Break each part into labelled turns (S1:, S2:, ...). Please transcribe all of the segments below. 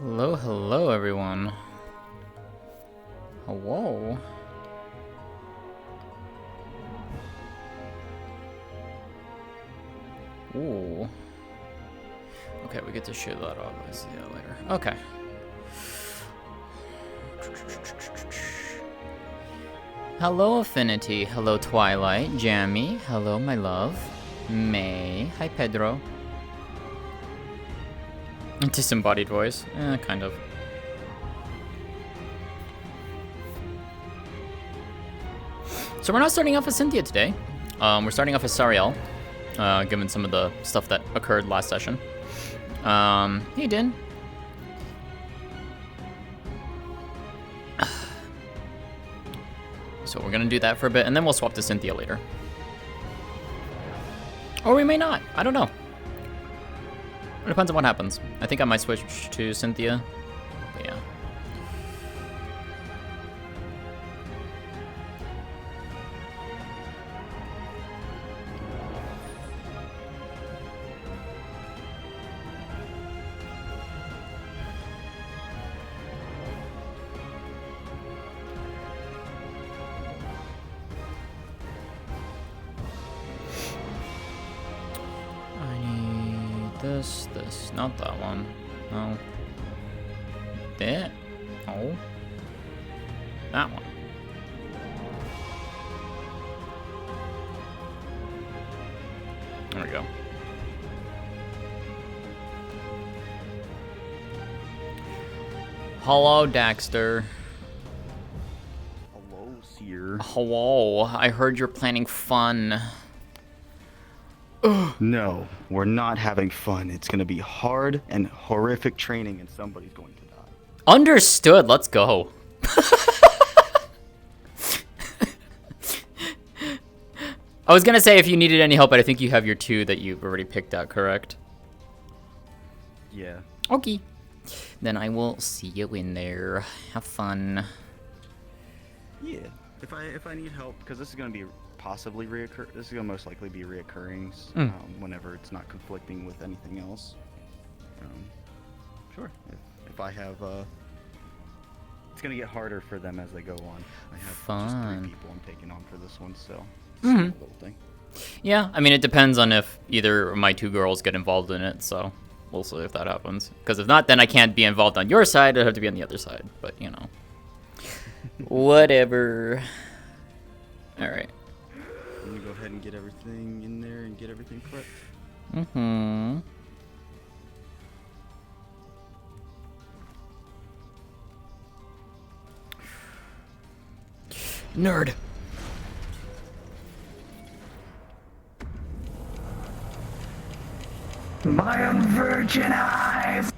S1: Hello, hello, everyone. Hello. Ooh. Okay, we get to shoot that off. I see that later. Okay. Hello, Affinity. Hello, Twilight. Jammy. Hello, my love. May. Hi, Pedro. Disembodied voice. Kind of. So we're not starting off as Cynthia today. We're starting off as Sariel, given some of the stuff that occurred last session. Hey, Din. So we're gonna do that for a bit, and then we'll swap to Cynthia later. Or we may not. I don't know. It depends on what happens. I think I might switch to Cynthia. But yeah. This, not that one. No. That. Oh. That one. There we go. Hello, Daxter.
S2: Hello, Seer.
S1: Hello. I heard you're planning fun.
S2: No, we're not having fun. It's gonna be hard and horrific training, and somebody's going to die.
S1: Understood. Let's go. I was gonna say if you needed any help, but I think you have your two that you've already picked out, correct?
S2: Yeah.
S1: Okay. Then I will see you in there. Have fun.
S2: Yeah. If I need help, because this is gonna be possibly this is gonna most likely be reoccurring whenever it's not conflicting with anything else. Sure. If I have it's gonna get harder for them as they go on. I have just 3 people I'm taking on for this one, so it's a little thing.
S1: Yeah, I mean it depends on if either of my 2 girls get involved in it, so we'll see if that happens. Because if not, then I can't be involved on your side. I have to be on the other side. But you know, whatever. All right.
S2: Let me go ahead and get everything in there and get everything prepped.
S1: Nerd.
S3: My virgin eyes!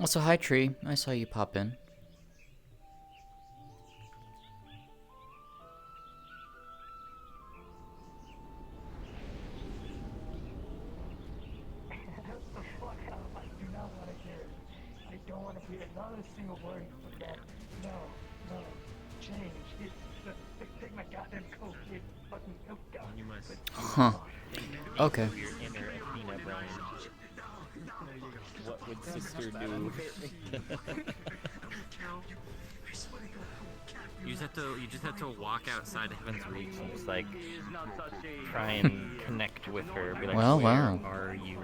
S1: Also, hi Tree. I saw you pop in.
S3: I don't want to hear another single word from that. No, change. Take my goddamn coat, you fucking milk god.
S1: Huh. Okay.
S4: What would sister do? You just have to walk outside Heaven's Reach and just like try and connect with her. Be like,
S1: Well,
S4: where
S1: wow.
S4: are you?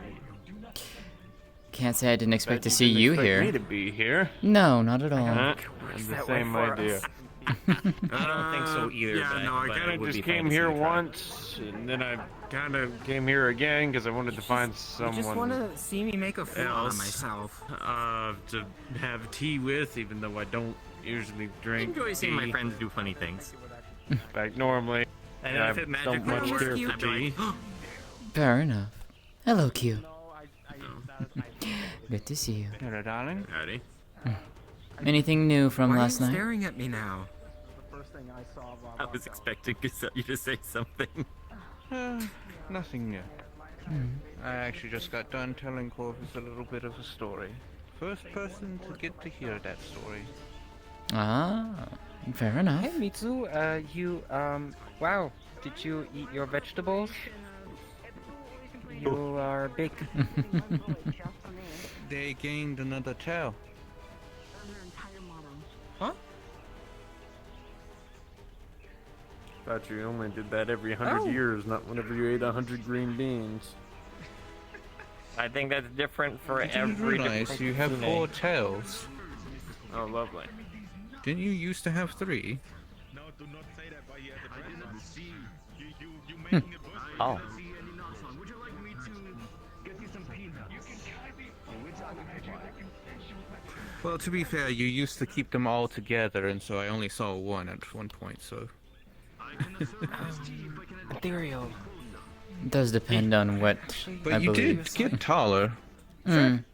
S1: Can't say I didn't expect to see you
S5: expect
S1: here.
S5: Me to be here.
S1: No, not at all.
S5: The same idea.
S4: I don't think so either.
S5: Yeah, no, I kind of just came here once, and then I kind of came here again because I wanted to find someone.
S6: You just want to see me make a fool out of myself.
S5: To have tea with, even though I don't usually
S4: I
S5: drink.
S4: enjoy seeing
S5: tea.
S4: my friends do funny things.
S5: Like normally,
S4: And
S5: I
S4: if it
S5: don't
S4: magically
S5: much
S4: works,
S5: care
S4: I'd
S5: for
S4: be
S5: tea.
S4: like,
S1: Fair enough. Hello, Q. Good to see you.
S5: Hello, darling.
S4: Howdy.
S1: Anything new from
S6: Why are you
S1: last night?
S6: staring at me now?
S4: I was expecting you to say something.
S5: Nothing new. I actually just got done telling Corvus a little bit of a story. First person to get to hear that story.
S1: Ah, fair enough.
S7: Hey Mitsu, wow, did you eat your vegetables? You are big.
S5: They gained another tail.
S7: Huh?
S5: Thought you only did that every 100 years, not whenever you ate 100 green beans.
S7: I think that's different for
S5: I didn't
S7: every
S5: realize
S7: different
S5: you have
S7: Kitsune.
S5: 4 tails.
S4: Oh, lovely.
S5: Didn't you used to have 3?
S7: Oh.
S5: Well, to be fair, you used to keep them all together, and so I only saw 1 at one point, so...
S7: Ethereal.
S1: It does depend on what
S5: But
S1: I
S5: you
S1: believe.
S5: did get taller.
S1: Mm.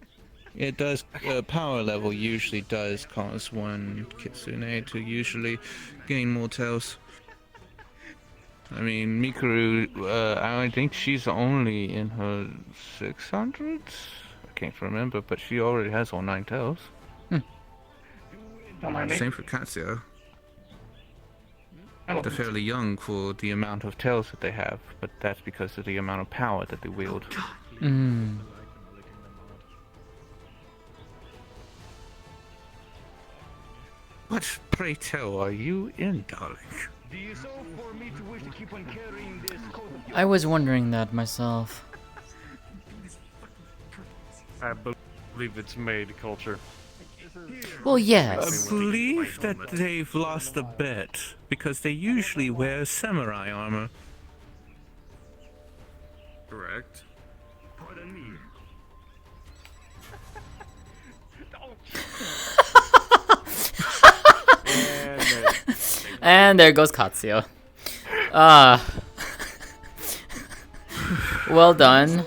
S5: It does, power level usually does cause one Kitsune to usually gain more tails. I mean, Mikuru, I think she's only in her 600s? I can't remember, but she already has all 9 tails. Same for Katsuya. They're fairly young for the amount of tails that they have, but that's because of the amount of power that they wield.
S1: Mm.
S5: What, pray tell, are you in, darling?
S1: I was wondering that myself.
S5: I believe it's maid culture.
S1: Well,
S5: I
S1: yes.
S5: believe that they've lost a bet, because they usually wear samurai armor.
S4: Correct.
S1: And there goes Katsuya. Ah. Well done.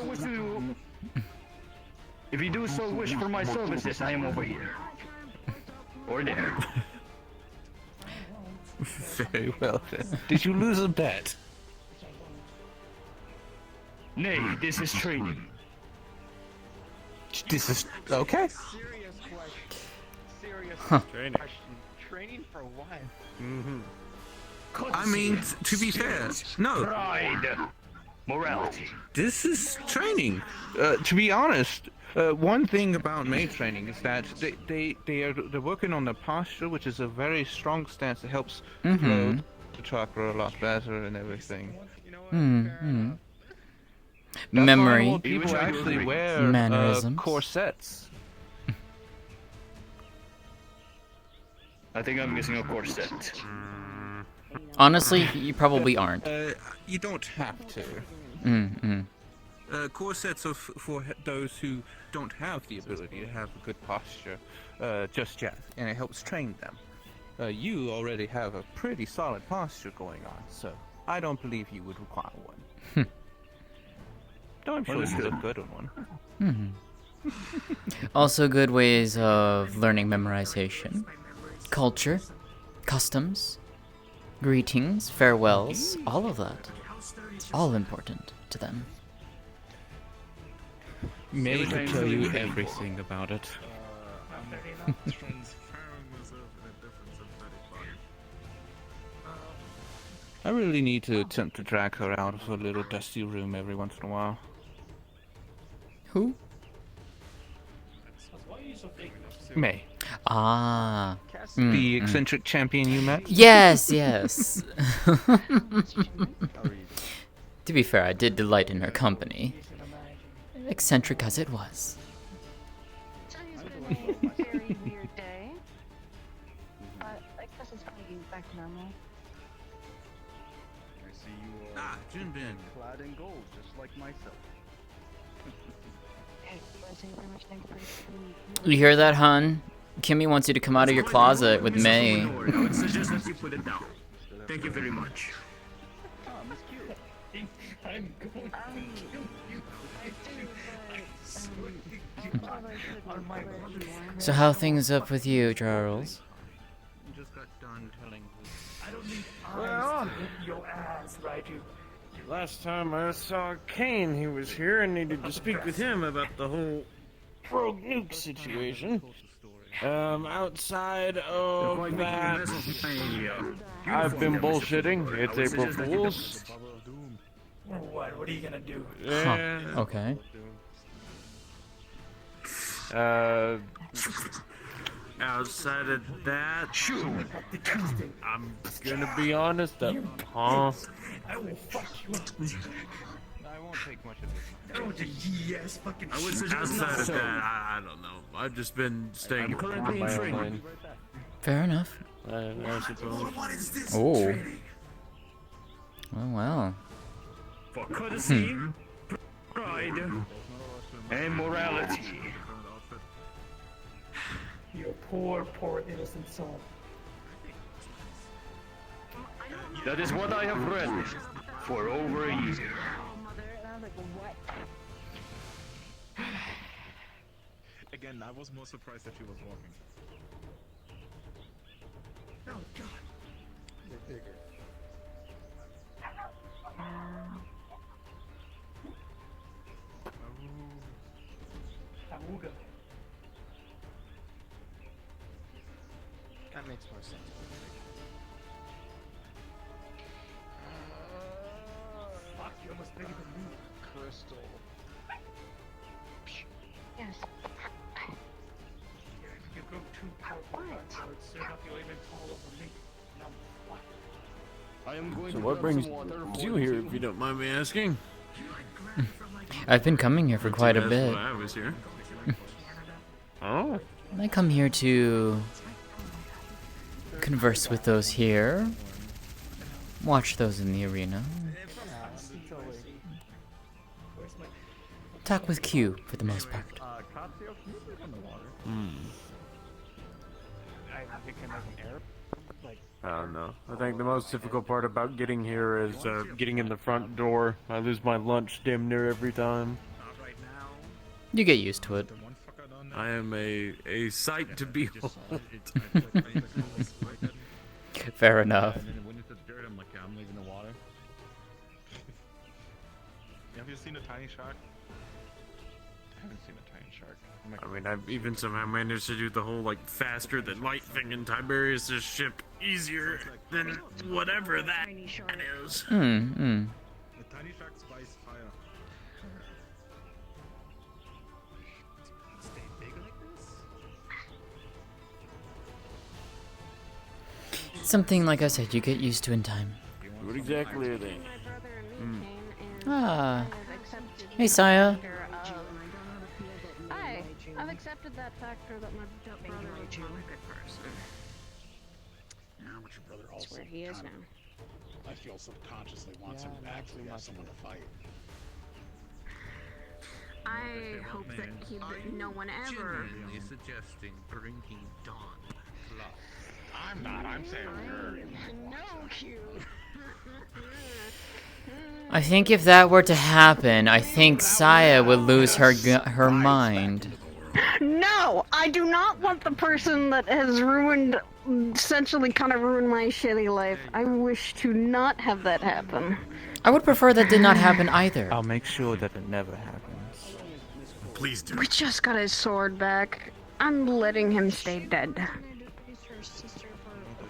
S3: If you do so wish for my services, I am over here. Or there.
S5: Very well then. Did you lose a bet?
S3: Nay, this is training.
S5: This is okay.
S4: Training.
S2: Training for what?
S5: I mean, to be fair, no,
S3: Pride. Morality.
S5: this is training. To be honest, one thing about maid training is that they're working on the posture, which is a very strong stance that helps flow the chakra a lot better and everything.
S1: Mm-hmm.
S5: That's
S1: Memory.
S5: why people actually wear
S1: Mannerisms.
S5: corsets.
S3: I think I'm missing a corset.
S1: Honestly, you probably aren't.
S5: You don't have to.
S1: Mm-hmm.
S5: Corsets are for those who don't have the ability to have a good posture just yet, and it helps train them. You already have a pretty solid posture going on, so I don't believe you would require one. Though I'm sure you look good on one.
S1: Mm-hmm. Also, good ways of learning memorization. Culture, customs, greetings, farewells, all of that. All important to them.
S5: May could tell you everything about it. I really need to attempt to drag her out of her little dusty room every once in a while.
S1: Who?
S5: May.
S1: Ah.
S5: The eccentric champion you met?
S1: Yes, yes. To be fair, I did delight in her company. Eccentric as it was.
S8: Today's been a very weird day, but I guess it's probably getting back to normal.
S2: I see you
S5: Junbin.
S2: clad in gold, just like myself.
S8: Hey, thank you very much. Thank you for
S1: You hear that, hun? Kimmy wants you to come out of your closet with May.
S3: I would suggest that you put it down. Thank you very much.
S2: Oh, Miss Q.
S3: I'm going to kill you. I dare on my
S1: So how things up with you, Charles?
S5: Just got done telling.
S3: I don't need
S7: Well.
S3: eyes to hit your ass, right? You.
S7: Last time I saw Kane, he was here and needed to speak with him about the whole Rogue Nuke situation. Outside of that, I've been bullshitting. It's April Fool's.
S3: What are you gonna do?
S1: Huh. Okay.
S7: Outside of that, I'm gonna be honest, that punk.
S3: I will fuck you up.
S5: I won't take much of this.
S3: Oh, the yes, fucking
S9: I would suggest outside of that, I don't know. I've just been staying
S7: on my own lane.
S1: Fair enough.
S7: I suppose.
S3: What is this?
S1: Oh.
S3: Training?
S1: Well.
S9: for courtesy, pride, and morality.
S3: You poor, poor innocent soul.
S9: That is what I have read for over a year.
S10: Again, I was more surprised that she was walking.
S3: Oh, God.
S10: They're bigger.
S3: Awooga.
S6: That makes more sense.
S3: Fuck, you're almost bigger than me.
S6: Crystal.
S8: Yes.
S3: If you go too powerful, I would serve up your image all over me. And I'm fucked.
S9: I am going
S2: So
S9: to
S2: what
S9: grab
S2: brings
S9: some water
S2: you here, if you don't mind me asking?
S1: I've been coming here for quite a
S9: That's
S1: bit.
S9: why I was here.
S2: Oh.
S1: I come here to converse with those here, watch those in the arena, talk with Q for the most part.
S2: I don't know. I think the most difficult part about getting here is getting in the front door. I lose my lunch damn near every time.
S1: You get used to it.
S9: I am a sight to behold.
S1: Fair enough.
S10: And then when it's dirt, I'm like, yeah, I'm leaving the water. Have you seen a tiny shark? I haven't seen a tiny shark.
S9: I mean, I've even somehow managed to do the whole like faster than light thing in Tiberius' ship easier than whatever that is.
S10: A tiny shark spice fire. Stay big like this?
S1: Something, like I said, you get used to in time.
S2: What exactly are they?
S1: Ah. Hey, Saya.
S8: Hi. I've accepted that factor that my brother was not a good person.
S10: Yeah, but your brother
S8: That's
S10: also
S8: where he is
S10: kind
S8: now.
S10: of, I feel subconsciously wants him back so he has someone to fight.
S8: I hope that no one ever.
S5: Genuinely suggesting bringing Dawn back.
S10: I'm not, I'm saying her.
S8: No, Q.
S1: I think if that were to happen, I think Saya would lose her mind.
S8: No, I do not want the person that has ruined, essentially kind of ruined my shitty life. I wish to not have that happen.
S1: I would prefer that did not happen either.
S2: I'll make sure that it never happens.
S9: Please do.
S8: We just got his sword back. I'm letting him stay dead.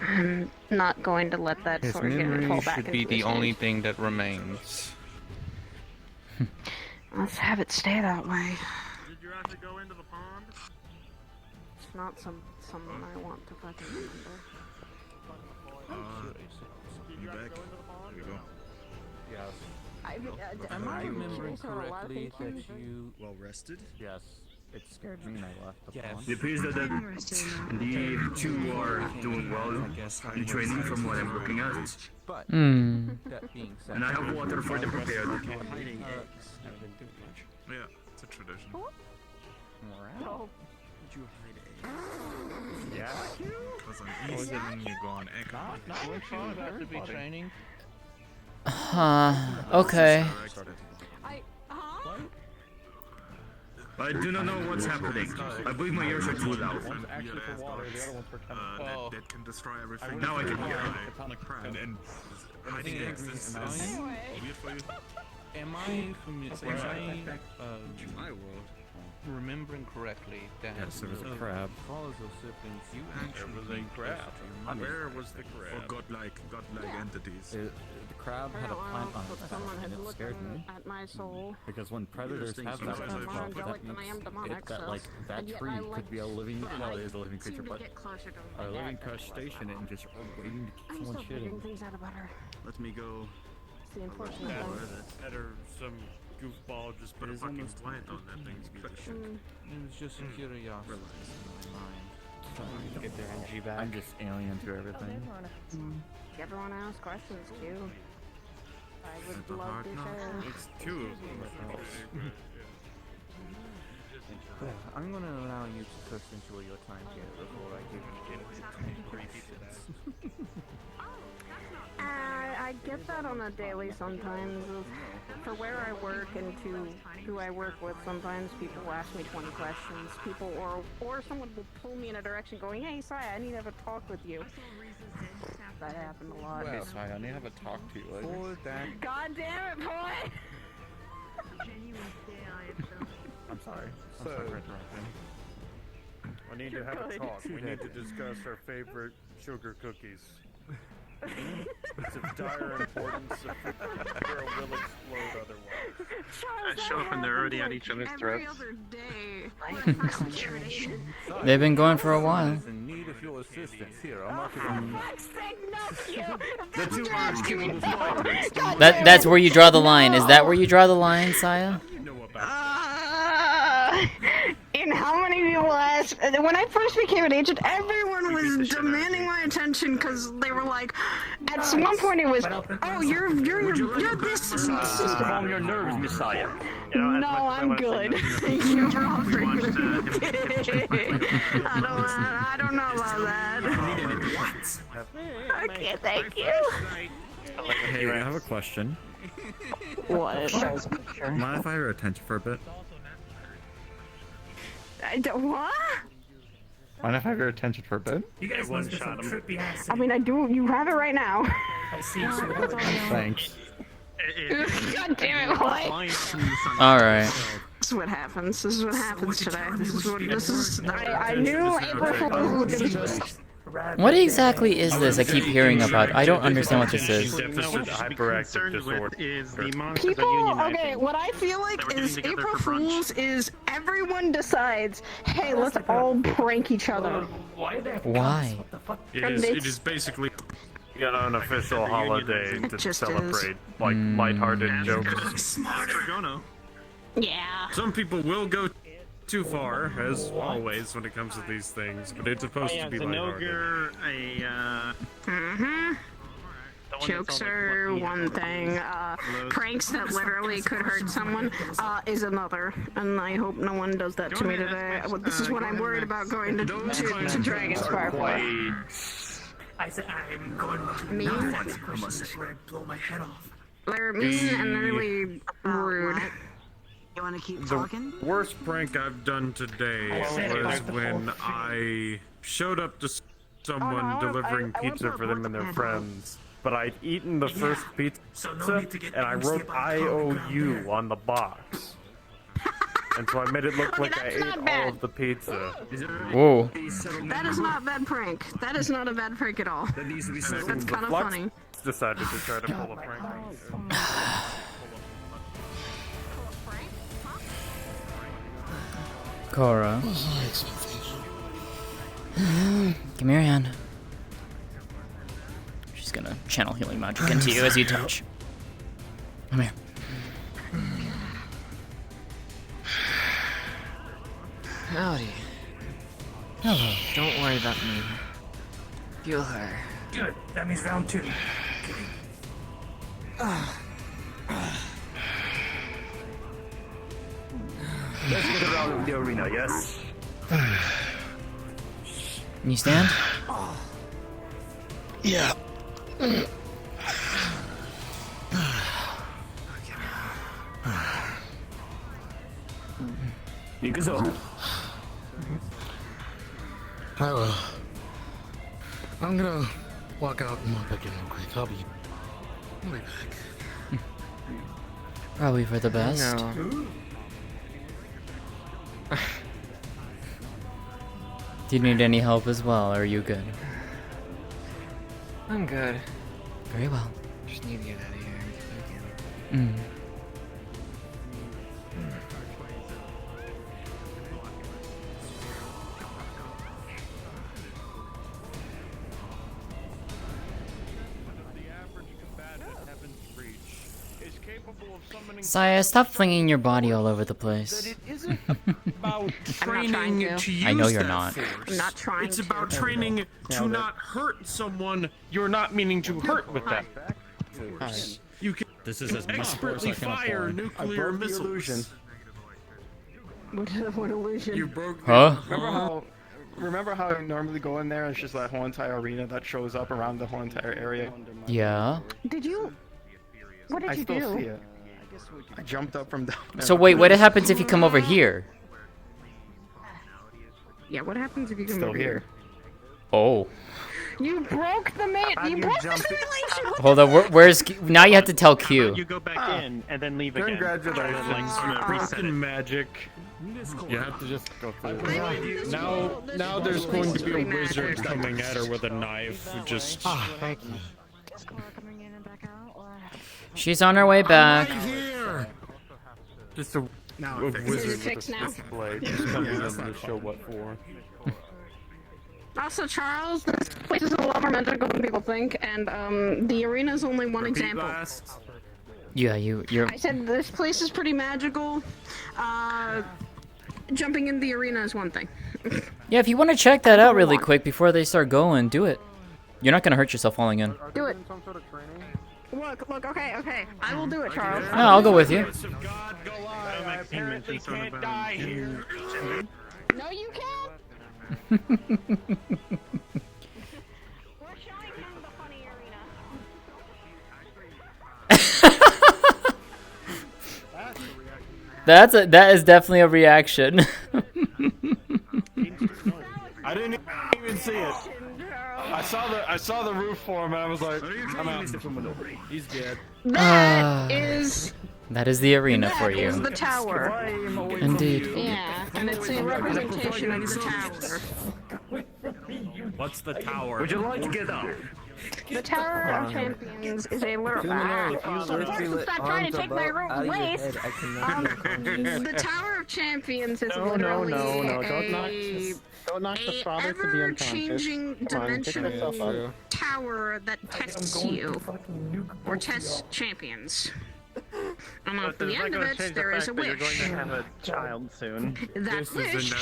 S8: I'm not going to let that
S5: His
S8: sword get
S5: memory
S8: fall back
S5: should be
S8: into
S5: the
S8: his
S5: only
S8: hand.
S5: thing that remains.
S8: Let's have it stay that way.
S9: Did you have to go into the pond?
S8: It's not someone I want to fucking remember.
S10: You back? Here we go.
S2: Yes.
S8: Am
S2: I
S8: I
S2: remembering
S8: sure a lot of
S2: correctly that
S8: things
S2: you...
S10: Well rested?
S2: Yes. It scared me and I left the pond.
S9: It appears that the two are doing well in training from what I'm looking at.
S2: But, that being said...
S9: And I have water for the prepared.
S10: Yeah, it's a tradition.
S2: Morale?
S10: Yeah? Because I'm easy when you go on echo.
S5: Not when she was about to be training.
S1: Huh. Okay.
S9: I do not know what's happening. I believe my ears are too loud.
S10: One's actually for water, the other one's for chemicals.
S9: That can destroy everything. Now I can hear. And hiding eggs is weird for you.
S5: Am I remembering correctly that
S11: Yes, there was a crab.
S5: causal siblings you actually
S10: was a crab. Where was the
S9: Or
S10: crab?
S9: godlike entities.
S11: The crab had a plant on its
S8: Someone
S11: back,
S8: had
S11: and it
S8: looked
S11: scared me.
S8: at my soul.
S11: Because when predators have that
S8: I'm
S11: plant,
S8: more
S11: that
S8: angelic than I am
S11: means
S8: demonic,
S11: that
S8: so-
S11: like that
S8: and yet
S11: tree
S8: I
S11: could be a living, well, it is a living creature,
S8: seem to
S11: but
S8: get closer to
S11: a
S8: my
S11: living
S8: dad than
S11: crustacean and just waiting to keep
S8: I'm
S11: someone
S8: still figuring
S11: shitting.
S8: things out about her.
S2: Let me go.
S8: It's the unfortunate thing.
S9: Better some goofball just put a fucking plant on that thing.
S5: It was just a curiosity in my mind.
S4: Trying to get their energy back.
S11: I'm just alien to everything.
S8: If you ever want to ask questions, too. I would love to share.
S9: It's two of them.
S5: I'm gonna allow you to first enjoy your time here before I give you
S8: I get that on a daily sometimes. For where I work and to who I work with, sometimes people will ask me 20 questions. People or someone will pull me in a direction going, "Hey, Saya, I need to have a talk with you." That happened a lot.
S11: Hey, sorry, I need to have a talk to you later.
S5: For that,
S8: God damn it, boy!
S11: I'm sorry. I'm
S7: So-
S11: sorry for interrupting.
S7: I need to have a talk. We need to discuss our favorite sugar cookies. It's of dire importance if the girl will explode otherwise.
S8: Show up and they're already at each other's throats.
S1: They've been going for a while.
S5: is in need of your assistance. Here, I'll mark it on.
S1: That's where you draw the line. Is that where you draw the line, Saya?
S8: In how many people asked? When I first became an agent, everyone was demanding my attention because they were like, at one point it was, "Oh, you're this."
S3: Calm your nerves, Messiah.
S8: No, I'm good. Thank you for offering me. I don't know about that. Okay, thank you.
S11: Hey, I have a question.
S8: What?
S11: Mind if I have your attention for a bit?
S8: I don't, what?
S11: Mind if I have your attention for a bit?
S3: You guys must be some trippy ass.
S8: I mean, I do. You have it right now.
S3: I see.
S11: Thanks.
S8: God damn it, what?
S1: Alright.
S8: This is what happens. This is what happens today. I knew April Fool's was gonna be.
S1: What exactly is this I keep hearing about? I don't understand what this is.
S7: Hyperactive disorder.
S8: People, okay, what I feel like is April Fool's is everyone decides, hey, let's all prank each other.
S1: Why?
S9: It is basically
S7: You got an official holiday to
S8: just
S7: celebrate, like, lighthearted jokes.
S8: Yeah.
S9: some people will go too far, as always when it comes to these things, but it's supposed to be lighthearted.
S8: Jokes are one thing. Pranks that literally could hurt someone is another. And I hope no one does that to me today. Well, this is what I'm worried about going to Dragon's Spark for.
S3: I said I'm going to
S8: Me?
S3: where I blow my head off.
S8: They're mean and really rude.
S6: You want to keep
S9: The worst prank I've done today was when I showed up to someone delivering pizza for them and their friends, but I'd eaten the first pizza and I wrote IOU on the box. And so I made it look like I ate all of the pizza.
S1: Whoa.
S8: That is not a bad prank. That is not a bad prank at all. That's kind of funny.
S7: Decided to try to pull a prank.
S1: Cora. Give me your hand. She's gonna channel healing magic into you as you touch. Come here.
S4: Howdy. Hello. Don't worry about me. Feel her.
S3: Good. That means round two.
S10: Let's get around the arena, yes?
S1: Can you stand?
S10: Yeah.
S3: I will. I'm gonna walk out and walk back in real quick. I'll be back.
S1: Probably for the best.
S12: No.
S1: Do you need any help as well, or are you good?
S12: I'm good.
S1: Very well.
S12: Just need to get out of here.
S1: Mm. Saya, stop flinging your body all over the place.
S9: It isn't about
S8: trying
S9: training
S8: to.
S9: to use
S1: I know you're
S9: that
S1: not.
S9: force.
S8: I'm not trying
S9: It's
S8: to.
S9: about training to not hurt someone you're not meaning to hurt with that force. You can expertly fire nuclear missiles.
S8: What illusion?
S9: You broke.
S1: Huh?
S2: Remember how you normally go in there and it's just that whole entire arena that shows up around the whole entire area?
S1: Yeah.
S8: Did you? What did
S2: I
S8: you
S2: still
S8: do?
S2: see it. I jumped up from down there.
S1: So wait, what happens if you come over here?
S8: Yeah, what happens if you come
S2: Still
S8: over
S2: here.
S1: Oh.
S8: You broke the you broke the simulation!
S1: Hold on, where's Q? Now you have to tell Q.
S4: You go back in and then leave again.
S9: Congratulations. Fucking magic. You have to just go through it. Now there's going to be a wizard coming at her with a knife who just...
S3: Thank you.
S1: She's on her way back.
S9: Just a wizard with a
S8: now.
S9: switchblade just coming in to show what for.
S8: Also, Charles, this place is a lot more magical than people think, and the arena is only one example.
S1: Yeah, you're.
S8: I said this place is pretty magical. Jumping in the arena is one thing.
S1: Yeah, if you want to check that out really quick before they start going, do it. You're not gonna hurt yourself falling in.
S8: Do it. Look, okay. I will do it, Charles.
S1: No, I'll go with you.
S8: No, you can't.
S1: That is definitely a reaction.
S9: I didn't even see it. I saw the roof form and I was like, I'm out. He's dead.
S1: That is the arena for
S8: That is
S1: you.
S8: the tower.
S1: Indeed.
S8: Yeah, and it's a representation of the tower.
S9: What's the tower?
S7: Would you like to get up?
S8: The Tower of Champions is a literal. Stop trying to take my place. The Tower of Champions is literally
S11: Don't knock the father to the unconscious.
S8: ever-changing dimensional tower that tests you or tests champions. And at the end of it, there is a wish.
S4: You're going to have a child soon.
S8: That wish.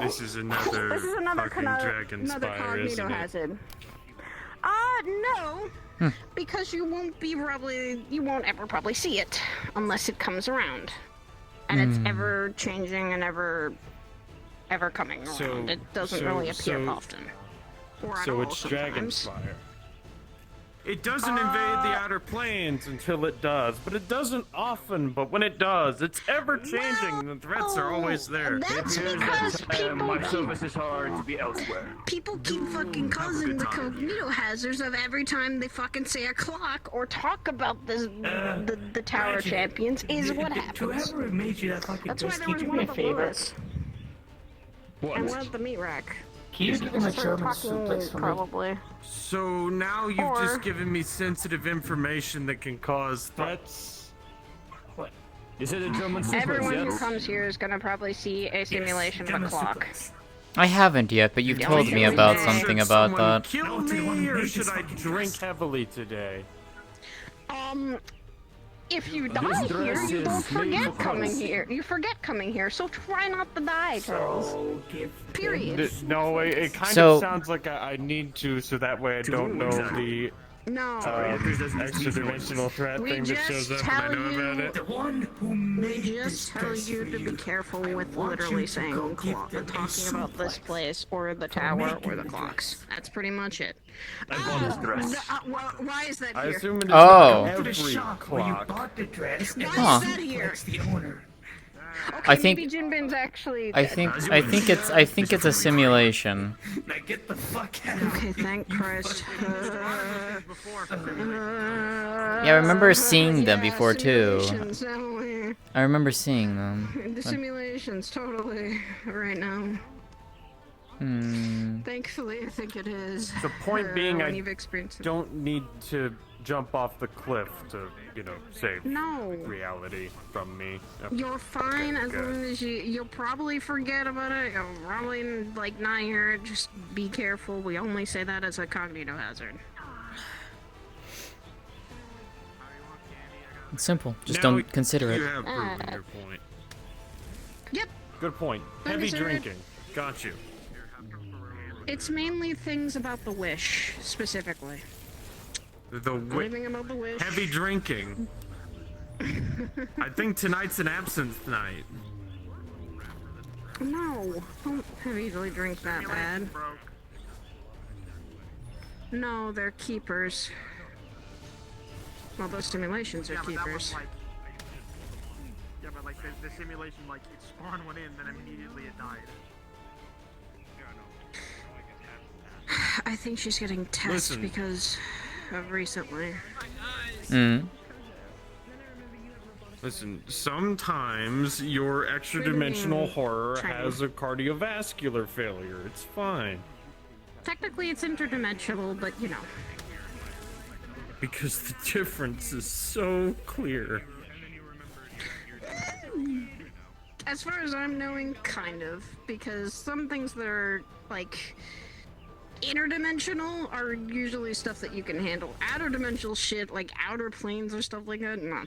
S9: This is another fucking dragon spire, isn't it?
S8: hazard. No. Because you won't ever probably see it unless it comes around. And it's ever changing and ever coming around. It doesn't really appear often. Or at all
S9: it's dragon
S8: sometimes.
S9: spire. It doesn't invade the outer planes until it does, but it doesn't often. But when it does, it's ever changing. The threats are always there.
S8: That's because
S7: My service is hard to be elsewhere.
S8: people keep fucking causing the cognito hazards of every time they fucking say a clock or talk about this, the Tower of Champions is what happens.
S3: Whoever made you that fucking
S8: That's why
S3: disc,
S8: there
S3: can
S8: was
S3: you do
S8: one
S3: me a
S8: of
S3: favor?
S8: Lewis. And we're at the meat rack.
S3: Can you give me a
S8: Start
S3: German
S8: talking
S3: suplex for me?
S8: probably.
S9: So now you've
S8: Or-
S9: just given me sensitive information that can cause threats.
S7: You said a German
S8: Everyone who comes here is gonna probably see a simulation of a clock.
S1: I haven't yet, but you've told me about something about
S9: Should
S1: that.
S9: someone kill me, or should I drink heavily today?
S8: If you die here, you don't forget coming here. You forget coming here, so try not to die, Charles. Period.
S9: No, it kind
S1: So-
S9: of sounds like I need to, so that way I don't know the
S8: No.
S9: extra-dimensional threat
S8: We
S9: thing that
S8: just
S9: shows up and I
S8: tell
S9: know about
S8: you-
S9: it.
S3: The one who made
S8: We just tell you to be careful with literally saying clock, talking about this place or the tower or the clocks. That's pretty much it. Why is that
S9: I
S8: here?
S9: assume it is
S1: Oh.
S9: every
S3: shop where you
S9: clock.
S3: bought the dress and
S8: Why
S1: Huh.
S8: is that here?
S3: that's the owner.
S1: I think
S8: maybe Jinbin's actually.
S1: I think it's a simulation.
S3: Now get the fuck out.
S8: Okay, thank Christ.
S1: Yeah, I remember seeing them before too. I remember seeing them.
S8: The simulations, totally, right now. Thankfully, I think it is.
S9: The point being,
S8: when
S9: I
S8: you've experienced it.
S9: don't need to jump off the cliff to, save
S8: No.
S9: reality from me.
S8: You're fine as
S9: good.
S8: long as you'll probably forget about it. You'll probably, not hear it. Just be careful. We only say that as a cognitive hazard.
S1: It's simple. Just
S9: Now
S1: don't consider it.
S9: You have proven your point.
S8: Yep.
S9: Good point. Heavy
S8: Understood.
S9: drinking. Got you.
S8: It's mainly things about the wish, specifically. Everything about the wish.
S9: Heavy drinking. I think tonight's an absinthe night.
S8: No, don't heavily drink that bad. No, they're keepers. Well, those simulations are keepers.
S12: Yeah, but like the simulation, like it spawned one in, then immediately it died.
S8: I think she's getting tested because of recently.
S9: Listen, sometimes your extra-dimensional horror has a cardiovascular failure. It's fine.
S8: Technically, it's interdimensional, but you know.
S9: Because the difference is so clear.
S8: As far as I'm knowing, kind of. Because some things that are, like, interdimensional are usually stuff that you can handle. Outer dimensional shit, like outer planes or stuff like that, no,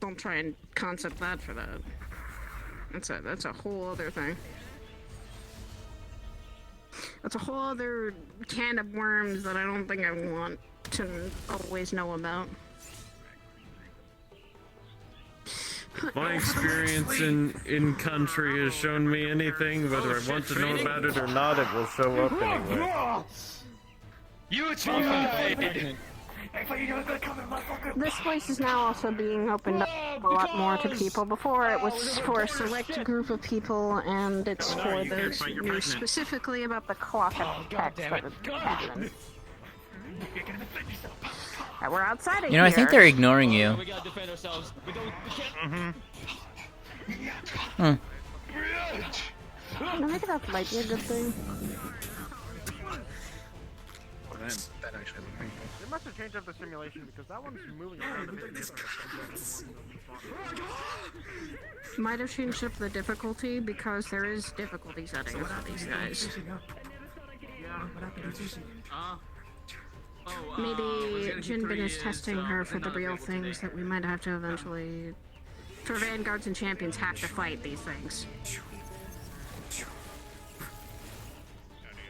S8: don't try and concept that for that. That's a whole other thing. That's a whole other can of worms that I don't think I want to always know about.
S9: My experience in country has shown me anything, whether I want to know about it or not, it will show up anyway.
S3: You
S8: This place is now also being opened up a lot more to people. Before it was for a select group of people, and it's for those who knew specifically about the clock and text that would happen. We're outside of
S1: You know, I think
S8: here.
S1: they're ignoring you.
S13: We gotta defend ourselves. We don't.
S8: No, maybe that might be a good thing.
S10: That actually would be.
S12: They must have changed up the simulation because that one's moving around a bit different.
S8: Might have changed up the difficulty because there is difficulty settings on these guys. Maybe Jinbin is testing her for the real things that we might have to eventually... For Vanguards and Champions have to fight these things.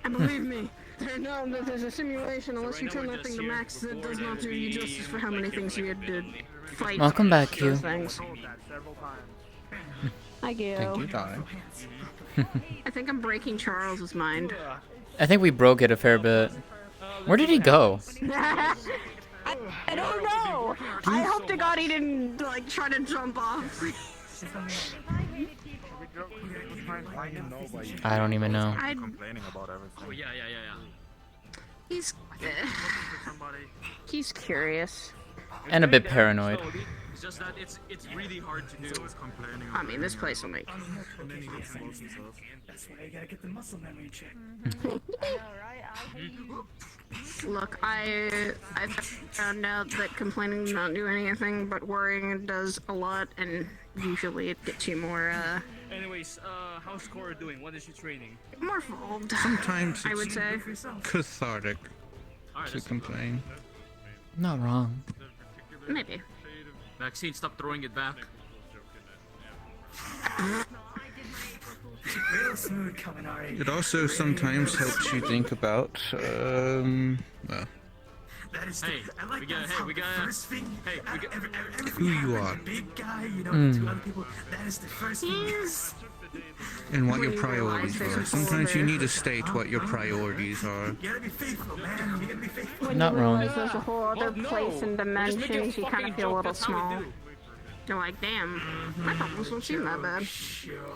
S8: And believe me, there's a simulation. Unless you turn that thing to max, it does not do you justice for how many things you had to fight.
S1: Welcome back, Q.
S8: those things. Hi, Q.
S5: Thank you, darling.
S8: I think I'm breaking Charles's mind.
S1: I think we broke it a fair bit. Where did he go?
S8: I don't know. I hope to God he didn't like try to jump off.
S1: I don't even know.
S10: Complaining about everything.
S13: Oh yeah.
S8: He's curious.
S1: And a bit paranoid.
S13: It's just that it's really hard to do.
S8: I mean, this place will make.
S3: That's why you gotta get the muscle memory check.
S8: Look, I found out that complaining does not do anything, but worrying does a lot, and usually it gets you more
S13: Anyways, how's Cora doing? What is she training?
S8: more involved.
S5: Sometimes
S8: I would say.
S5: cathartic to complain.
S1: Not wrong.
S8: Maybe.
S13: Maxine, stop throwing it back.
S3: Real smooth coming already.
S5: It also sometimes helps you think about, well,
S3: That is
S13: Hey,
S3: I like
S13: we got.
S3: that.
S13: Hey,
S3: How
S13: we
S3: the
S13: got.
S3: first thing.
S13: Hey, we got.
S5: who you are
S3: Big guy, you know,
S1: Mm.
S3: two other people. That is the first thing.
S5: and what your priorities are. Sometimes you need to state what your priorities are.
S3: You gotta be faithful, man. You gotta be faithful.
S8: When
S1: Not
S8: you
S1: wrong.
S8: realize there's a whole other place and dimensions, you kind of feel a little small. You're like, damn, my problems don't seem that bad.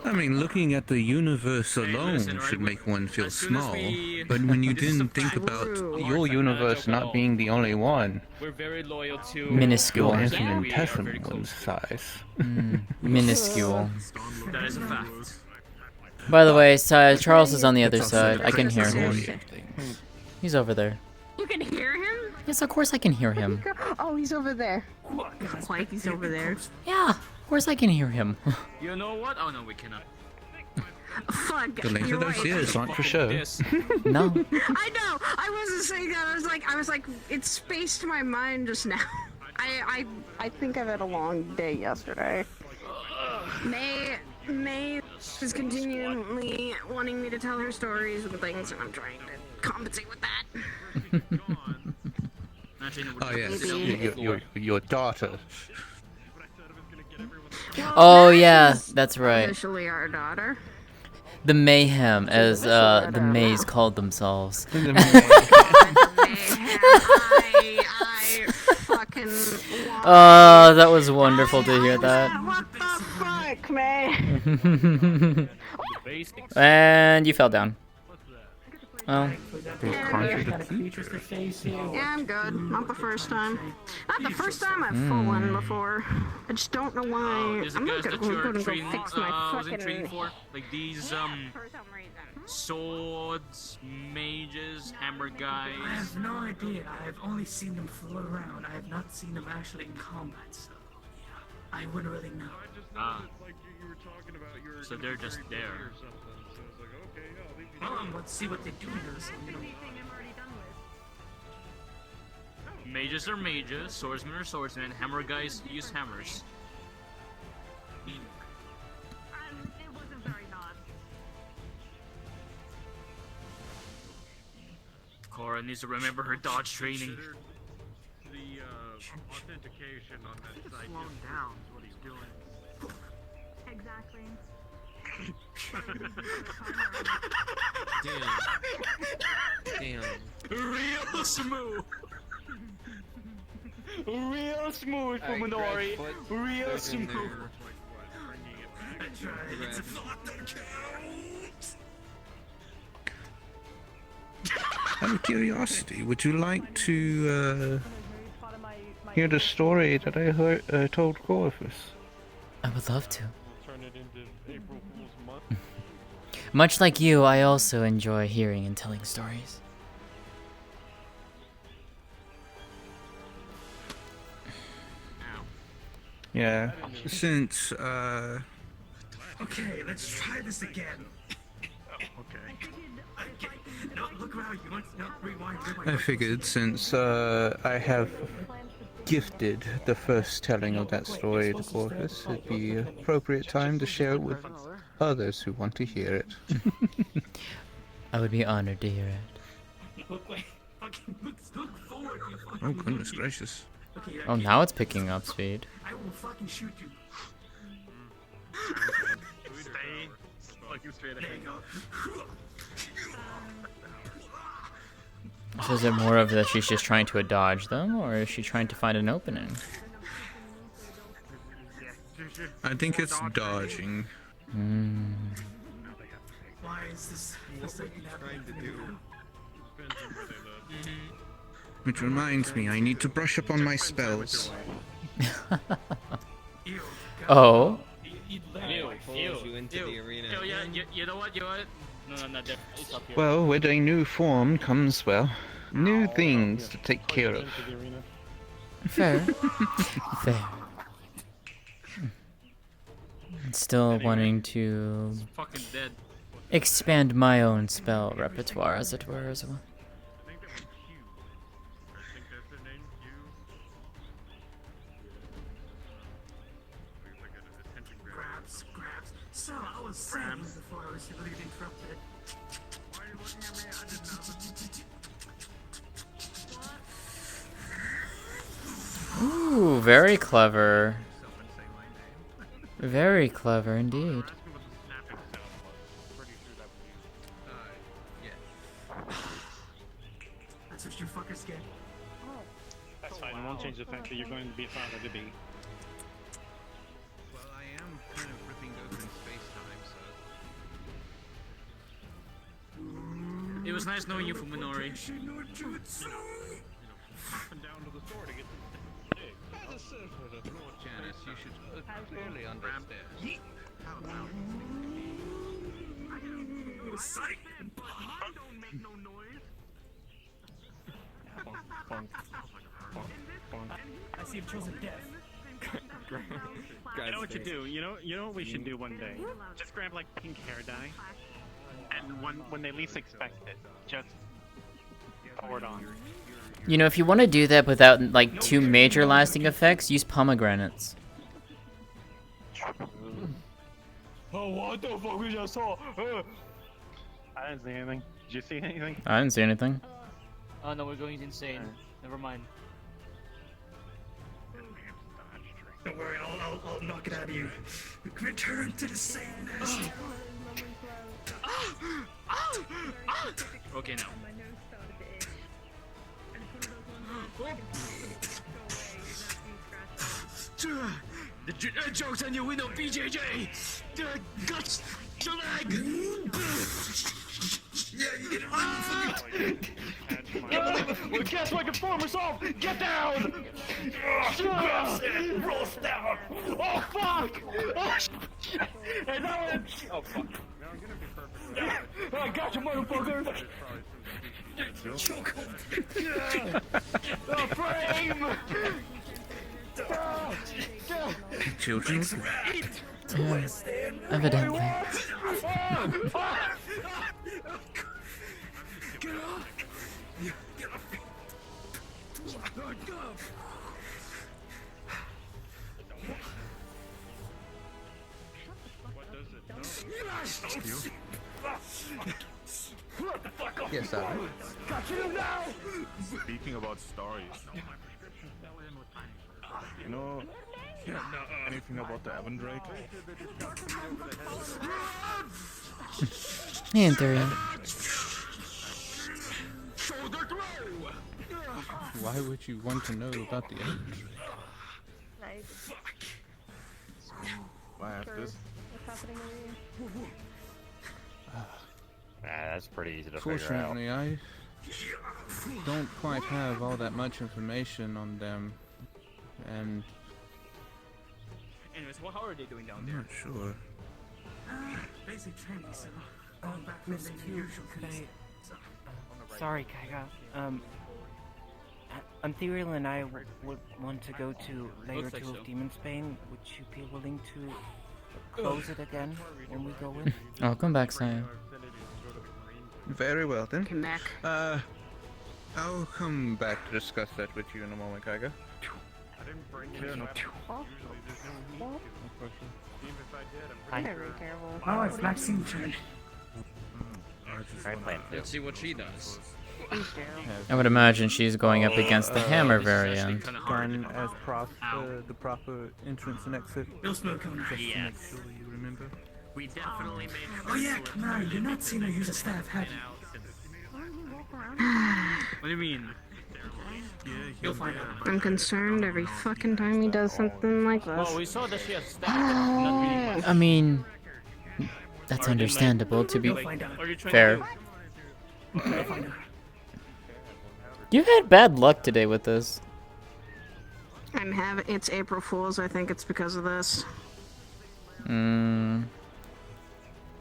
S5: I mean, looking at the universe alone
S13: listen, right,
S5: should make one feel
S13: as soon as
S5: small.
S13: we-
S5: But when you
S13: This is
S5: didn't
S13: a
S5: think
S13: fact.
S5: about
S8: True.
S5: your universe not being the only one,
S13: We're very loyal to
S1: Minuscule.
S5: your
S13: ours, and we are very
S5: infinitesimal
S13: close.
S5: size.
S1: Minuscule.
S13: That is a fact.
S1: By the way, Charles is on the other
S5: That's also
S1: side. I can hear him.
S5: majority of things.
S1: He's over there.
S8: You can hear him?
S1: Yes, of course I can hear him.
S8: Oh, he's over there. Like he's over there.
S1: Yeah, of course I can hear him.
S13: You know what? Oh no, we cannot.
S8: Fuck.
S5: The later
S8: you're
S5: those
S8: right.
S5: years aren't for show.
S13: This.
S1: No.
S8: I know. I wasn't saying that. I was like, it spaced my mind just now. I think I've had a long day yesterday. May is continually wanting me to tell her stories and things, and I'm trying to compensate with that.
S5: Oh yes, your daughter.
S1: Oh yeah, that's right.
S8: Officially our daughter.
S1: The Mayhem, as the Mays called themselves.
S8: I fucking.
S1: Oh, that was wonderful to hear that.
S8: What the fuck, man?
S1: And you fell down. Oh.
S8: Yeah, I'm good. Not the first time. Not the first time I've fallen before. I just don't know why.
S13: Is it
S8: I'm
S13: guys
S8: not
S13: that
S8: gonna
S13: you're
S8: go
S13: training,
S8: fix my
S13: was in training
S8: fucking.
S13: for? Like these, swords, mages, hammer guys.
S3: I have no idea. I have only seen them float around. I have not seen them actually in combat, so yeah, I wouldn't really know.
S13: Ah. So they're just there.
S3: Well, let's see what they do here. So, you know.
S13: Mages are mages, swordsmen are swordsmen, hammer guys use hammers. Cora needs to remember her dodge training.
S9: The authentication on that site.
S12: Slowing down is what he's doing.
S14: Exactly.
S4: Damn.
S13: Real smooth. Real smooth for Minori. Real smooth.
S5: Out of curiosity, would you like to hear the story that I told Corvus?
S1: I would love to.
S9: Turn it into April Fool's Month.
S1: Much like you, I also enjoy hearing and telling stories.
S5: Yeah, since
S3: Okay, let's try this again. Okay. No, look around you. No, rewind.
S5: I figured since I have gifted the first telling of that story to Corvus, it'd be appropriate time to share it with others who want to hear it.
S1: I would be honored to hear it.
S3: Look forward, you fucking
S5: Oh goodness gracious.
S3: Okay,
S1: Oh, now it's picking up speed.
S3: I will fucking shoot you.
S9: Stay fucking straight
S3: There you
S9: ahead.
S3: go.
S1: So is it more of that she's just trying to dodge them, or is she trying to find an opening?
S5: I think it's dodging.
S3: Why is this trying to do?
S5: Which reminds me, I need to brush up on my spells.
S1: Oh?
S4: Pulls you into the arena.
S13: Yo, yeah, you know what? No, not there. It's up here.
S5: Well, with a new form comes, well, new things to take care of.
S1: Fair. Fair. Still wanting to
S13: Fucking dead.
S1: expand my own spell repertoire, as it were, as well.
S3: Grabs. So, I was saying before I was really interrupted. Why are you looking at me? I didn't know.
S1: Ooh, very clever. Very clever indeed.
S3: That's what you fuckers get.
S7: That's fine. It won't change the fact that you're going to be a father to be.
S13: was nice knowing you, Fuminori.
S5: Hopping down to the store to get some steak. As a servant of Lord Janice, you should clearly understand.
S12: Don't make no noise.
S3: I see him chosen death.
S12: You know what you do? You know what we should do one day? Just grab like pink hair dye, and when they least expect it, just pour it on.
S1: You know, if you want to do that without like too major lasting effects, use pomegranates.
S12: Oh, what the fuck we just saw? I didn't see anything. Did you see anything?
S1: I didn't see anything.
S13: Oh no, we're going insane. Never mind.
S3: Don't worry, I'll knock it out of you. Return to the same nest.
S13: Okay, now. The joke's on you, we know BJJ! Guts! Your leg!
S3: Yeah, you get it.
S12: Well, guess what? Conform us off! Get down!
S3: Rolls down.
S12: Oh, fuck! Oh, shit! Hey, that one! Oh, fuck. I got you, motherfucker!
S3: Choke him.
S12: Oh, frame!
S5: Children.
S1: Evidently.
S3: Get off! Get off!
S5: Yes, sir.
S12: Got you now!
S10: Speaking about stories, you know anything about the Evan Drake?
S1: In theory.
S5: Why would you want to know about the age?
S10: Why ask this?
S4: That's pretty easy to figure out.
S5: Fortunately, I don't quite have all that much information on them, and
S13: Anyways, how are they doing down
S5: I'm
S13: there?
S5: not sure.
S3: Basic training, so going back to the usual case.
S15: Sorry, Kaiga. Ethereal and I would want to go to Layer
S13: Looks like
S15: 2
S13: so.
S15: of Demon Spain. Would you be willing to close it again when we go in?
S1: Oh, come back, Saya.
S5: Very well then.
S8: Come back.
S5: I'll come back to discuss that with you in a moment, Kaiga.
S7: I didn't bring
S5: Fair
S7: it
S5: enough.
S7: up. Even if I did, I'm
S8: Very careful.
S3: Oh, it's Maxine Chen.
S13: Let's see what she does.
S1: I would imagine she's going up against the hammer variant.
S5: Done as the proper entrance and exit.
S3: No smoke coming out.
S5: Just to make
S13: Yes.
S5: sure you remember.
S13: We definitely made
S3: Oh yeah, come on, you're not seeing her use a staff, have you?
S13: What do you mean?
S3: You'll find out.
S8: I'm concerned every fucking time he does something like this.
S13: Well, we saw that she has staff, but not really much.
S1: I mean, that's understandable to be
S3: You'll find out.
S13: Are you trying
S1: fair.
S3: You'll find out.
S1: You've had bad luck today with this.
S8: It's April Fool's. I think it's because of this.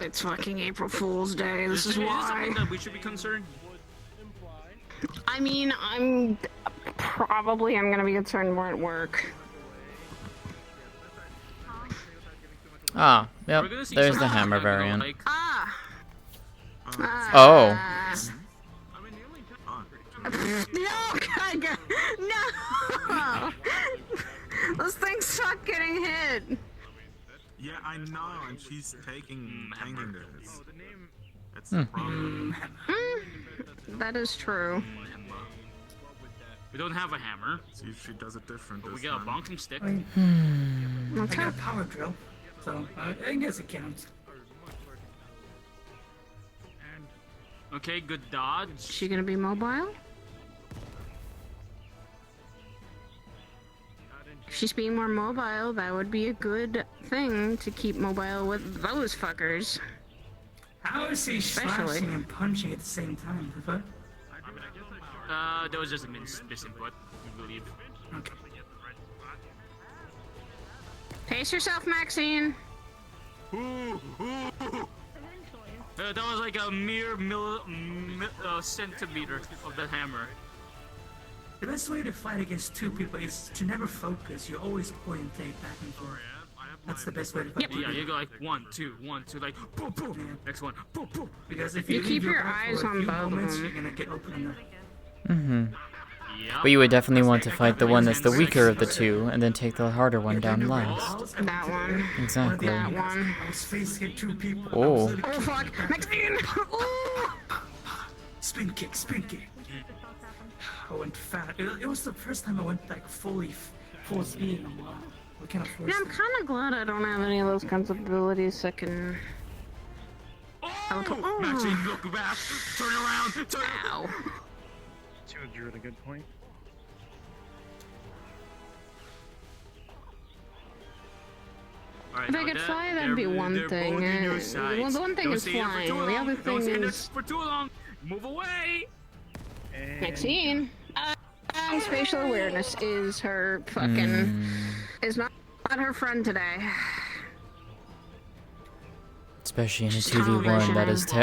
S8: It's fucking April Fool's Day. This is
S13: Is
S8: why.
S13: something that we should be concerned?
S8: I mean, I'm gonna be concerned more at work.
S1: Ah, yep.
S13: We're gonna see
S1: There's the
S13: something,
S1: hammer
S13: you know,
S1: variant.
S13: like-
S1: Oh.
S8: No, Kaiga! No! Those things suck getting hit.
S10: Yeah, I know, and she's tanking this. That's the problem.
S8: That is true.
S13: We don't have a hammer,
S10: See if she does it different
S13: but we
S10: this
S13: got a
S10: time.
S13: bonking stick.
S3: I got a power drill, so I guess it counts.
S13: Okay, good dodge.
S8: Is she gonna be mobile? If she's being more mobile, that would be a good thing to keep mobile with those fuckers.
S3: How is he
S8: Especially.
S3: slashing and punching at the same time? What?
S13: That was just a misinput, I believe.
S3: Okay.
S8: Pace yourself, Maxine.
S13: That was like a mere centimeter of the hammer.
S3: The best way to fight against two people is to never focus. You always point and take back and forth. That's the best way to fight.
S13: Yeah, you go like 1, 2, 1, 2, like boom, boom. Yeah. Next one, boom, boom.
S3: Because if
S8: You
S3: you
S8: keep
S3: leave
S8: your
S3: back
S8: eyes
S3: for a
S8: on
S3: few
S8: both of
S3: moments,
S8: them.
S3: you're gonna get open enough.
S1: But you would definitely want to fight the one that's the weaker of the two, and then take the harder one down last.
S8: That one.
S1: Exactly.
S8: That one.
S3: I was facing two people.
S1: Oh.
S8: Oh fuck, Maxine! Oh!
S3: Spin kick, spin kick. I went fat. It was the first time I went like full speed. What kind of force?
S8: Yeah, I'm kind of glad I don't have any of those kinds of abilities that can.
S13: Oh! Maxine, look back, turn around, turn.
S8: Ow.
S12: You're at a good point.
S8: If I could fly, that'd be one thing. Well, the one thing is flying. The other thing is
S13: for too long. Move away.
S8: Maxine. Spatial awareness is her fucking is not her friend today.
S1: Especially in a 2v1,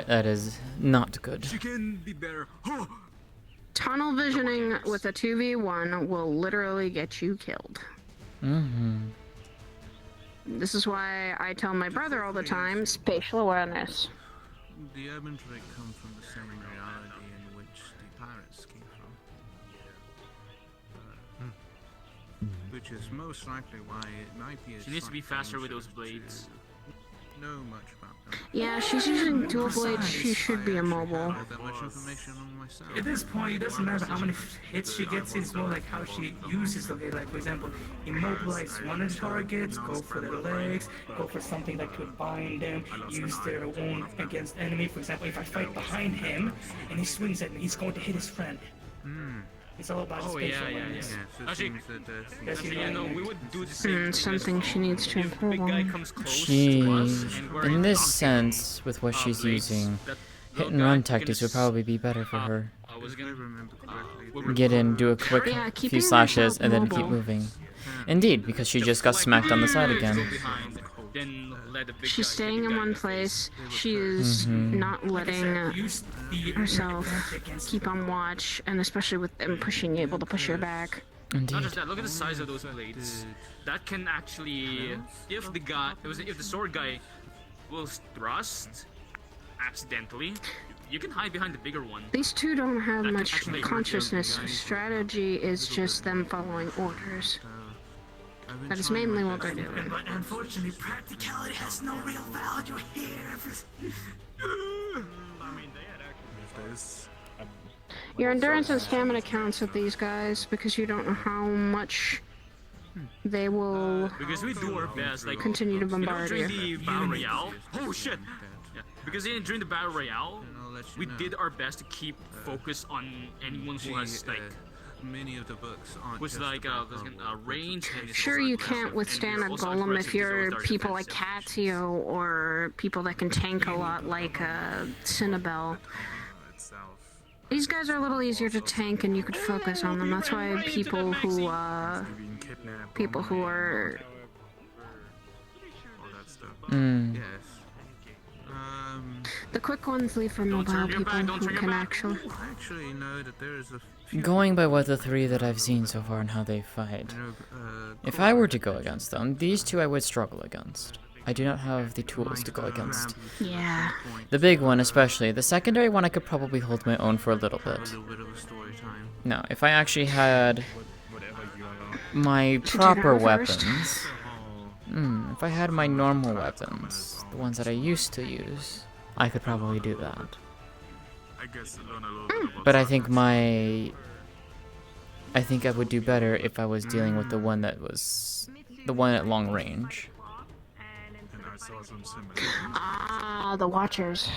S1: that is not good.
S13: She can be better.
S8: Tunnel visioning with a 2v1 will literally get you killed. This is why I tell my brother all the time, spatial awareness.
S5: The urban trait come from the same reality in which the pirates came from. Which is most likely why it might be a
S13: She needs to be faster with those blades.
S5: Know much about them.
S8: Yeah, she's using dual blades. She should be immobile.
S5: That much information on myself.
S3: At this point, it doesn't matter how many hits she gets, it's more like how she uses them. Like, for example, immobilize one of the targets, go for their legs, go for something that could bind them, use their own against enemy. For example, if I fight behind him and he swings at me, he's going to hit his friend. It's all about spatial awareness.
S13: Actually, we would do the same
S8: something she needs to improve
S13: big guy
S8: on.
S13: comes close
S1: She,
S13: to us, and we're
S1: in this sense, with what she's using, hit and run tactics would probably be better for her.
S13: I was gonna remember
S1: Get in, do a quick few slashes, and then keep
S8: mobile.
S1: moving. Indeed, because she just got smacked on the side again.
S8: She's staying in one place. She is not letting herself keep on watch, and especially with them pushing, able to push her back.
S1: Indeed.
S13: Not just that, look at the size of those blades. That can actually, if the sword guy will thrust accidentally, you can hide behind the bigger one.
S8: These two don't have much consciousness. Strategy is just them following orders. That is mainly what they're doing.
S3: But unfortunately, practicality has no real value here.
S8: Your endurance and stamina counts with these guys because you don't know how much they will
S13: Because we do our best, like
S8: continue to bombard
S13: during
S8: you.
S13: the battle royale. Oh shit! Yeah, because during the battle royale, we did our best to keep focus on anyone who has like.
S5: Many of the books aren't
S13: Was like range.
S8: Sure, you can't withstand a golem if you're people like Katio or people that can tank a lot like Cinnabelle. These guys are a little easier to tank and you could focus on them. That's why people who are the quick ones leave for mobile people who can actually.
S5: Know that there is a
S1: Going by what the three that I've seen so far and how they fight, if I were to go against them, these two I would struggle against. I do not have the tools to go against.
S8: Yeah.
S1: The big one especially. The secondary one I could probably hold my own for a little bit. No, if I actually had my proper weapons, if I had my normal weapons, the ones that I used to use, I could probably do that. But I think I would do better if I was dealing with the one that was the one at long range.
S8: Ah, the Watchers.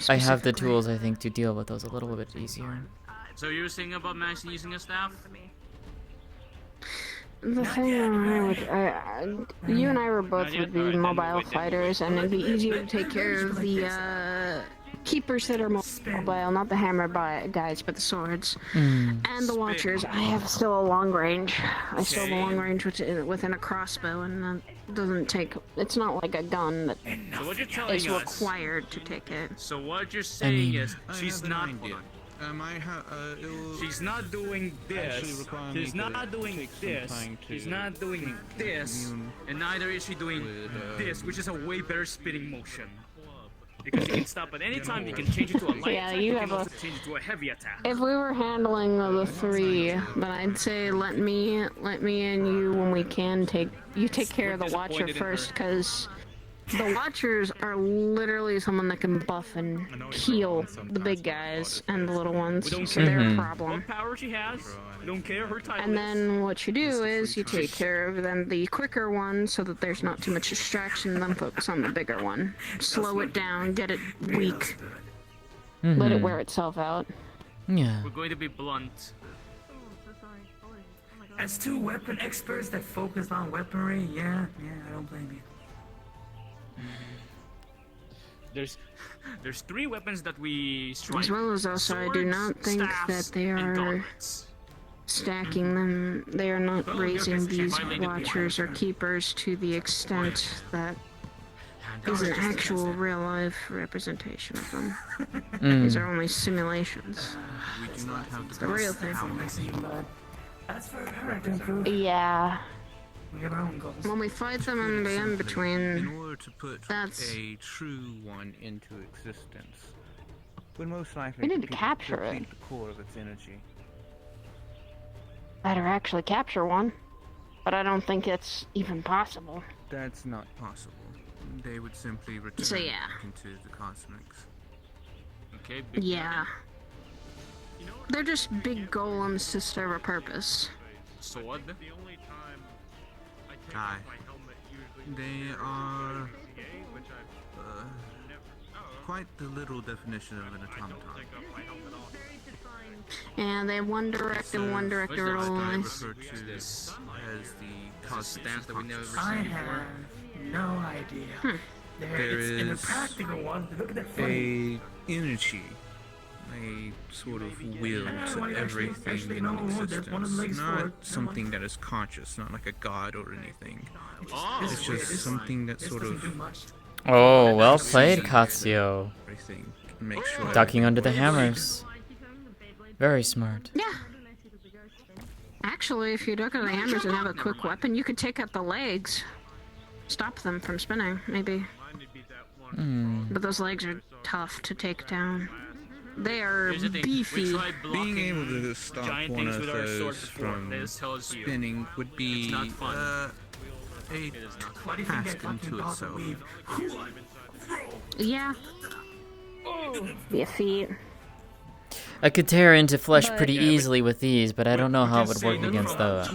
S1: I have the tools, I think, to deal with those a little bit easier.
S13: So you were saying about Max using a staff?
S8: The thing you and I were both would be mobile fighters, and it'd be easier to take care of the keepers that are mobile, not the hammer guys, but the swords. And the watchers. I have still a long range. I still have a long range within a crossbow, and that doesn't take. It's not like a gun that is required to take it.
S13: So what you're saying is she's not. She's not doing this. She's not doing this. She's not doing this. And neither is she doing this, which is a way better spinning motion. Because you can stop at any time, you can change it to a light attack, you can also change it to a heavy attack.
S8: If we were handling the three, then I'd say let me and you, when we can, take care of the Watcher first, because the Watchers are literally someone that can buff and heal the big guys and the little ones, so they're a problem.
S13: What power she has, we don't care her title.
S8: And then what you do is you take care of them, the quicker one, so that there's not too much distraction, and then focus on the bigger one. Slow it down, get it weak, let it wear itself out.
S1: Yeah.
S13: We're going to be blunt.
S3: As two weapon experts that focus on weaponry, yeah, I don't blame you.
S13: There's three weapons that we strike.
S8: As well as also, I do not think that they are stacking them. They are not raising these Watchers or Keepers to the extent that is an actual real-life representation of them. These are only simulations.
S10: We do not have
S8: the real thing.
S3: That's for her to improve.
S8: Yeah.
S3: We have our own goals.
S8: When we fight them in the in-between,
S5: In order to put a true one into existence, would most likely
S8: we need to capture it.
S5: The core of its energy.
S8: Better actually capture one, but I don't think it's even possible.
S5: That's not possible. They would simply return
S8: So, yeah.
S5: into the cosmics.
S13: Okay.
S8: Yeah. They're just big golems to serve a purpose.
S13: Sword.
S5: Aye. They are quite the literal definition of an automaton.
S8: And they have one direct and one director lines.
S5: Refer to this as the cosmic
S13: that we never
S3: I have no idea.
S5: There
S3: in the
S5: is
S3: practical one, look at that
S5: a energy, a sort of will to everything in existence. Not something that is conscious, not like a god or anything. It's just something that sort of...
S1: Oh, well played, Katsuo.
S5: Everything. Make sure
S1: Ducking under the hammers. Very smart.
S8: Yeah. Actually, if you duck under the hammers and have a quick weapon, you could take out the legs. Stop them from spinning, maybe. But those legs are tough to take down. They are beefy.
S5: Being able to stop one of those from spinning would be a task unto itself.
S8: Yeah. Be a feat.
S1: I could tear into flesh pretty easily with these, but I don't know how it would work against that.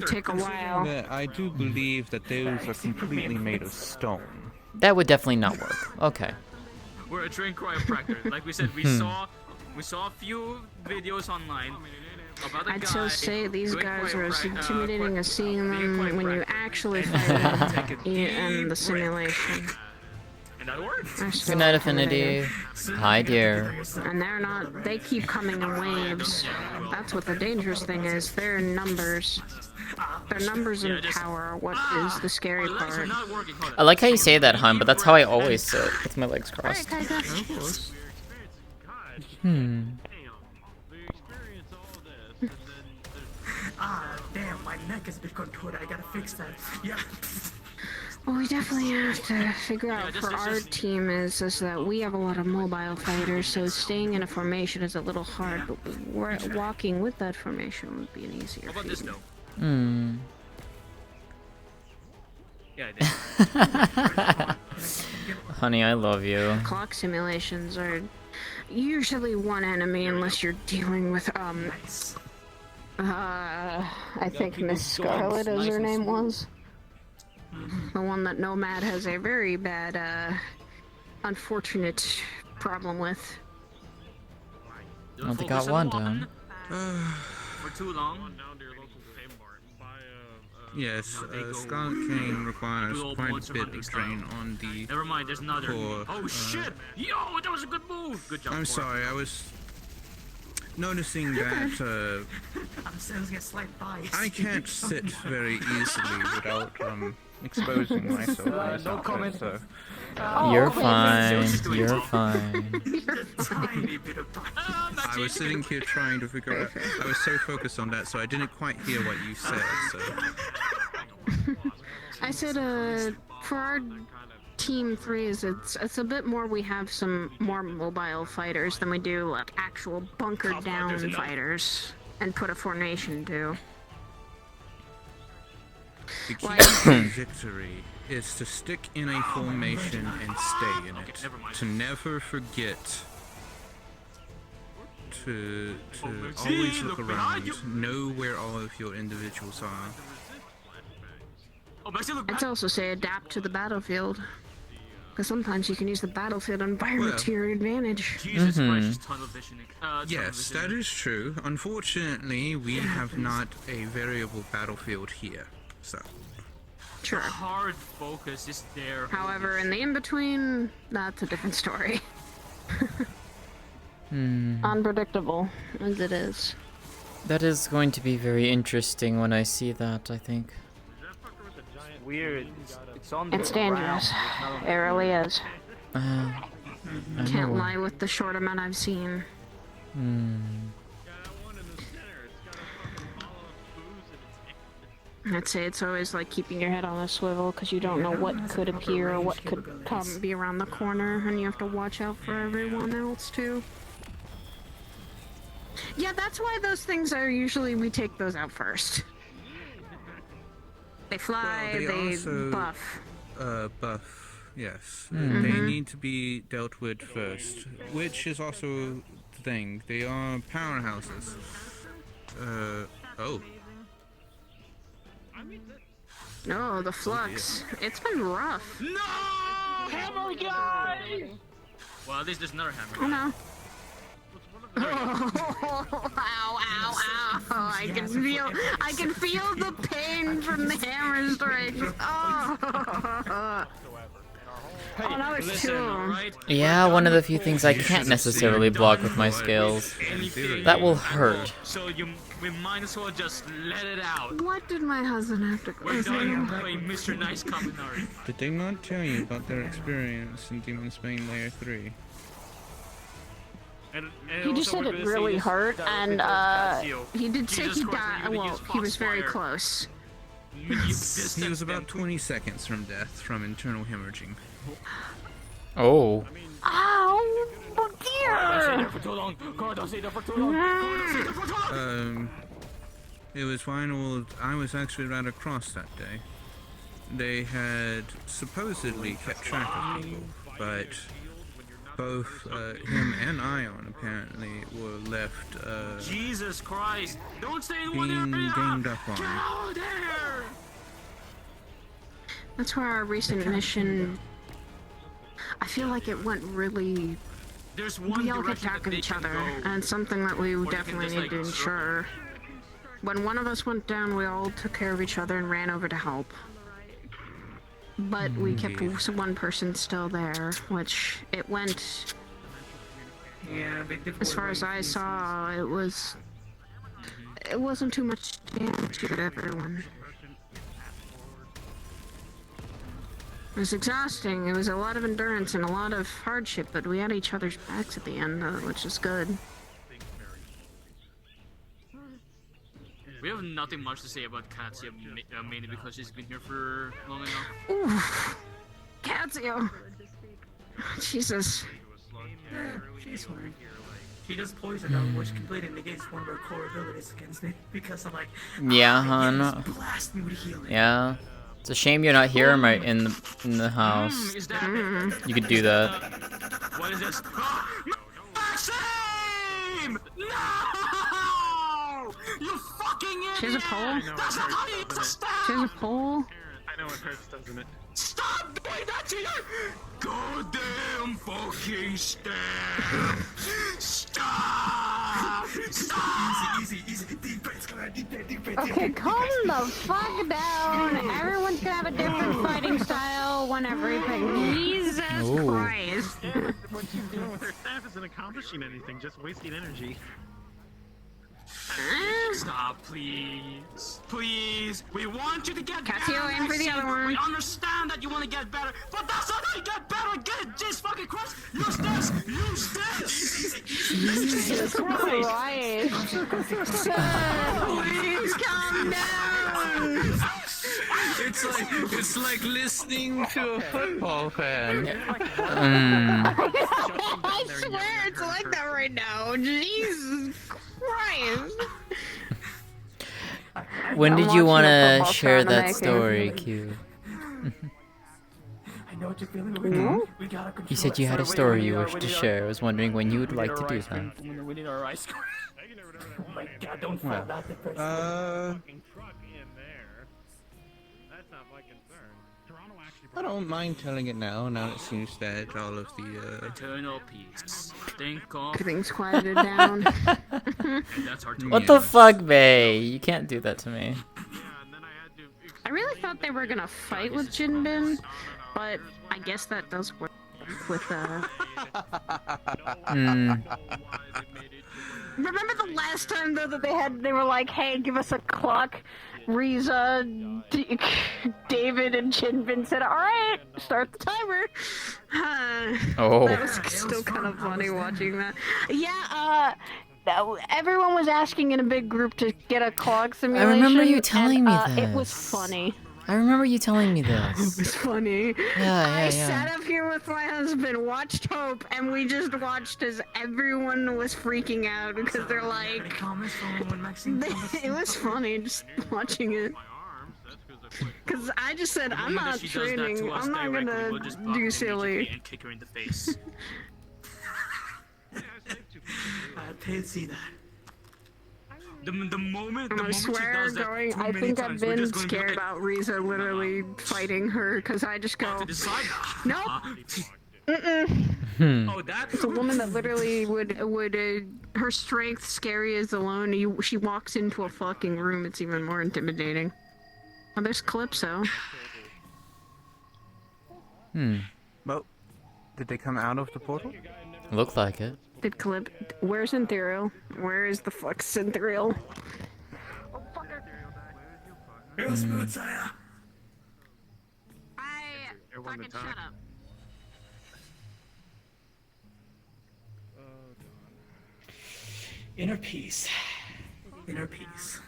S8: Take a while.
S5: I do believe that those are completely made of stone.
S1: That would definitely not work. Okay.
S13: We're a trained chiropractor. Like we said, we saw a few videos online about a guy.
S8: I'd still say these guys are as intimidating as seeing them when you actually fight them in the simulation.
S13: And that works.
S1: Good night, Affinity. Hi, dear.
S8: And they're not, they keep coming in waves. That's what the dangerous thing is. Their numbers. Their numbers and power are what is the scary part.
S1: I like how you say that, hon, but that's how I always sit, with my legs crossed.
S3: Damn, my neck is a bit contorted. I gotta fix that. Yeah.
S8: What we definitely have to figure out for our team is that we have a lot of mobile fighters, so staying in a formation is a little hard, but walking with that formation would be an easier feat.
S13: Yeah, I did.
S1: Honey, I love you.
S8: Clock simulations are usually one enemy unless you're dealing with, I think Miss Scarlet, as her name was. The one that Nomad has a very bad, unfortunate problem with.
S1: Well, they got one down.
S13: for too long.
S5: Yes, Scarlet Cane requires quite a bit of strain on the
S13: Never mind, there's another.
S5: core.
S13: Oh shit! Yo, that was a good move. Good job.
S5: I'm sorry, I was noticing that
S3: I'm sensing a slight bias.
S5: I can't sit very easily without exposing myself.
S3: No comment.
S5: So.
S1: You're fine. You're fine.
S5: I was sitting here trying to figure out. I was so focused on that, so I didn't quite hear what you said. So.
S8: I said, for our team 3s, it's a bit more. We have some more mobile fighters than we do like actual bunkered down fighters, and put a formation to.
S5: The key to victory is to stick in a formation and stay in it. To never forget to always look around, know where all of your individuals are.
S8: I'd also say adapt to the battlefield. Because sometimes you can use the battlefield environment to your advantage.
S13: Jesus Christ, tunnel vision.
S5: Yes, that is true. Unfortunately, we have not a variable battlefield here, so.
S8: Sure.
S13: Hard focus is there.
S8: However, in the in-between, that's a different story. Unpredictable, as it is.
S1: That is going to be very interesting when I see that, I think.
S15: Weird. It's on the
S8: It's dangerous. It really is.
S1: I
S8: Can't
S1: know.
S8: lie with the short amount I've seen. I'd say it's always like keeping your head on a swivel because you don't know what could appear or what could be around the corner, and you have to watch out for everyone else too. Yeah, that's why those things are usually we take those out first. They fly,
S5: Well,
S8: they
S5: also,
S8: buff.
S5: Buff, yes. They need to be dealt with first, which is also the thing. They are powerhouses. Oh.
S8: No, the flux. It's been rough.
S13: No!
S3: Hammer guy!
S13: Well, at least there's another hammer.
S8: Oh no. Ow, ow, ow. I can feel the pain from the hammer strikes. Oh. Oh, now there's two of them.
S1: Yeah, one of the few things I can't necessarily block with my skills. That will hurt.
S13: So we might as well just let it out.
S8: What did my husband have to go
S13: We're done
S8: through?
S13: playing Mr. Nice Kaminari.
S5: Did they not tell you about their experience in Demon Spain Layer 3?
S8: He just said it really hurt, and he did say he died. Well, he was very close.
S5: He was about 20 seconds from death from internal hemorrhaging.
S1: Oh.
S8: Ow! Oh dear!
S5: It was final. I was actually right across that day. They had supposedly kept track of people, but both him and Ion apparently were left
S13: Jesus Christ! Don't stay in
S5: being
S13: one area!
S5: gamed up on.
S13: Get out there!
S8: That's where our recent mission. I feel like it went really.
S13: There's one
S8: We all kept
S13: direction
S8: track
S13: that
S8: of
S13: they
S8: each
S13: can
S8: other,
S13: go,
S8: and it's something that we
S13: or you
S8: definitely
S13: can just,
S8: need
S13: like,
S8: to ensure. When one of us went down, we all took care of each other and ran over to help. But we kept one person still there, which it went.
S3: Yeah, big
S8: As far as I saw, it wasn't too much damage to everyone. It was exhausting. It was a lot of endurance and a lot of hardship, but we had each other's backs at the end, which is good.
S13: We have nothing much to say about Katya, mainly because she's been here for long enough.
S8: Oof. Katsio. Jesus.
S3: She's fine. She does poison though, which completely negates one of her core abilities against it. Because I'm like,
S1: Yeah, hon.
S3: blast me with healing.
S1: Yeah. It's a shame you're not here in the house.
S13: Is that
S1: You could do that.
S13: What is this? Maxime! No! You fucking idiot!
S8: She has a pole?
S13: That's not how you use a staff!
S8: She has a pole?
S12: I know it hurts, doesn't it?
S13: Stop doing that to your goddamn fucking staff! Stop! Stop!
S3: Easy. Deep breaths.
S8: Okay, calm the fuck down. Everyone's gonna have a different fighting style when everything. Jesus Christ.
S12: What she's doing with her staff isn't accomplishing anything, just wasting energy.
S13: Stop, please. Please. We want you to get
S8: Cassio,
S13: better.
S8: aim for the other one.
S13: We understand that you want to get better, but that's not how you get better. Get Jesus fucking Christ. Use this. Use this.
S8: Jesus Christ. Please calm down.
S5: It's like listening to a football fan.
S8: I swear it's like that right now. Jesus Christ.
S1: When did you want to share that story, Q?
S3: I know what you're feeling. We gotta control
S1: You said you had a story you wished to share. I was wondering when you would like to do that.
S3: We need our ice cream. Oh my god, don't fall that depressed.
S5: I don't mind telling it now it seems that all of the
S13: Eternal peace. Think of.
S8: Everything's quieted down.
S13: That's hard to
S1: What the fuck, Bay? You can't do that to me.
S8: I really thought they were gonna fight with Jinbin, but I guess that does work with Remember the last time though that they were like, hey, give us a clock? Riza, David, and Jinbin said, alright, start the timer. That was still kind of funny watching that. Yeah, everyone was asking in a big group to get a clock simulation.
S1: I remember you telling me this.
S8: It was funny.
S1: I remember you telling me this.
S8: It was funny. I sat up here with my husband, watched Hope, and we just watched as everyone was freaking out because they're like... It was funny just watching it. Because I just said, I'm not training, I'm not gonna do silly.
S13: And kick her in the face.
S3: I did see that.
S13: The moment
S8: I swear,
S13: she does that
S8: I think I've been scared about Riza literally fighting her because I just go, nope.
S13: Oh, that's
S8: It's a woman that literally would her strength scary as alone. She walks into a fucking room, it's even more intimidating. Oh, there's Calypso.
S5: Well, did they come out of the portal?
S1: Looked like it.
S8: Where's Ethereal? Where is the fuck Ethereal?
S3: Real smooth, Saya.
S8: Fucking shut up.
S3: Inner peace. Inner peace.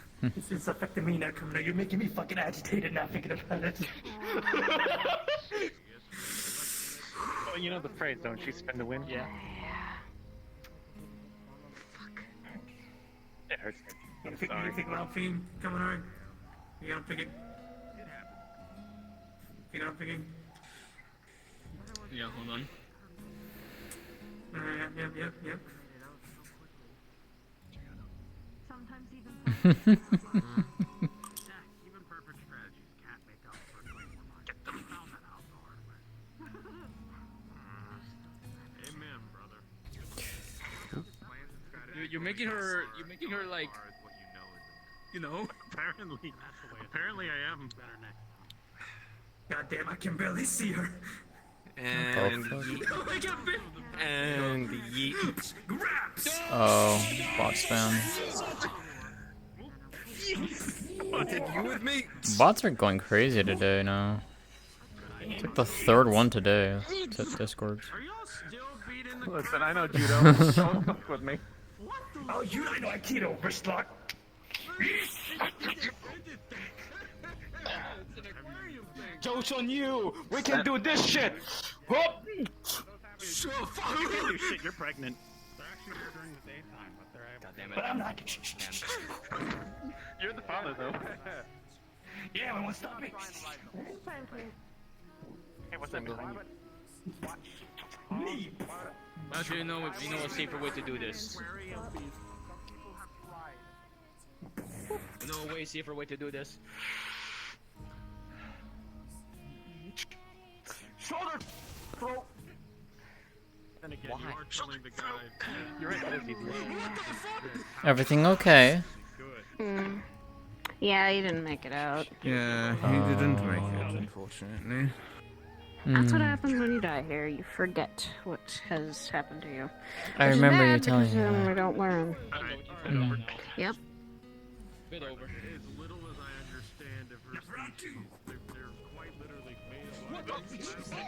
S3: It's affecting me now, Kamina. You're making me fucking agitated now thinking about it.
S12: Oh, you know the phrase, don't you? Spin the wind? Yeah. It hurts.
S3: You think what I'm feeling? Coming on. You got him thinking. You got him thinking.
S13: Yeah, hold on.
S3: Yep.
S14: Sometimes even
S12: Even perfect strategies can't make up for get them found that out the hard way. Amen, brother.
S13: You're making her like, you know.
S12: Apparently I am. Better next.
S3: God damn, I can barely see her.
S5: And yeet.
S1: Oh, bot spam.
S5: What did you with me?
S1: Bots are going crazy today now. It's like the third one today. To Discord.
S12: Listen, I know Judo. Don't fuck with me.
S3: Oh, you I know Aikido, wrist lock.
S13: Joke's on you! We can do this shit! Whoop!
S12: Shit, you're pregnant. They're actually here during the daytime, but they're able.
S13: Goddammit.
S3: But I'm not.
S12: You're the father, though.
S3: Yeah, I won't stop me.
S12: Hey, what's that behind you?
S13: Actually, you know a safer way to do this. You know a way safer way to do this.
S12: Shoulder! Throat! Then again, you are killing the guy. You're right, that is easy.
S1: Everything okay?
S12: Good.
S8: Yeah, he didn't make it out.
S5: Yeah, he didn't make it, unfortunately.
S8: That's what happens when you die here. You forget what has happened to you.
S1: I
S8: Which
S1: remember you
S8: is bad
S1: telling
S8: because
S1: me
S8: then
S1: that.
S8: we don't learn. Yep.
S13: Bit over.
S7: As little as I understand of her species, they're quite literally made of. Yeah,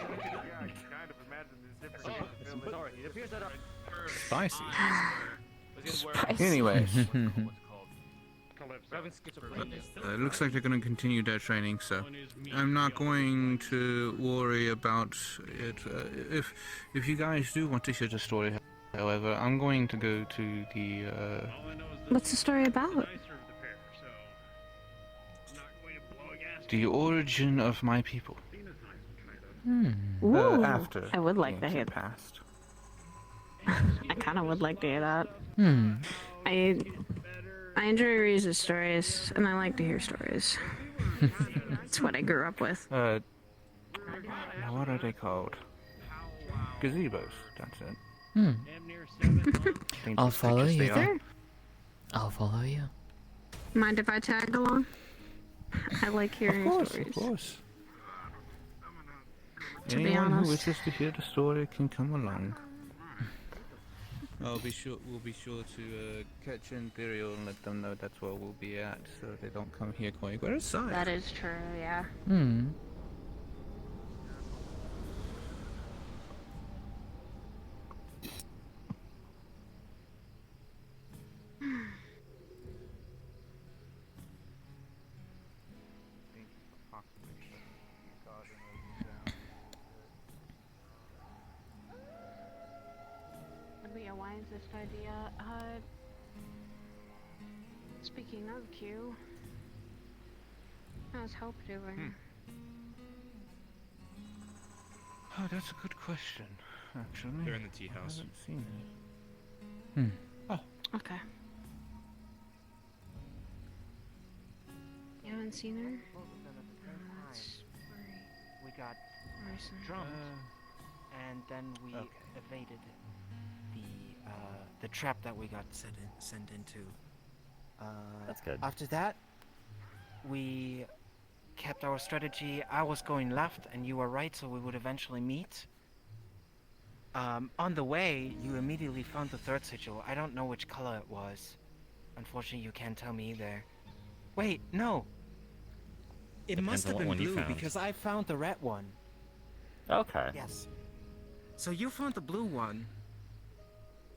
S7: I can kind of imagine there's different.
S13: Sorry, it appears that our
S5: Spicy.
S8: Spicy.
S5: Anyways.
S13: We're having schizophrenia.
S5: It looks like they're going to continue their training, so I'm not going to worry about it. If you guys do want to hear the story, however, I'm going to go to the.
S8: What's the story about?
S5: The origin of my people.
S8: Ooh,
S5: After
S8: I would like to hear
S5: that.
S8: that. I kind of would like to hear that. I enjoy Reese's stories, and I like to hear stories. It's what I grew up with.
S5: What are they called? Gazebos. That's it.
S1: I'll follow you
S5: Sure.
S1: there. I'll follow you.
S8: Mind if I tag along? I like hearing stories.
S5: Of course.
S8: To be
S5: Anyone who
S8: honest.
S5: wishes to hear the story can come along. We'll be sure to catch Imperial and let them know that's where we'll be at, so they don't come here going, "Where is Sariel?"
S8: That is true, yeah. Would be a wisest idea. Speaking of Q, how's Hope doing?
S5: Oh, that's a good question, actually.
S16: They're in the tea
S5: I
S16: house.
S5: haven't seen it. Oh.
S8: Okay. You haven't seen her? That's
S15: We got
S8: worrisome.
S15: drunk, and then we evaded the trap that we got sent into.
S4: That's good.
S15: After that, we kept our strategy. I was going left, and you were right, so we would eventually meet. On the way, you immediately found the third sigil. I don't know which color it was. Unfortunately, you can't tell me either. Wait, no. It
S4: Depends
S15: must
S4: on
S15: have
S4: what
S15: been
S4: one you
S15: blue
S4: found.
S15: because I found the red one.
S4: Okay.
S15: Yes. So you found the blue one,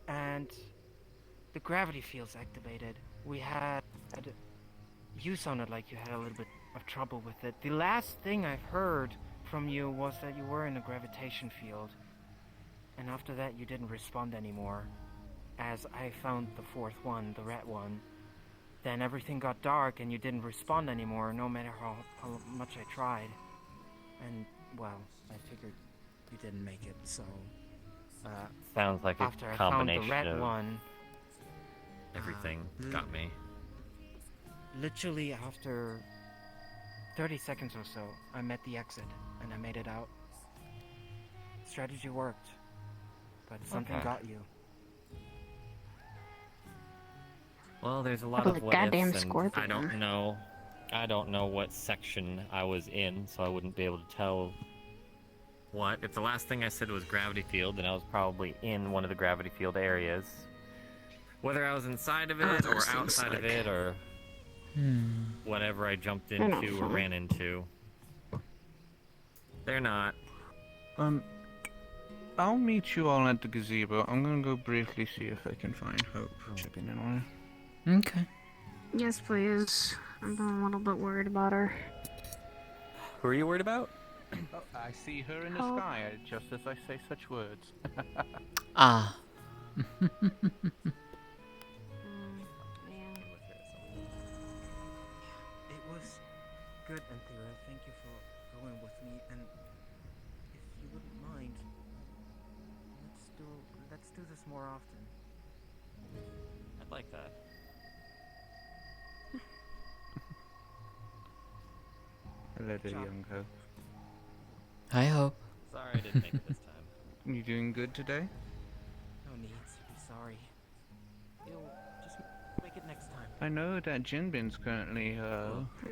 S15: and the gravity field's activated. We had. You sounded like you had a little bit of trouble with it. The last thing I've heard from you was that you were in a gravitation field, and after that you didn't respond anymore. As I found the fourth one, the red one. Then everything got dark and you didn't respond anymore, no matter how much I tried. And, well, I figured you didn't make it, so...
S4: Sounds like a
S15: after I found the
S4: combination
S15: red
S4: of
S15: one...
S4: everything got me.
S15: Literally after 30 seconds or so, I met the exit, and I made it out. Strategy worked, but something
S4: Okay.
S15: got you.
S4: Well, there's a lot
S8: Probably
S4: of what
S8: goddamn
S4: ifs, and
S8: scorpion.
S4: I don't know what section I was in, so I wouldn't be able to tell what. If the last thing I said was gravity field, then I was probably in one of the gravity field areas. Whether I was inside of it, or
S8: those things
S4: outside of
S8: like-
S4: it, or whatever I jumped
S8: They're not
S4: into or
S8: fun.
S4: ran into. They're not.
S5: I'll meet you all at the gazebo. I'm gonna go briefly see if I can find Hope. Checking in on her.
S1: Okay.
S8: Yes, please. I'm a little bit worried about her.
S4: Who are you worried about?
S5: Oh, I see her in the
S8: Hope.
S5: sky, just as I say such words.
S1: Ah.
S15: It was good, Anthea. Thank you for going with me. And if you wouldn't mind, let's do this more often.
S4: I'd like that.
S5: Hello there, young Hope.
S1: I hope.
S4: Sorry I didn't make it this time.
S5: You doing good today?
S15: No need to be sorry. You'll just make it next time.
S5: I know that Jinbin's currently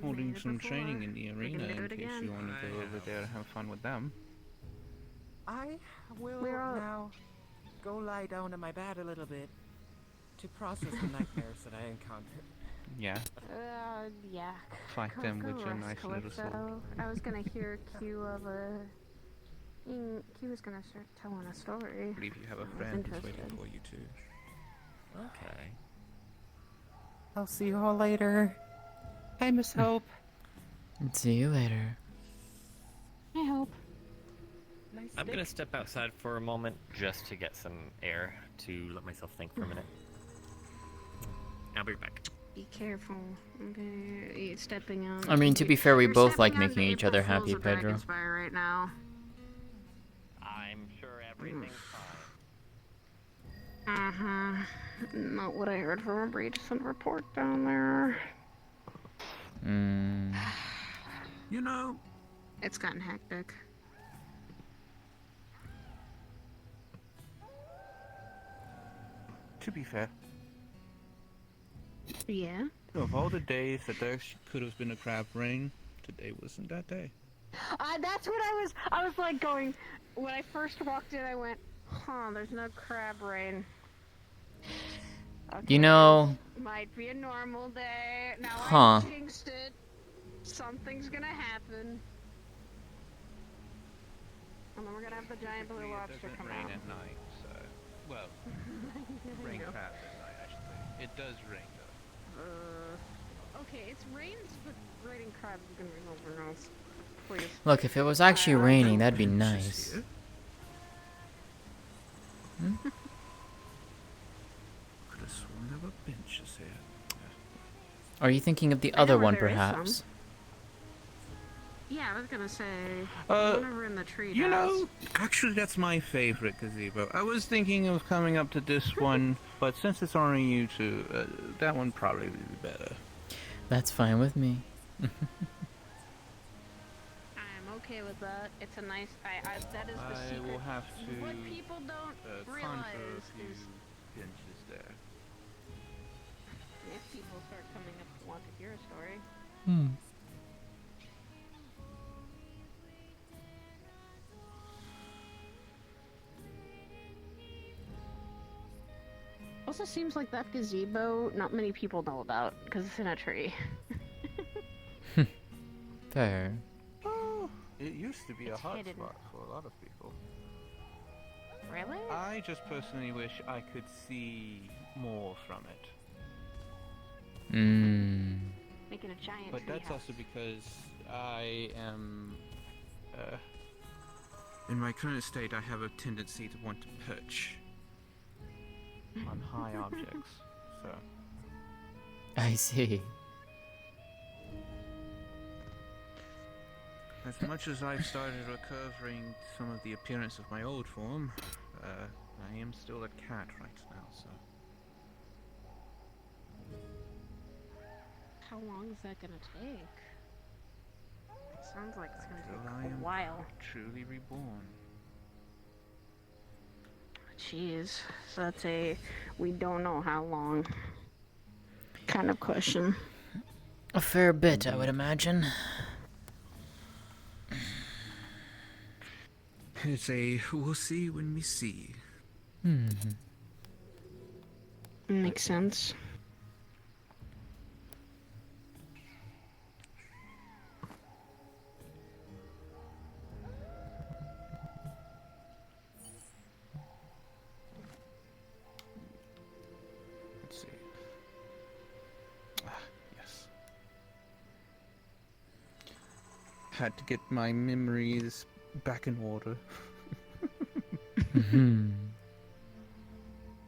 S5: holding some training in the arena in case you want to go over there and have fun with them.
S15: I will now go lie down in my bed a little bit to process the nightmares that I encountered.
S5: Yeah.
S8: Yeah.
S5: Fight them with your
S8: rest,
S5: nice little sword.
S8: Calypso. I was gonna hear Q of a. Q was gonna start telling a story.
S5: I believe you have a friend who's waiting for you too.
S4: Okay.
S15: I'll see you all later. Hi, Miss Hope.
S1: See you later.
S8: I hope.
S4: I'm gonna step outside for a moment just to get some air to let myself think for a minute. I'll be back.
S8: Be careful. Okay, you're stepping on.
S1: I mean, to be fair, we
S8: You're
S1: both like
S8: stepping
S1: making
S8: onto
S1: each other
S8: April
S1: happy,
S8: Fool's of
S1: Pedro.
S8: Dragonspire right now.
S4: I'm sure everything's
S8: Not what I heard from a recent report down there.
S10: You know,
S8: It's gotten hectic.
S5: To be fair,
S8: Yeah.
S5: of all the days that there could have been a crab rain, today wasn't that day.
S8: That's what I was like going, when I first walked in, I went, huh, there's no crab rain. Okay,
S1: You know...
S8: might be a normal day. Now
S1: Huh.
S8: I jinxed it. Something's gonna happen. And then we're gonna have the giant blue lobster come
S5: rain
S8: out.
S5: at night, so... Well, rain
S8: know.
S5: crabs at night, I should say. It does rain, though.
S8: Okay, it's rains, but raining crabs is gonna be something else. Please.
S1: Look, if it was actually raining, that'd be nice. Hmm?
S5: Could have sworn there were benches here.
S1: Are you thinking of the
S8: I know
S1: other
S8: where
S1: one,
S8: there is
S1: perhaps?
S8: some. Yeah, I was gonna say,
S5: Uh,
S8: one over in the tree.
S5: You know, actually that's my favorite gazebo. I was thinking of coming up to this one, but since it's only you two, that one probably would be better.
S1: That's fine with me.
S8: I'm okay with that. It's a nice. That is the
S5: I
S8: secret.
S5: will have to
S8: What people don't
S5: conjure
S8: realize
S5: a few
S8: is
S5: benches there.
S8: if people start coming up to want to hear a story. Also seems like that gazebo not many people know about because it's in a tree.
S1: Fair.
S5: Oh, it used to be a
S8: It's
S5: hot
S8: hidden.
S5: spot for a lot of people.
S8: Really?
S5: I just personally wish I could see more from it.
S8: Making a giant
S5: But
S8: tree
S5: that's
S8: house.
S5: also because I am... in my current state, I have a tendency to want to perch on high objects, so...
S1: I see.
S5: As much as I've started recovering some of the appearance of my old form, I am still a cat right now, so...
S8: How long is that gonna take? It sounds like it's gonna
S5: Until I
S8: take a
S5: am
S8: while.
S5: truly reborn.
S8: Jeez, so that's a we don't know how long kind of question.
S1: A fair bit, I would imagine.
S5: It's a we'll see when we see.
S8: Makes sense.
S5: Let's see. Yes. Had to get my memories back in order.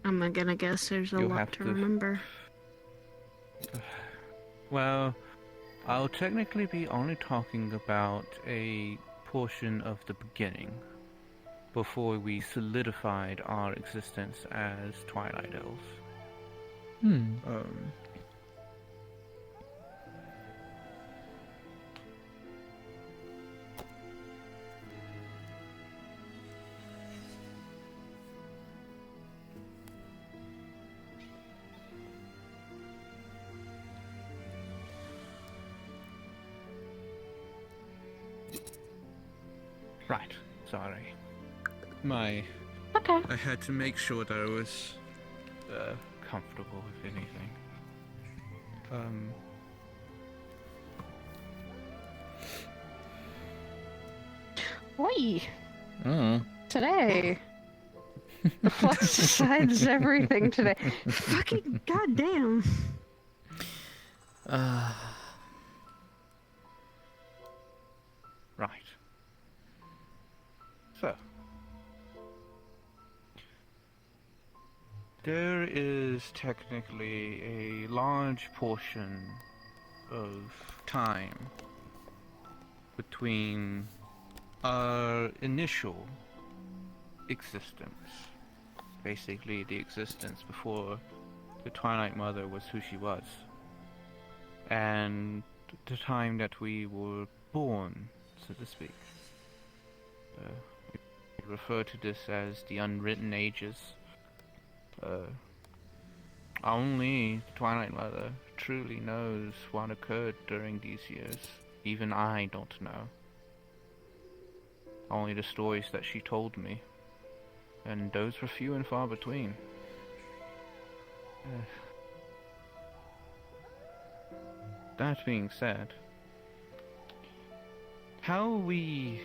S8: I'm gonna guess there's a
S5: You'll
S8: lot
S5: have
S8: to
S5: to-
S8: remember.
S5: Well, I'll technically be only talking about a portion of the beginning, before we solidified our existence as Twilight Elves. Right. Sorry. I had to make sure that I was comfortable, if anything.
S8: Oi! Today. The Flux decides everything today. Fucking goddamn.
S5: Right. So. There is technically a large portion of time between our initial existence, basically the existence before the Twilight Mother was who she was, and the time that we were born, so to speak. We refer to this as the unwritten ages. Only the Twilight Mother truly knows what occurred during these years. Even I don't know. Only the stories that she told me. And those were few and far between. That being said, how we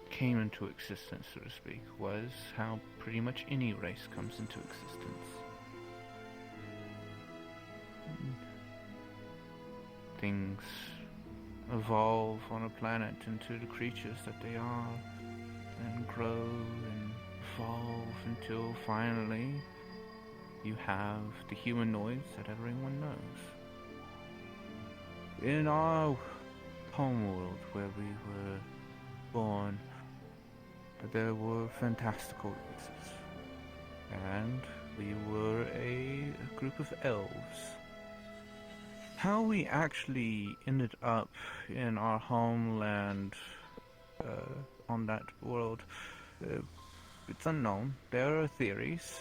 S5: came into existence, so to speak, was how pretty much any race comes into existence. Things evolve on a planet into the creatures that they are, and grow and evolve until finally you have the humanoids that everyone knows. In our homeworld where we were born, there were fantastical races, and we were a group of elves. How we actually ended up in our homeland on that world, it's unknown. There are theories.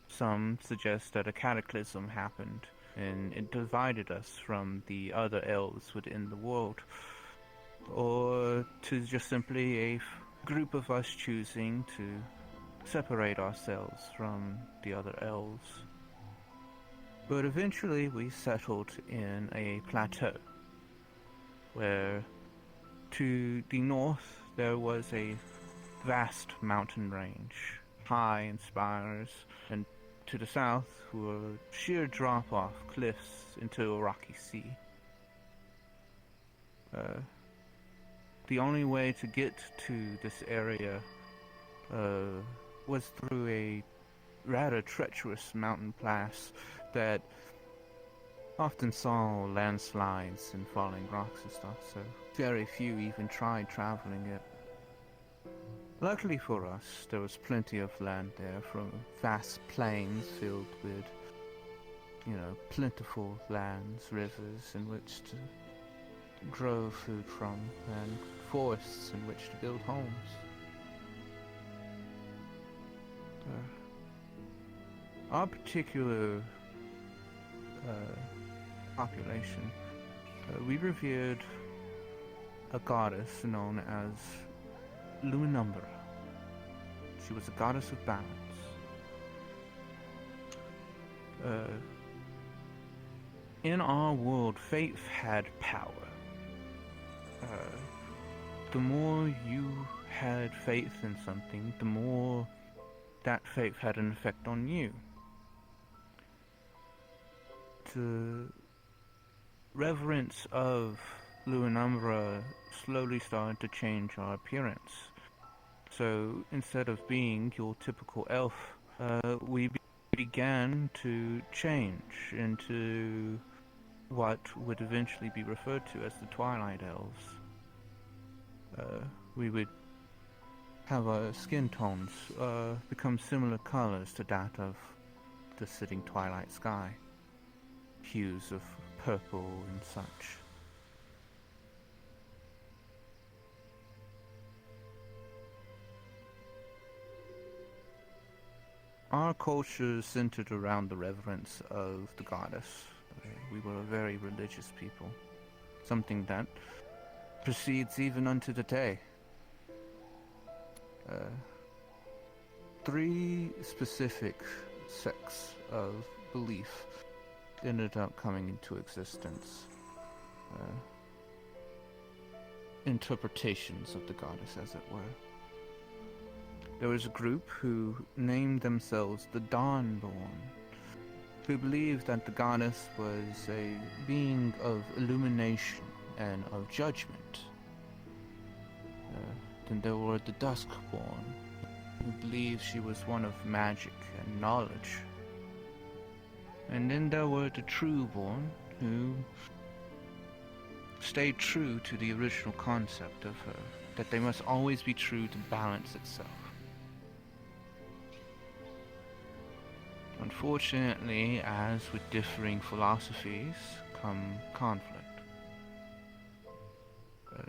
S5: Some suggest that a cataclysm happened and it divided us from the other elves within the world. Or to just simply a group of us choosing to separate ourselves from the other elves. But eventually we settled in a plateau, where to the north there was a vast mountain range, high in spires, and to the south were sheer drop-off cliffs into a rocky sea. The only way to get to this area was through a rather treacherous mountain pass that often saw landslides and falling rocks and stuff, so very few even tried traveling it. Luckily for us, there was plenty of land there, from vast plains filled with, plentiful lands, rivers in which to grow food from, and forests in which to build homes. Our particular population, we revered a goddess known as Luinumbra. She was a goddess of balance. In our world, faith had power. The more you had faith in something, the more that faith had an effect on you. The reverence of Luinumbra slowly started to change our appearance. So instead of being your typical elf, we began to change into what would eventually be referred to as the Twilight Elves. We would have our skin tones become similar colors to that of the sitting twilight sky. Hues of purple and such. Our culture centered around the reverence of the goddess. We were a very religious people. Something that proceeds even unto the day. 3 specific sects of belief ended up coming into existence. Interpretations of the goddess, as it were. There was a group who named themselves the Dawnborn, who believed that the goddess was a being of illumination and of judgment. Then there were the Duskborn, who believed she was one of magic and knowledge. And then there were the Trueborn, who stayed true to the original concept of her, that they must always be true to balance itself. Unfortunately, as with differing philosophies, come conflict.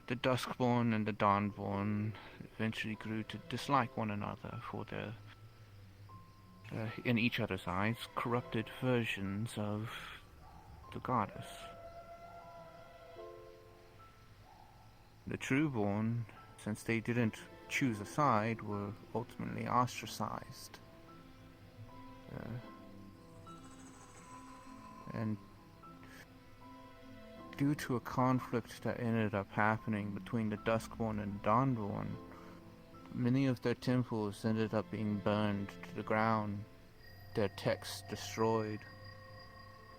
S5: The Duskborn and the Dawnborn eventually grew to dislike one another for their, in each other's eyes, corrupted versions of the goddess. The Trueborn, since they didn't choose a side, were ultimately ostracized. And due to a conflict that ended up happening between the Duskborn and Dawnborn, many of their temples ended up being burned to the ground, their texts destroyed.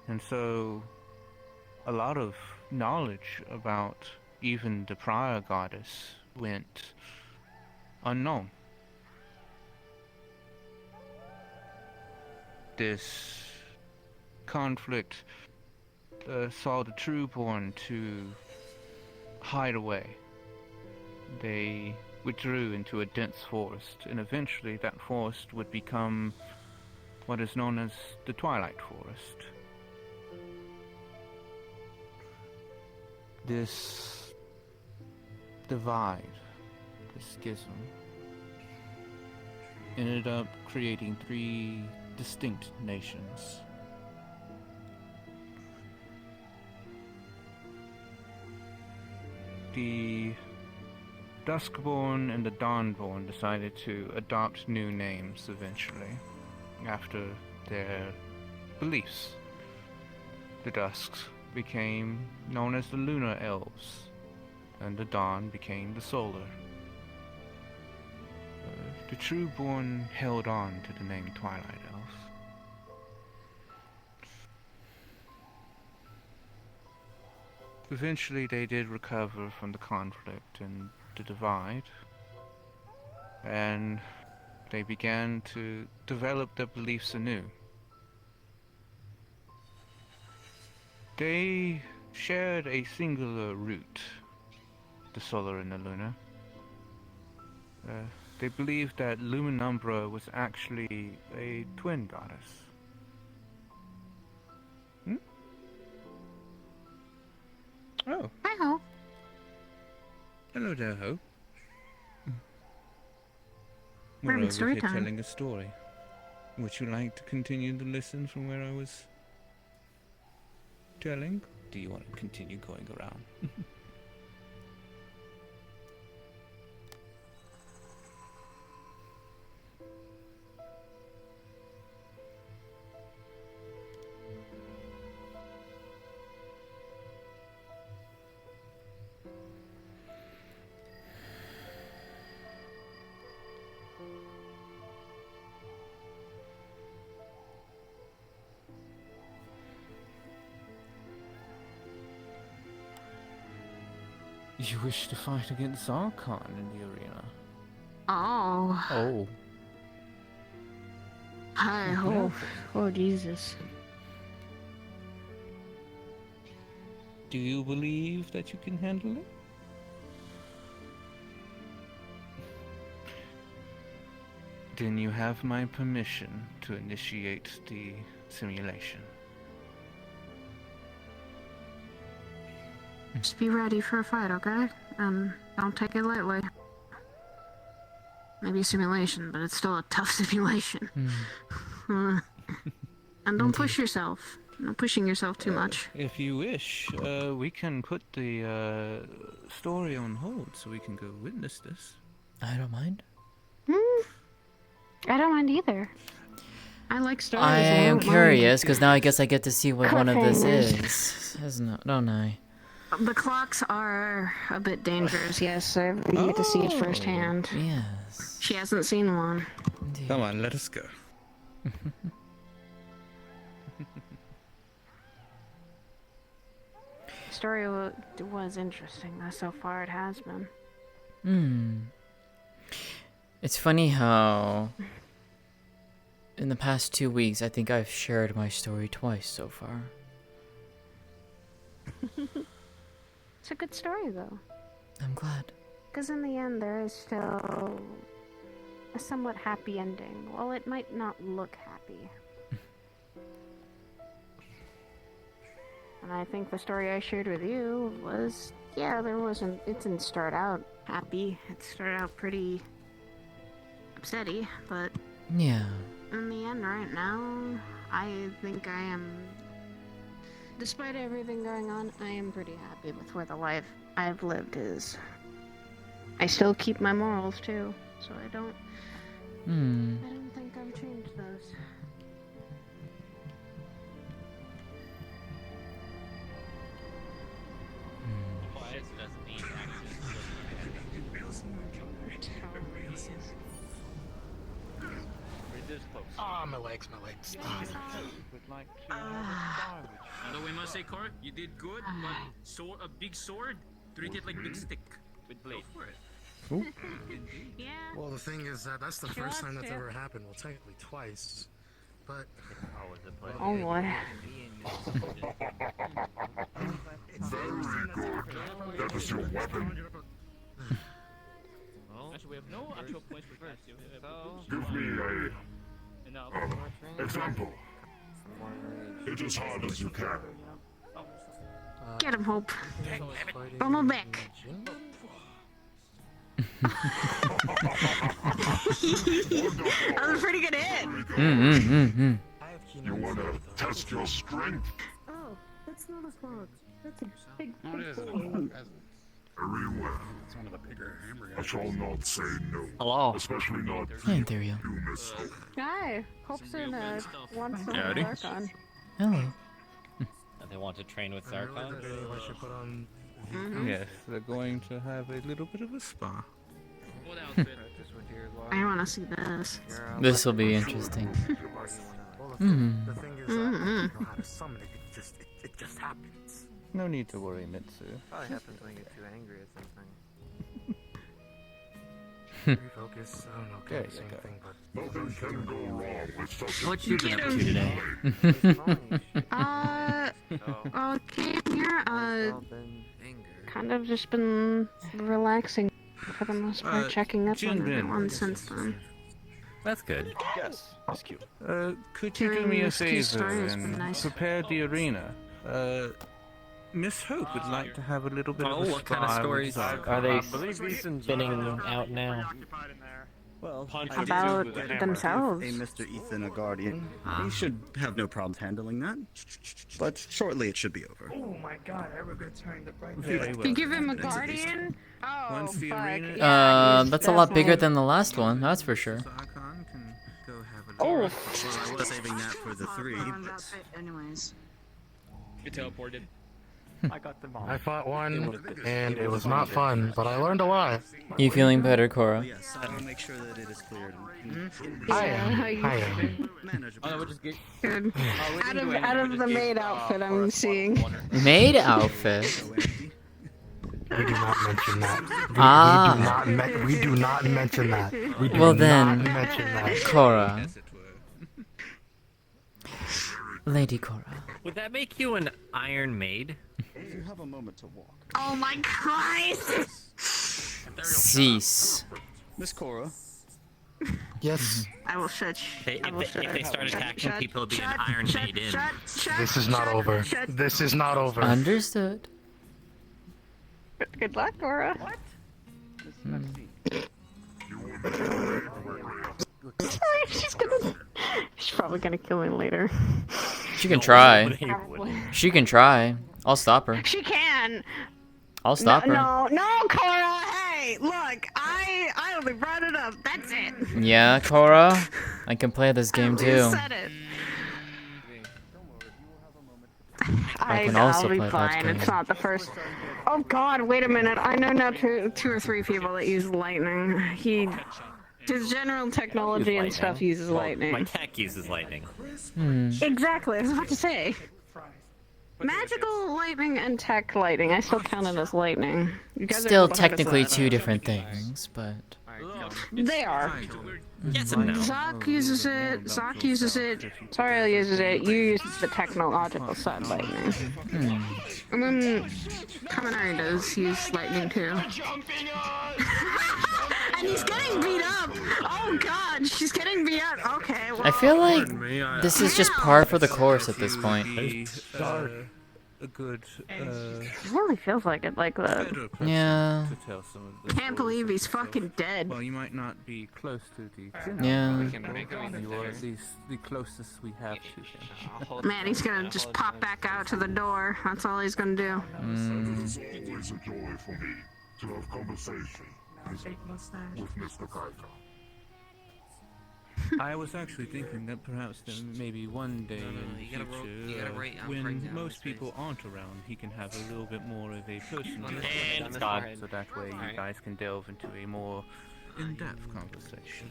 S5: And so a lot of knowledge about even the prior goddess went unknown. This conflict saw the Trueborn to hide away. They withdrew into a dense forest, and eventually that forest would become what is known as the Twilight Forest. This divide, this schism, ended up creating 3 distinct nations. The Duskborn and the Dawnborn decided to adopt new names eventually, after their beliefs. The Dusks became known as the Lunar Elves, and the Dawn became the Solar. The Trueborn held on to the name Twilight Elves. Eventually they did recover from the conflict and the divide, and they began to develop their beliefs anew. They shared a singular root, the Solar and the Lunar. They believed that Luminumbra was actually a twin goddess. Oh.
S8: Hi, Ho.
S5: Hello there, Ho.
S8: We're having
S5: over
S8: story
S5: here
S8: time.
S5: telling a story. Would you like to continue to listen from where I was telling? Do you want to continue going around? You wish to fight against Zarkon in the arena?
S8: Oh.
S5: Oh.
S8: Hi, Ho. Oh, Jesus.
S5: Do you believe that you can handle it? Then you have my permission to initiate the simulation.
S8: Just be ready for a fight, okay? Don't take it lightly. Maybe a simulation, but it's still a tough simulation. And don't push yourself. Not pushing yourself too much.
S5: If you wish, we can put the story on hold so we can go witness this.
S1: I don't mind.
S8: I don't mind either. I like stories.
S1: I am
S8: don't mind.
S1: curious because now I guess I get to see what one of this
S8: Cliffhangers.
S1: is, isn't it? Don't I?
S8: The clocks are a bit dangerous, yes. I get to see it firsthand.
S1: Yes.
S8: She hasn't seen one.
S5: Come on, let us go.
S8: The story was interesting, though so far it has been.
S1: It's funny how in the past 2 weeks I think I've shared my story twice so far.
S8: It's a good story, though.
S1: I'm glad.
S8: Because in the end, there is still a somewhat happy ending. Well, it might not look happy. And I think the story I shared with you was, yeah, it didn't start out happy. It started out pretty upsetty, but
S1: Yeah.
S8: in the end right now, I think I am, despite everything going on, I am pretty happy with where the life I've lived is. I still keep my morals too, so I don't think I've changed those.
S11: Ah, my legs.
S13: Although we must say, Cora, you did good, but a big sword, treat it like big stick with blade. Go for it.
S8: Yeah.
S11: Well, the thing is that that's the first time that's ever happened. Well, technically twice, but.
S8: Oh boy.
S16: That was your weapon.
S13: Actually, we have no actual points for first.
S16: Give me a example. Hit as hard as you can.
S8: Get him, Hope. From a back. That was a pretty good hit.
S16: You wanna test your strength?
S8: Oh, that's not a frog. That's a big
S16: Very well.
S7: It's one of the bigger hamburgers.
S16: I shall not say no.
S4: Hello.
S16: Especially not
S1: Hi, Ethereal.
S16: you, Miss Hope.
S8: Hi. Hope's in wants some
S5: Howdy.
S8: Zarkon.
S1: Hello.
S4: They want to train with Zarkon?
S5: Yes, they're going to have a little bit of a spa.
S8: I want to see this.
S1: This will be interesting.
S11: The thing is, you know how to summon it. It just happens.
S5: No need to worry, Mitsu.
S15: Probably happens when you get too angry at something.
S11: Refocus. I don't know.
S5: There
S11: Can't say
S5: you go.
S11: anything, but
S16: Nothing can go wrong with such
S4: What you been up to today?
S8: Came here, kind of just been relaxing for the most part, checking up on everyone since then.
S4: That's good.
S2: Yes, that's cute.
S5: Could you do me a
S8: This key story
S5: favor
S8: has been
S5: and
S8: nice.
S5: prepare the arena? Miss Hope would like to have a little bit of a
S4: What kind of
S5: spa with
S4: stories
S5: Zarkon.
S4: are they spinning out now?
S2: Well,
S8: About themselves.
S2: A Mr. Ethan, a guardian. He should have no problems handling that. But shortly it should be over.
S3: Oh my god, I regret turning the bright
S5: Very well.
S8: You give him a guardian? Oh,
S5: Once the
S8: fuck.
S5: arena-
S8: Yeah,
S1: That's a lot bigger than the last one, that's for sure.
S5: Zarkon can go have a
S8: Oh.
S2: Well, I was saving that for the three. But
S6: Anyways.
S13: You teleported.
S11: I got them all. I fought one, and it was not fun, but I learned a lot.
S1: You feeling better, Cora?
S2: yes, I will make sure that it is cleared.
S11: I am.
S13: Oh, we'll just get.
S8: Good. Out of the maid outfit I'm seeing.
S1: Maid outfit?
S11: We do not mention that. We do not mention that. We do
S1: Well
S11: not
S1: then,
S11: mention that.
S1: Cora. Lady Cora.
S4: Would that make you an Iron Maid?
S2: If you have a moment to walk.
S8: Oh my Christ!
S1: Cease.
S2: Miss Cora.
S11: Yes.
S8: I will shut.
S4: If they start attacking people, it'd be an Iron Maiden.
S11: This is not over. This is not over.
S1: Understood.
S8: Good luck, Cora. What? She's probably gonna kill me later.
S1: She can try.
S8: Probably.
S1: She can try. I'll stop her.
S8: She can.
S1: I'll stop her.
S8: No, Cora. Hey, look, I only brought it up. That's it.
S1: Yeah, Cora. I can play this game
S8: You
S1: too.
S8: said it.
S1: I can
S8: know,
S1: also
S8: I'll be
S1: play that
S8: fine.
S1: game.
S8: It's not the first. Oh God, wait a minute. I know now two or three people that use lightning. His general technology and stuff uses lightning.
S4: My tech uses lightning.
S8: Exactly. I was about to say. Magical lightning and tech lightning. I still count it as lightning. You guys are
S1: Still
S8: able to have
S1: technically
S8: us-
S1: two different things, but
S8: They are.
S4: Yes and no.
S8: Zoc uses it. Sariel uses it. You use the technological side lightning. And then Kaminari does use lightning too. And he's getting beat up. Oh God, she's getting beat up. Okay. Well.
S1: I feel like this is just par for the course at this point.
S5: A good,
S8: It really feels like it, like that.
S1: Yeah.
S5: to tell some of the
S8: Can't believe he's fucking dead.
S5: Well, you might not be close to the
S1: Yeah.
S5: You are at least the closest we have to him.
S8: Man, he's gonna just pop back out to the door. That's all he's gonna do.
S16: It is always a joy for me to have conversation with Mr. Kaika.
S5: I was actually thinking that perhaps that maybe one day in the future, when most people aren't around, he can have a little bit more of a personal
S4: And it's gone.
S5: so that way you guys can delve into a more in-depth conversation.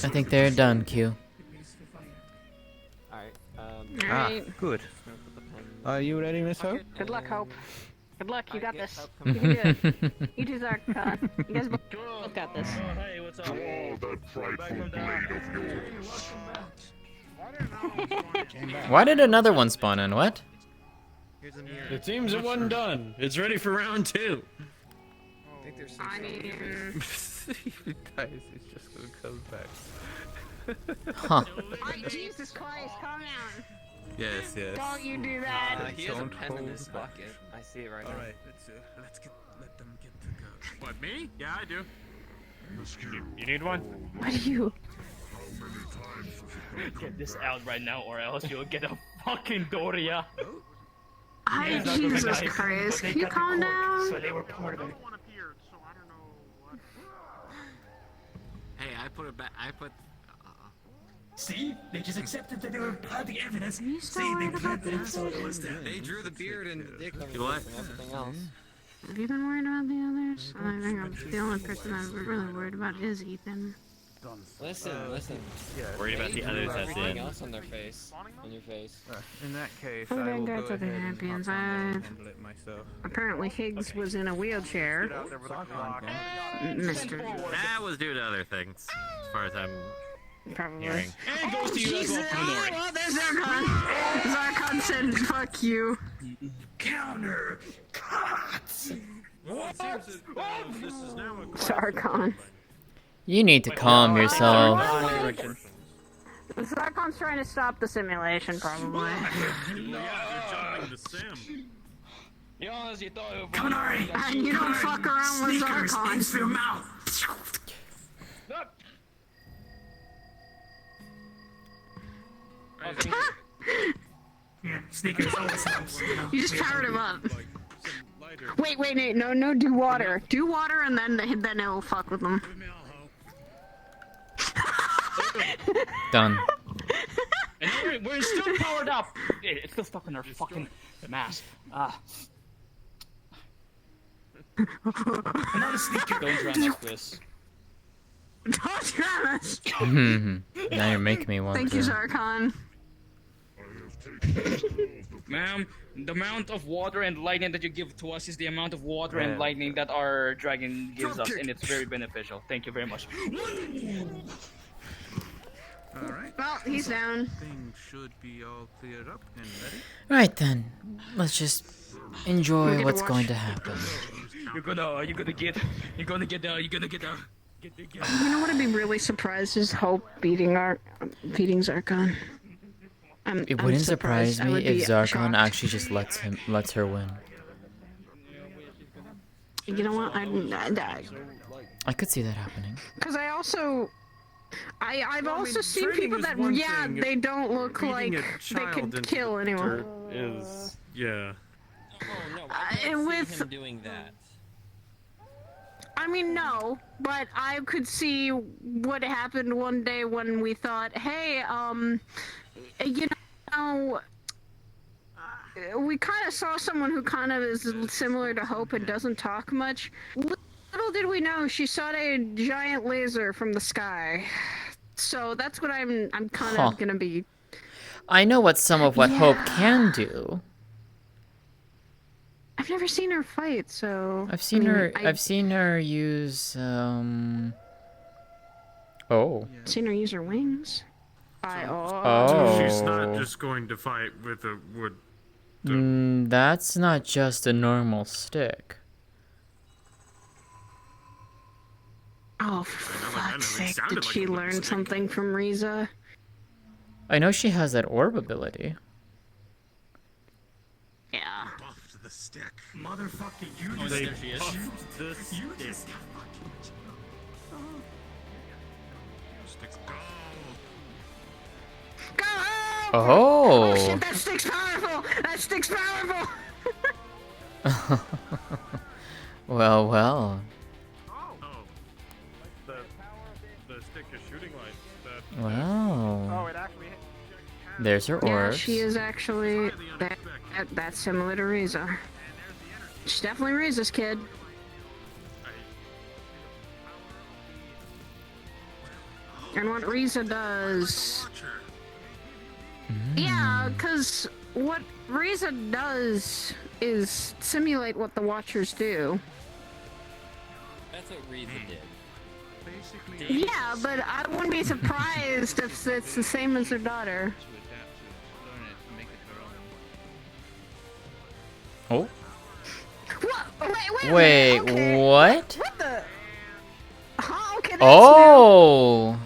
S1: I think they're done, Q.
S8: Alright.
S5: Good. Are you ready, Miss Hope?
S8: Good luck, Hope. Good luck, you got this. You can do it. You two Zarkon. You guys both got this.
S7: Hey, what's up?
S16: Draw that frightful blade of yours.
S1: Why did another one spawn in? What?
S13: It seems it wasn't done. It's ready for round 2.
S8: I mean,
S5: If he dies, he's just gonna come back.
S1: Huh.
S8: Jesus Christ, calm down.
S5: Yes, yes.
S8: Don't you do that.
S17: He has a
S5: Don't
S17: pen in
S5: hold
S17: his
S5: back.
S17: pocket. I see it right now.
S10: Alright, let them get to go. What, me? Yeah, I do.
S12: You need one?
S8: What are you?
S13: Get this out right now, or else you'll get a fucking Doria.
S8: Hi, Jesus Christ. Can you calm down?
S3: So they were part of it.
S17: Hey, I put it back. I put.
S3: See? They just accepted that they were planting evidence.
S8: you
S3: See,
S8: still
S3: they
S8: worried about
S3: planted it,
S8: this?
S3: so it was them.
S17: They drew the beard and the dick on
S4: What?
S17: and everything else.
S8: Have you been worried about the others? I think the only person I'm really worried about is Ethan.
S17: Listen.
S4: Worried about the others that's
S17: everything
S4: in.
S17: else on their face. On your face.
S5: In that case,
S8: Oh,
S5: I
S8: then
S5: will
S8: go
S5: go
S8: to the
S5: ahead and
S8: happy
S5: hop
S8: inside.
S5: on and handle it myself.
S8: Apparently Higgs was in a wheelchair. Mr.
S4: That was due to other things, as far as I'm
S8: Probably.
S4: hearing.
S13: And it goes to you as well, Kaminari.
S8: Oh, there's Zarkon. Zarkon said, fuck you.
S3: Counter cuts.
S8: Zarkon.
S1: You need to calm yourself.
S8: Zarkon's trying to stop the simulation, probably.
S3: Kaminari,
S8: And you don't fuck around with
S3: sneakers
S8: Zarkon.
S3: into your mouth. Yeah, sneakers always helps.
S8: You just powered him up. Wait, no, do water. Do water and then it'll fuck with them.
S1: Done.
S13: And we're still powered up. It's still stuck in our fucking mask.
S3: Another sneaker.
S13: Don't drown us, Chris.
S8: Don't drown us.
S1: Now you're making me want
S8: Thank
S1: to.
S8: you, Zarkon.
S13: Ma'am, the amount of water and lightning that you give to us is the amount of water and lightning that our dragon gives us, and it's very beneficial. Thank you very much.
S5: Alright.
S8: Well, he's down.
S5: Things should be all cleared up and ready.
S1: Right then, let's just enjoy
S8: to
S1: what's
S8: watch.
S1: going to happen.
S13: You're gonna get
S8: You know what I'd be really surprised is Hope beating Zarkon.
S1: It
S8: I'm
S1: wouldn't
S8: surprised.
S1: surprise
S8: I
S1: me
S8: would
S1: if
S8: be
S1: Zarkon
S8: shocked.
S1: actually just lets her win.
S8: You know what?
S1: I could see that happening.
S8: Because I also I've
S9: Well, I
S8: also
S9: mean,
S8: seen
S9: training
S8: people
S9: is
S8: that,
S9: one
S8: yeah,
S9: thing,
S8: they don't look
S9: feeding
S8: like
S9: a
S8: they
S9: child
S8: could
S9: into
S8: kill
S9: the
S8: anyone.
S9: dirt is, yeah.
S4: Oh no, I don't see
S8: with-
S4: him doing that.
S8: I mean, no, but I could see what happened one day when we thought, hey, you know, we kind of saw someone who kind of is similar to Hope and doesn't talk much. Little did we know, she shot a giant laser from the sky. So that's what I'm kind of gonna be.
S1: I know what some of what Hope can do.
S8: I've never seen her fight, so
S1: I've seen her use Oh.
S8: Seen her use her wings.
S9: So she's not just going to fight with a wood.
S1: That's not just a normal stick.
S8: Oh, for fuck's sake, did she learn something from Riza?
S1: I know she has that orb ability.
S8: Yeah.
S10: Buffed the stick.
S3: Motherfucker, you
S10: Oh,
S3: just
S10: there she is.
S3: buffed the stick.
S10: Sticks go.
S8: Go home!
S1: Oh.
S8: Oh shit, that stick's powerful! That stick's powerful!
S1: Well, well.
S9: The stick is shooting light.
S1: Wow.
S9: it actually hit.
S1: There's her
S8: Yeah,
S1: orbs.
S8: she is actually that's similar to Riza. She's definitely Riza's kid. And what Riza does... Yeah, because what Riza does is simulate what the Watchers do.
S4: That's what Riza did.
S8: Yeah, but I wouldn't be surprised if it's the same as her daughter.
S1: Oh.
S8: What?
S1: Wait,
S8: okay.
S1: what?
S8: What the? Huh? Okay, that's
S1: Oh.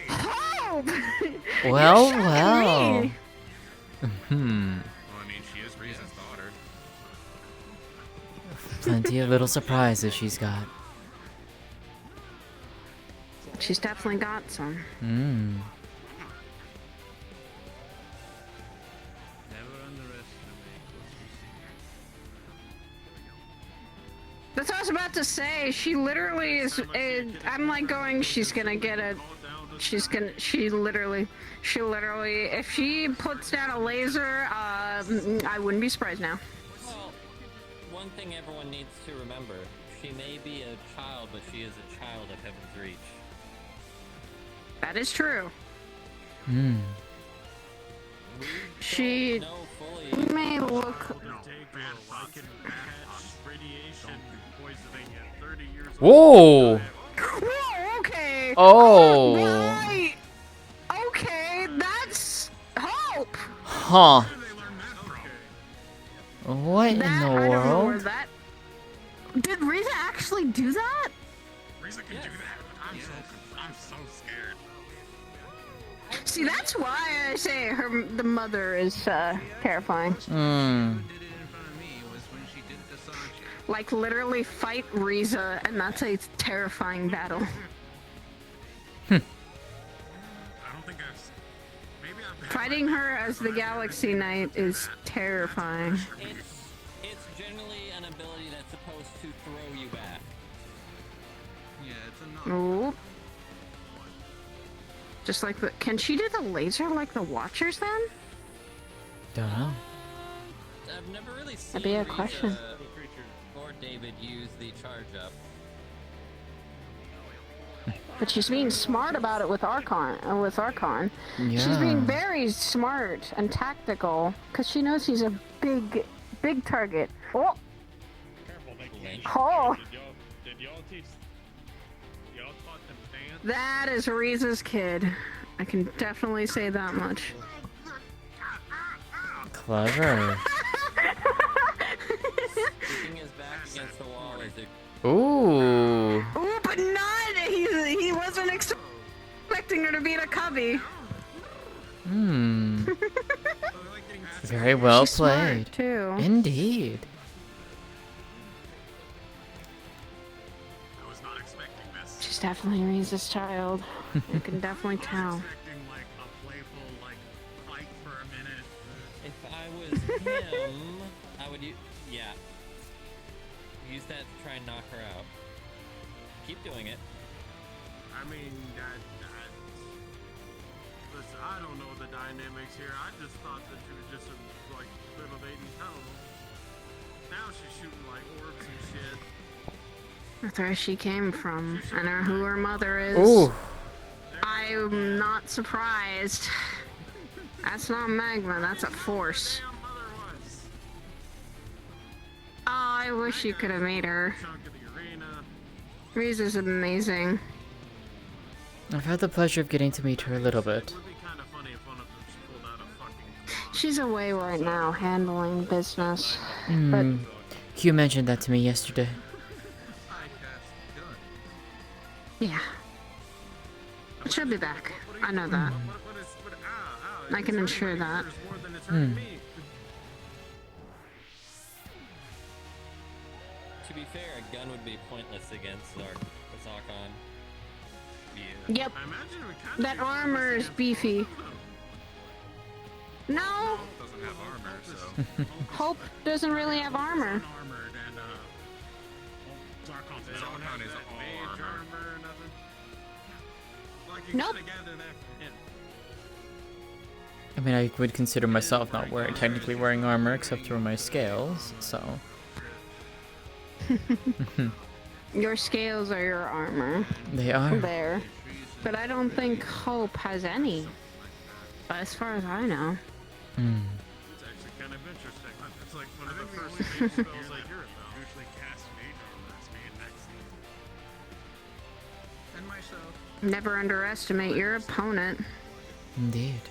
S8: Hope!
S1: Well,
S8: You're
S1: well.
S8: shocking me.
S1: Hmm.
S10: Well, I mean, she is Riza's daughter.
S1: Plenty of little surprises she's got.
S8: She's definitely got some.
S1: Hmm.
S8: That's what I was about to say. She literally is. I'm like going. She's gonna get a. She literally. If she puts down a laser, I wouldn't be surprised now.
S4: Well, one thing everyone needs to remember: she may be a child, but she is a child of Heaven's Reach.
S8: That is true.
S1: Hmm.
S8: She may look.
S1: Whoa.
S8: Whoa, okay.
S1: Oh.
S8: Right. Okay, that's Hope.
S1: Huh. What in the
S8: I don't know where
S1: world?
S8: that. Did Riza actually do that?
S10: Riza can do that. I'm so scared.
S8: See, that's why I say the mother is terrifying.
S1: Hmm.
S8: Like literally fight Riza, and that's a terrifying battle.
S10: I don't think
S8: Fighting her as the Galaxy Knight is terrifying.
S4: It's generally an ability that's supposed to throw you back.
S10: Yeah, it's a
S8: Ooh. Just like the. Can she do the laser like the Watchers then?
S1: Don't know.
S4: I've never really seen
S8: That'd be a
S4: Riza
S8: question.
S4: or David use the charge up.
S8: But she's being smart about it with Archon. She's
S1: Yeah.
S8: being very smart and tactical because she knows he's a big target. Oh. Oh.
S9: Did y'all teach? Y'all taught them dance?
S8: That is Riza's kid. I can definitely say that much.
S1: Clever.
S4: Keeping his back against the wall as it.
S1: Ooh.
S8: Ooh, but not. He wasn't expecting her to beat a cubby.
S1: Hmm. Very well
S8: She's smart,
S1: played.
S8: too.
S1: Indeed.
S10: I was not expecting this.
S8: She's She's definitely Riza's child. You can definitely tell.
S4: If I was him, I would use, yeah. Use that to try and knock her out. Keep doing it.
S9: I mean, listen, I don't know the dynamics here. I just thought that she was just a, like, little lady tunnel. Now she's shooting, like, orbs and shit.
S8: That's where she came from. I know who her mother is.
S1: Ooh.
S8: I'm not surprised. That's not magma, that's a force. Oh, I wish you could have made her. Riza's amazing.
S1: I've had the pleasure of getting to meet her a little bit.
S8: She's away right now, handling business.
S1: Hmm. Q mentioned that to me yesterday.
S8: Yeah. She'll be back. I know that. I can ensure that.
S1: Hmm.
S4: To be fair, a gun would be pointless against Zarkon.
S8: Yep. That armor is beefy. No!
S10: Doesn't have armor, so.
S8: Hope doesn't really have armor.
S10: Zarkon is all armor.
S8: Nope.
S1: I mean, I would consider myself not technically wearing armor except for my scales, so.
S8: Your scales are your armor.
S1: They are.
S8: There. But I don't think Hope has any. As far as I know.
S1: Hmm.
S9: It's actually kind of interesting. It's like one of the first mage spells I hear about.
S10: Usually cast mage armor as me and excellent. And myself.
S8: Never underestimate your opponent.
S1: Indeed.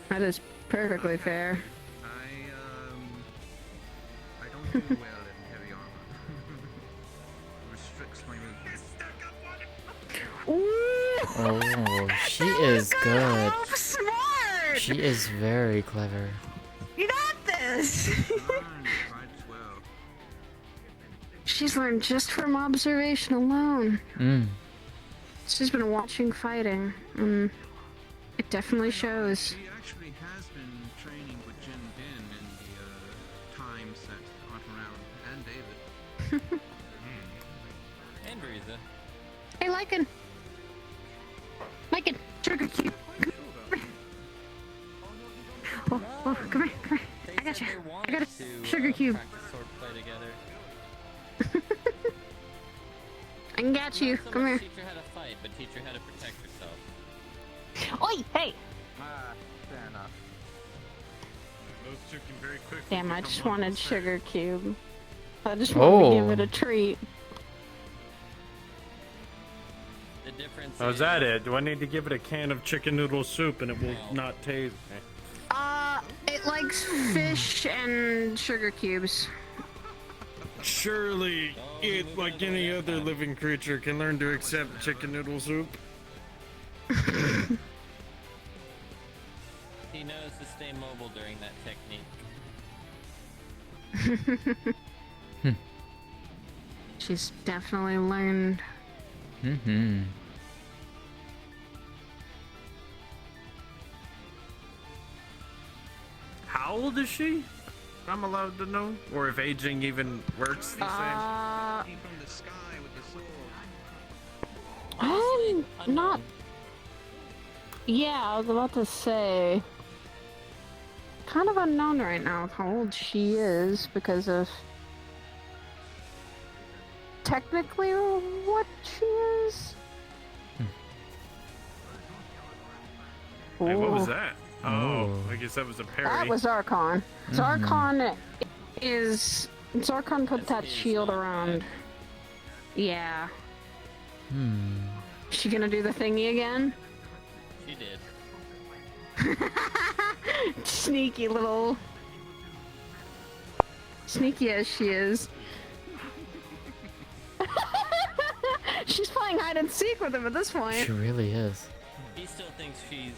S8: That is perfectly fair.
S10: I don't do well in heavy armor. Restricts my movement.
S1: Oh, she is good.
S8: Smart!
S1: She is very clever.
S8: You got this! She's learned just from observation alone.
S1: Mm.
S8: She's been watching fighting, and it definitely shows.
S10: She actually has been training with Jin Bin in the times that aren't around, and David.
S4: And Riza.
S8: Hey, Lycan! Lycan! Sugar cube! Oh, come here, come here. I got you. I got a sugar cube.
S4: Swordplay together.
S8: I can get you.
S4: Not so
S8: Come
S4: much
S8: here.
S4: Teach her how to fight, but teach her how to protect herself.
S8: Oi! Hey!
S5: Fair enough.
S9: Those two can very quickly
S8: Damn, I
S9: become
S8: just
S9: level
S8: wanted
S9: 6.
S8: sugar cube. I just wanted to give
S1: Oh.
S8: it a treat.
S4: The difference
S9: Oh, is that it? Do I need to give it a can of chicken noodle soup and it will not taste?
S8: It likes fish and sugar cubes.
S9: Surely, it, like any other living creature, can learn to accept chicken noodle soup.
S4: He knows to stay mobile during that technique.
S8: She's definitely learned.
S1: Mm-hmm.
S9: How old is she? If I'm allowed to know, or if aging even works the same.
S10: From the sky with the sword.
S8: I'm not. Yeah, I was about to say. Kind of unknown right now how old she is because of technically what she is.
S9: Wait, what was
S8: Ooh.
S9: that? Oh, I guess that was a parry.
S8: That was Zarkon. Zarkon is. Zarkon put that shield around. Yeah.
S1: Hmm.
S8: She gonna do the thingy again?
S4: She did.
S8: Sneaky little. Sneaky as she is. She's playing hide and seek with him at this point.
S1: She really is.
S4: He still thinks she's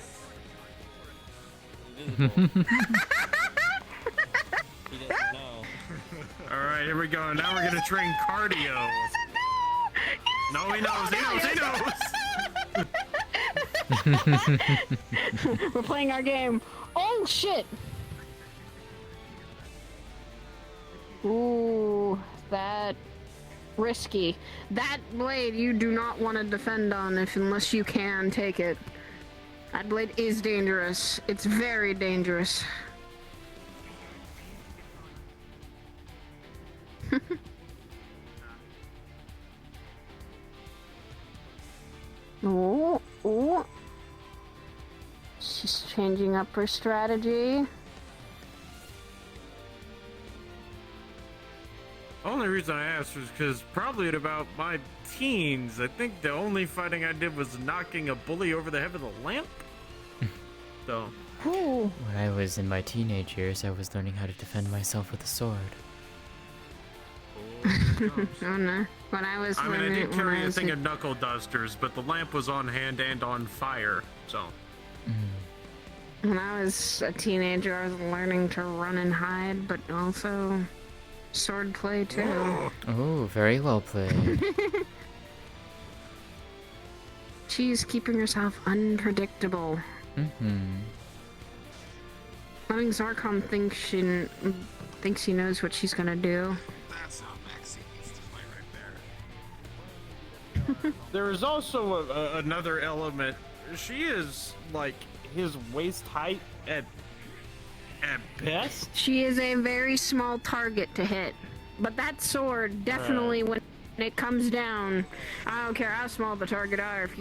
S1: Hmm.
S4: invisible. He doesn't know.
S9: All right, here we go. Now we're gonna train cardio. No, he knows.
S8: We're playing our game. Oh shit! Ooh, that risky. That blade you do not want to defend on unless you can take it. That blade is dangerous. It's very dangerous. Oh, oh. She's changing up her strategy.
S9: Only reason I asked was because probably at about my teens, I think the only fighting I did was knocking a bully over the head with a lamp. So.
S8: Ooh.
S1: When I was in my teenage years, I was learning how to defend myself with a sword.
S8: Oh no. When I was
S9: I did carry a thing of knuckle dusters, but the lamp was on hand and on fire, so.
S8: When I was a teenager, I was learning to run and hide, but also sword play too.
S1: Oh, very well played.
S8: She's keeping herself unpredictable. I think Zarkon thinks she knows what she's gonna do.
S7: That's how Maxine needs to play right there.
S9: There is also another element. She is like his waist height at best.
S8: She is a very small target to hit, but that sword definitely when it comes down, I don't care how small the target are. If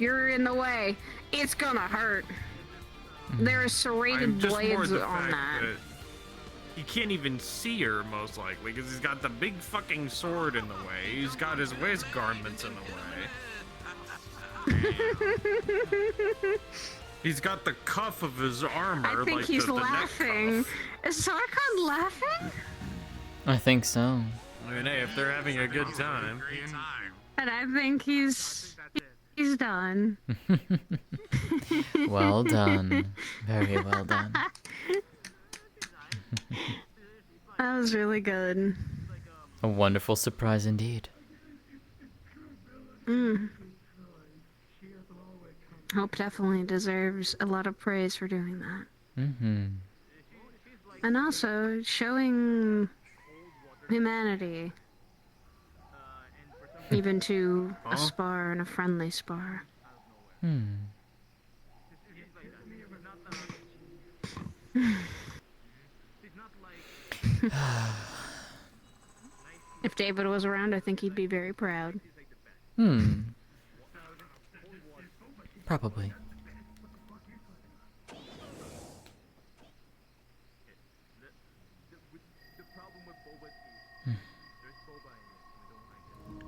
S8: you're in the way, it's gonna hurt. There are serrated blades on that.
S9: He can't even see her, most likely, because he's got the big fucking sword in the way. He's got his waist garments in the way. He's got the cuff of his armor.
S8: I think
S9: like
S8: he's
S9: the
S8: laughing.
S9: neck cuff.
S8: Is Zarkon laughing?
S1: I think so.
S9: I mean, hey, if they're having a good time.
S8: And I think he's done.
S1: Well done. Very well done.
S8: That was really good.
S1: A wonderful surprise indeed.
S8: Hope definitely deserves a lot of praise for doing that. And also showing humanity. Even to a spar and a friendly spar. If David was around, I think he'd be very proud.
S1: Probably.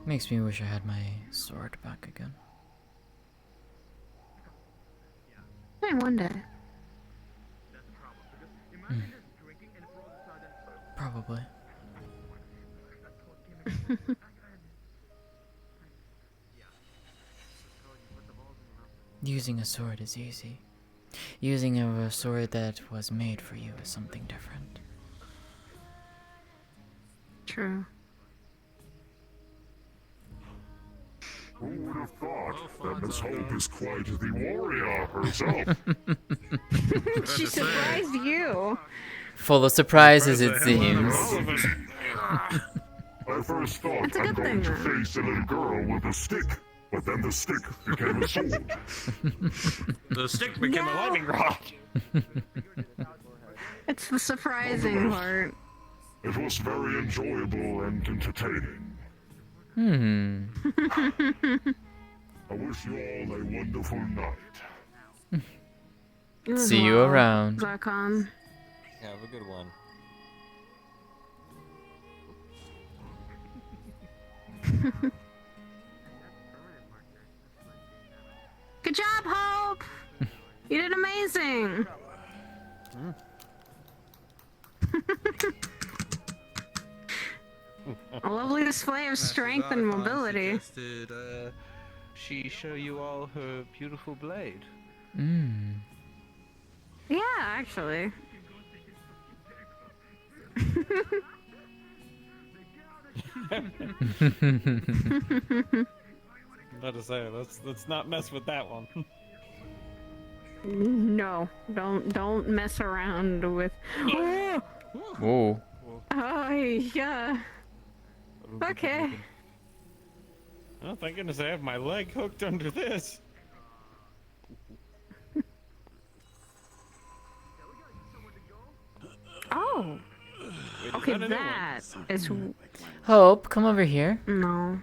S1: Makes me wish I had my sword back again.
S8: Hey, one day.
S1: Probably. Using a sword is easy. Using a sword that was made for you is something different.
S8: True.
S16: Who would have thought that Miss Hope is quite the warrior herself?
S8: She surprised you.
S1: Full of surprises, it seems.
S16: I first thought I'm going to face a little girl with a stick, but then the stick became a sword.
S9: The stick became a lightning rod.
S8: It's the surprising part.
S16: It was very enjoyable and entertaining. I wish you all a wonderful night.
S1: See you around.
S8: Zarkon.
S4: Have a good one.
S8: Good job, Hope! You did amazing! A lovely display of strength and mobility.
S5: She show you all her beautiful blade.
S8: Yeah, actually.
S9: about to say, let's not mess with that one.
S8: No, don't mess around with.
S1: Whoa.
S8: Oh yeah. Okay.
S9: Oh, thank goodness I have my leg hooked under this.
S8: Oh.
S9: Wait,
S8: Okay,
S9: is that a new one?
S8: that is.
S1: Hope, come over here.
S8: No.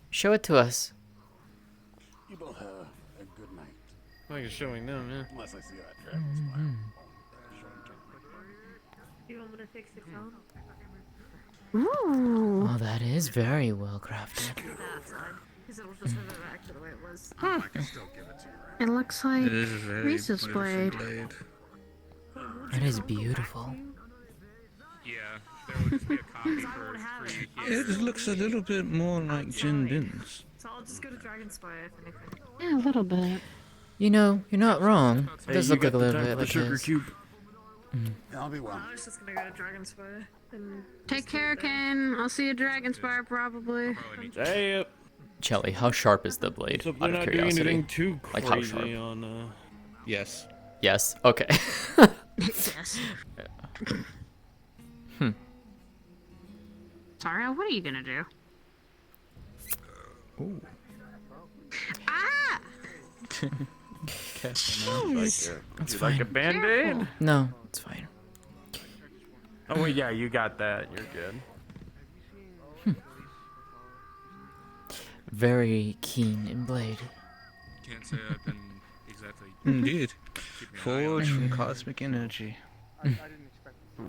S1: Show it to us.
S16: You both have a good night.
S9: Like it's showing them, yeah.
S16: Unless I see that dragon
S14: You want me to fix your phone?
S8: Ooh.
S1: Oh, that is very well crafted.
S14: Because it'll just move it back to the way it was.
S8: Huh.
S16: I can still give it to you, right?
S8: It looks like
S5: It is a very
S8: Reese's
S5: beautiful
S8: blade.
S5: blade.
S1: It is beautiful.
S10: Yeah, there will just be a copy for free.
S5: It looks a little bit more like Jin Bin's.
S14: So I'll just go to Dragon Spy if anything.
S8: Yeah, a little bit.
S1: You know, you're not wrong. It does look like a little bit like
S9: sugar
S1: his.
S9: cube.
S16: I'll be well.
S14: I was just gonna go to Dragon Spy and
S8: Take care, Ken. I'll see you at Dragon Spire probably.
S9: Hey,
S1: Chelly, how sharp is the blade?
S9: so
S1: Out
S9: we're
S1: of
S9: not doing
S1: curiosity.
S9: anything too
S1: Like how sharp?
S9: crazy on.
S5: Yes.
S1: Yes. Okay.
S8: Yes.
S1: Hmm.
S8: Sariel, what are you gonna do?
S1: Ooh.
S8: Ah! Jeez.
S1: That's
S9: You
S1: fine.
S9: like a band-aid?
S1: No, it's fine.
S9: Oh wait, yeah, you got that. You're good.
S1: Very keen in blade.
S10: Can't say I've been exactly.
S5: Indeed.
S10: keeping an eye on
S5: Forged
S10: it.
S5: from cosmic energy. So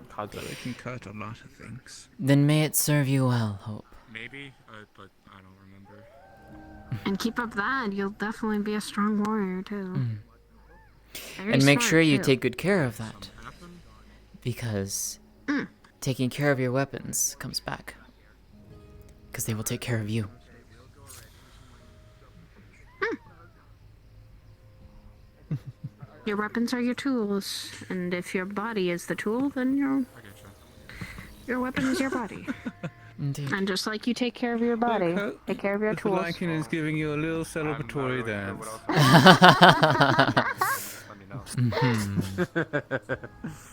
S9: Cosmic.
S5: it can cut a lot of things.
S1: Then may it serve you well, Hope.
S10: Maybe, but I don't remember.
S8: And keep up that, you'll definitely be a strong warrior too. Very
S1: And make
S8: smart,
S1: sure you
S8: too.
S1: take good care of that. Because taking care of your weapons comes back. Because they will take care of you.
S8: Your weapons are your tools, and if your body is the tool, then your weapon is your body.
S1: Indeed.
S8: And just like you take care of your body, take care of your
S5: The
S8: tools.
S5: lichen is giving you a little celebratory dance.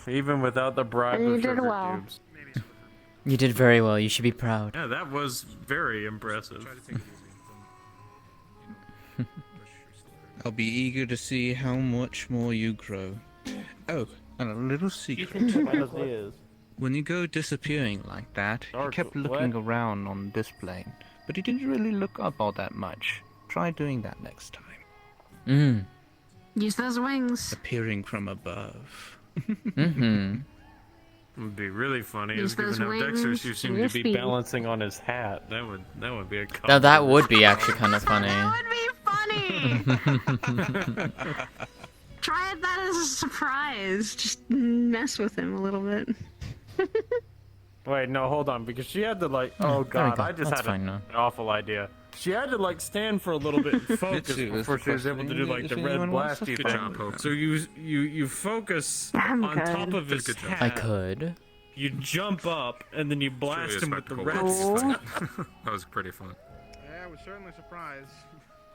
S9: Even without the bribe
S8: And you
S9: of
S8: did
S9: sugar
S8: well.
S9: cubes.
S1: You did very well. You should be proud.
S9: Yeah, that was very impressive.
S5: I'll be eager to see how much more you grow. Oh, and a little secret. When you go disappearing like that, he kept looking around on this plane, but he didn't really look up all that much. Try doing that next time.
S8: Use those wings.
S5: Appearing from above.
S9: It would be really funny
S8: Use
S9: if given
S8: those
S9: how dexterous
S8: wings
S9: you seem
S8: and
S9: to
S8: your
S9: be
S8: speed.
S9: balancing on his hat. That would be a
S1: Now that would be actually kind of funny.
S8: That would be funny! Try that as a surprise. Just mess with him a little bit.
S9: Wait, no, hold on, because she had to like. Oh
S1: there we
S9: god,
S1: go.
S9: I just
S1: That's
S9: had
S1: fine now.
S9: an awful idea. She had to like stand for a little bit and focus
S5: Mitsu,
S9: before
S5: is
S9: she was
S5: the
S9: able to do like the
S5: question
S9: red
S5: anyone wants
S9: blasty
S5: us to
S9: thing.
S5: Good job, Hope.
S9: So you focus
S8: I'm
S9: on
S8: good.
S9: top of his
S10: Good job.
S9: hat.
S1: I could.
S9: You jump up and then you blast him with the red.
S10: That was pretty fun.
S7: Yeah, I was certainly surprised.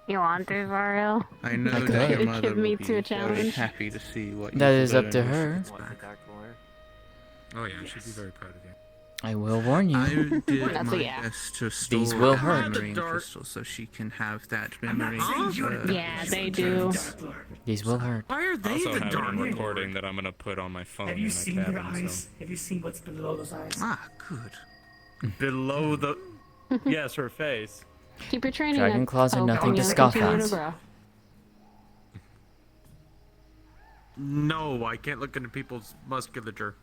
S8: You want to, Sariel?
S5: I know
S1: I
S5: that your
S1: could.
S5: mother
S8: Give me
S5: will be
S8: to a
S5: very
S8: challenge.
S5: happy to see what
S1: That
S5: you've
S1: is up to
S5: learned.
S1: her.
S10: Oh yeah, she'd be very proud of you.
S1: I will warn
S5: I
S1: you.
S5: did
S8: That's a
S5: my
S8: yeah.
S5: best to store
S1: These will
S5: that
S1: hurt.
S5: memory in crystal so she can have that memory.
S8: Yeah, they do.
S1: These will hurt.
S12: Why are
S10: I
S12: they
S10: also
S12: the
S10: have
S12: dark
S10: a recording that I'm gonna put on my phone
S3: Have
S10: in
S3: you
S10: my
S3: seen their
S10: cabin.
S3: eyes?
S10: So.
S3: Have you seen what's below those eyes?
S5: Ah, good.
S9: Below the. Yes, her face.
S8: Keep your training
S1: Dragon
S8: up.
S1: claws are
S8: Oh,
S1: nothing to
S8: yeah,
S1: scoff
S8: continue to
S1: at.
S8: grow.
S9: No, I can't look into people's musculature.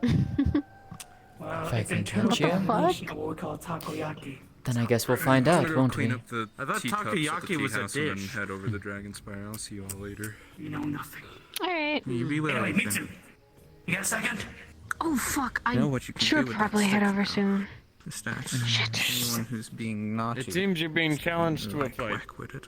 S3: Well,
S1: If I
S3: it's
S1: can
S3: internal
S1: touch you?
S3: combination of what we call takoyaki.
S1: Then I guess we'll find
S10: I'm gonna
S1: out,
S10: go
S1: won't
S10: clean
S1: we?
S10: up the
S9: I thought
S10: teacups at the
S9: takoyaki was a
S10: tea house and then
S9: dish.
S10: head over to the Dragon Spire. I'll see you all later.
S3: You know nothing.
S8: Alright.
S5: You be well.
S3: Anyway, me too. You got a second?
S8: Oh fuck, I
S5: Know what you can
S8: should
S5: do with
S8: probably
S5: that
S8: head
S5: stick,
S8: over
S5: though.
S8: soon.
S5: The stats. Anyone who's being naughty.
S9: It seems you're being challenged to a
S5: like
S9: fight.
S5: whack-witted.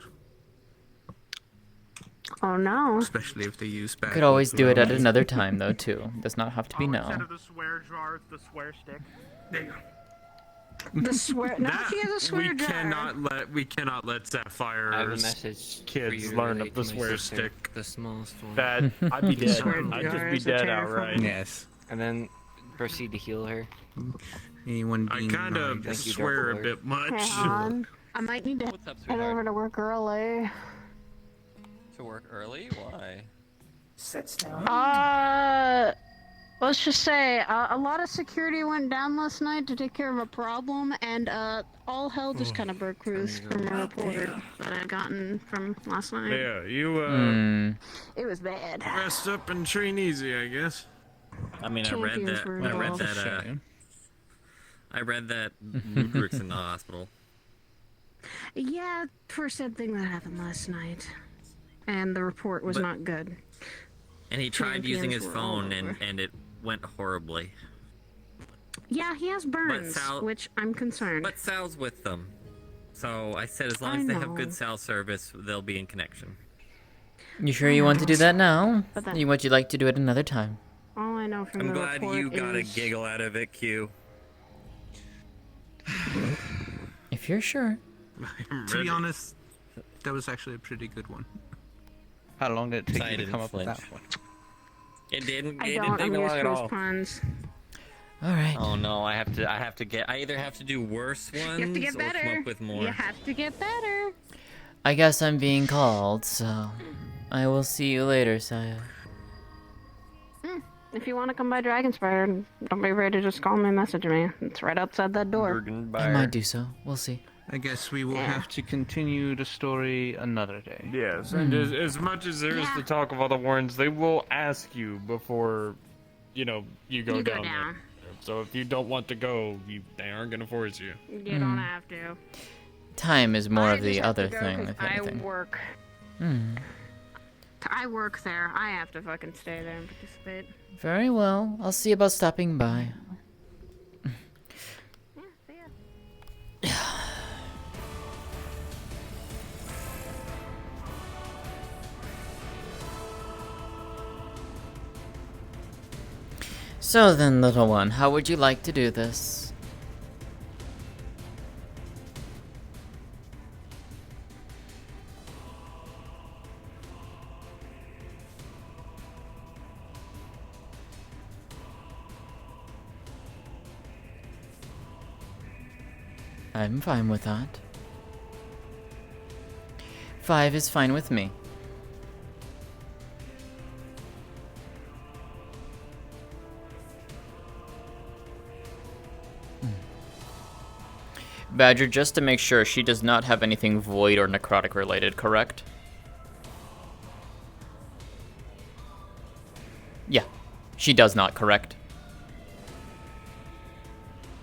S8: Oh no.
S5: Especially if they use bad.
S1: Could always do it at
S5: words.
S1: another time, though, too. Does not have to be
S12: Instead
S1: now.
S12: of the swear jar, it's the swear stick.
S3: There you go.
S8: The swear. No,
S9: That
S8: she has a swear
S9: we
S8: jar.
S9: cannot let Sapphire
S17: I have a message for
S9: kids
S17: you
S9: learn
S17: relate
S9: of the
S17: to my
S9: swear
S17: sister,
S9: stick.
S17: the smallest one.
S9: That I'd be dead.
S8: Swear
S9: I'd just
S8: jar
S9: be
S8: is
S9: dead
S8: terrifying.
S9: outright.
S5: Yes.
S17: And then proceed to heal her.
S5: Anyone
S9: I
S5: being
S9: kind of
S17: Thank you,
S9: swear a
S17: Dark
S9: bit much.
S8: Hey, hon. I might need to head over to work early.
S17: To work early? Why?
S3: Sits down.
S8: Let's just say a lot of security went down last night to take care of a problem, and all hell just kind of broke loose from a reporter that I'd gotten from last night.
S9: Yeah, you
S8: It was bad.
S9: rest up and train easy, I guess.
S4: I mean, I read
S8: Champions
S4: that.
S8: were
S4: I read
S8: involved.
S4: that. I read that Ludwig's in the hospital.
S8: Yeah, first said thing that happened last night, and the report was not good.
S4: And he tried using his
S8: Champions were all
S4: phone,
S8: over.
S4: and it went horribly.
S8: Yeah, he has burns, which I'm concerned.
S4: But Sal's with them. So I said as long
S8: I
S4: as they have
S8: know.
S4: good Sal service, they'll be in connection.
S1: You sure you want to do that now?
S8: But then-
S1: Would you like to do it another time?
S8: All I know from
S4: I'm
S8: the
S4: glad
S8: report
S4: you got a
S8: is...
S4: giggle out of it, Q.
S1: If you're sure.
S5: To be honest, that was actually a pretty good one. How long did it take you to come up with that one?
S4: It didn't.
S8: I
S4: It
S8: don't.
S4: didn't take
S8: I'm
S4: me long
S8: used
S4: at
S8: to his
S4: all.
S8: puns.
S1: All right.
S4: Oh no, I have to get. I either have to do worse ones
S8: You have to get
S4: or
S8: better.
S4: come up with more.
S8: You have to get better.
S1: I guess I'm being called, so I will see you later, Saya.
S8: If you want to come by Dragon Spider, don't be afraid to just call me and message me. It's right outside that door.
S1: I might do so. We'll see.
S5: I guess we will have to continue the story another day.
S9: Yes, and as much as there is the talk of other warrants, they will ask you before, you go
S8: You
S9: down
S8: go
S9: there.
S8: down.
S9: So if you don't want to go, they aren't gonna force you.
S8: You don't have to.
S1: Time is more
S8: I
S1: of the
S8: just have
S1: other
S8: to go
S1: thing,
S8: 'cause
S1: if
S8: I
S1: anything.
S8: work. I work there. I have to fucking stay there and participate.
S1: Very well. I'll see about stopping by. So then, little one, how would you like to do this? I'm fine with that. 5 is fine with me. Badger, just to make sure, she does not have anything void or necrotic related, correct? Yeah, she does not, correct?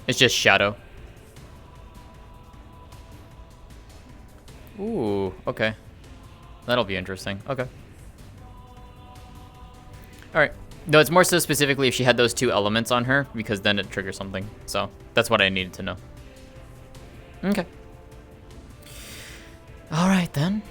S1: It's just shadow. Ooh, okay. That'll be interesting. Okay. Alright. No, it's more so specifically if she had those 2 elements on her, because then it triggers something. So, that's what I needed to know. Okay. Alright then.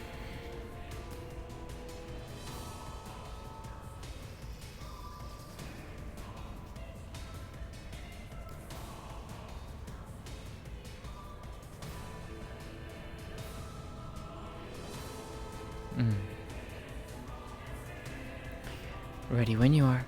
S1: Ready when you are.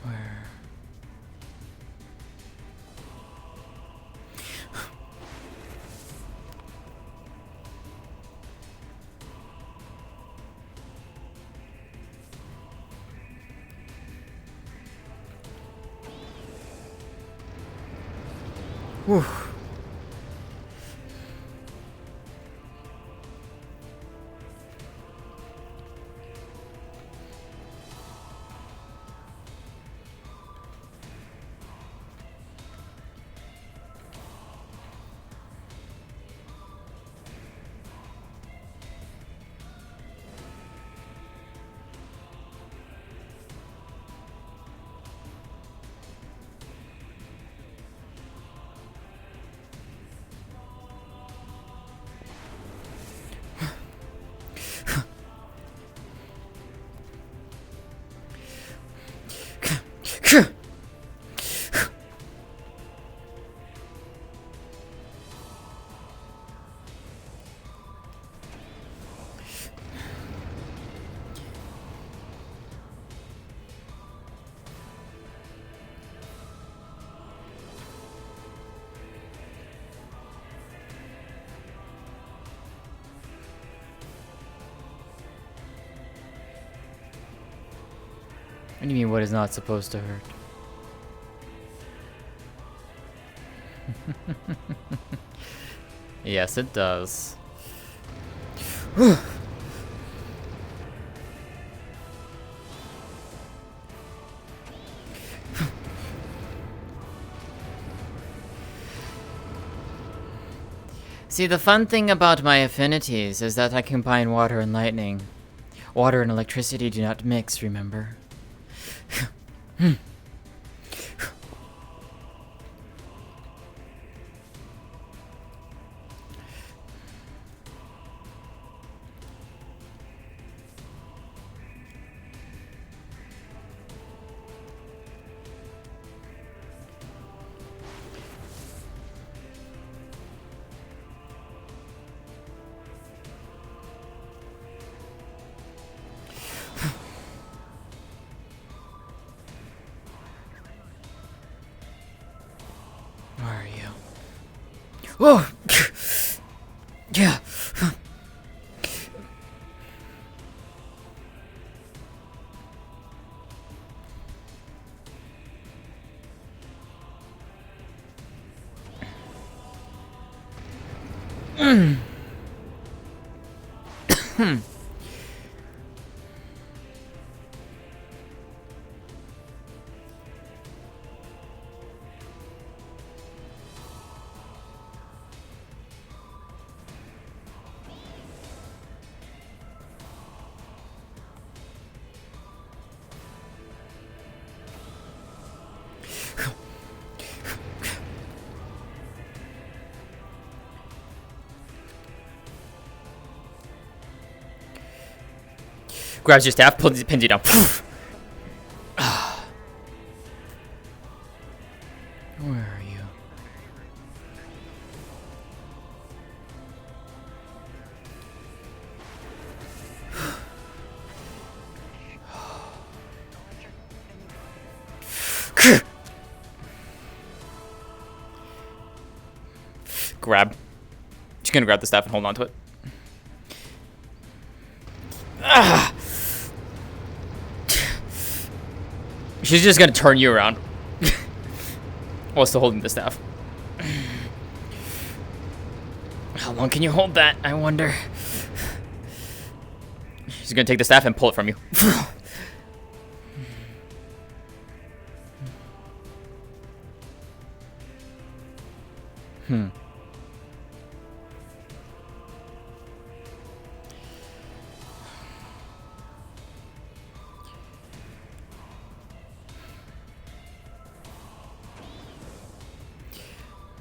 S1: Where? Whew. What do you mean, what is not supposed to hurt? Yes, it does. See, the fun thing about my affinities is that I combine water and lightning. Water and electricity do not mix, remember? Where are you? Oh! Yeah. Grabs your staff, pins you down. Where are you? Grab. She's gonna grab the staff and hold on to it. Ah! She's just gonna turn you around. While still holding the staff. How long can you hold that, I wonder? She's gonna take the staff and pull it from you.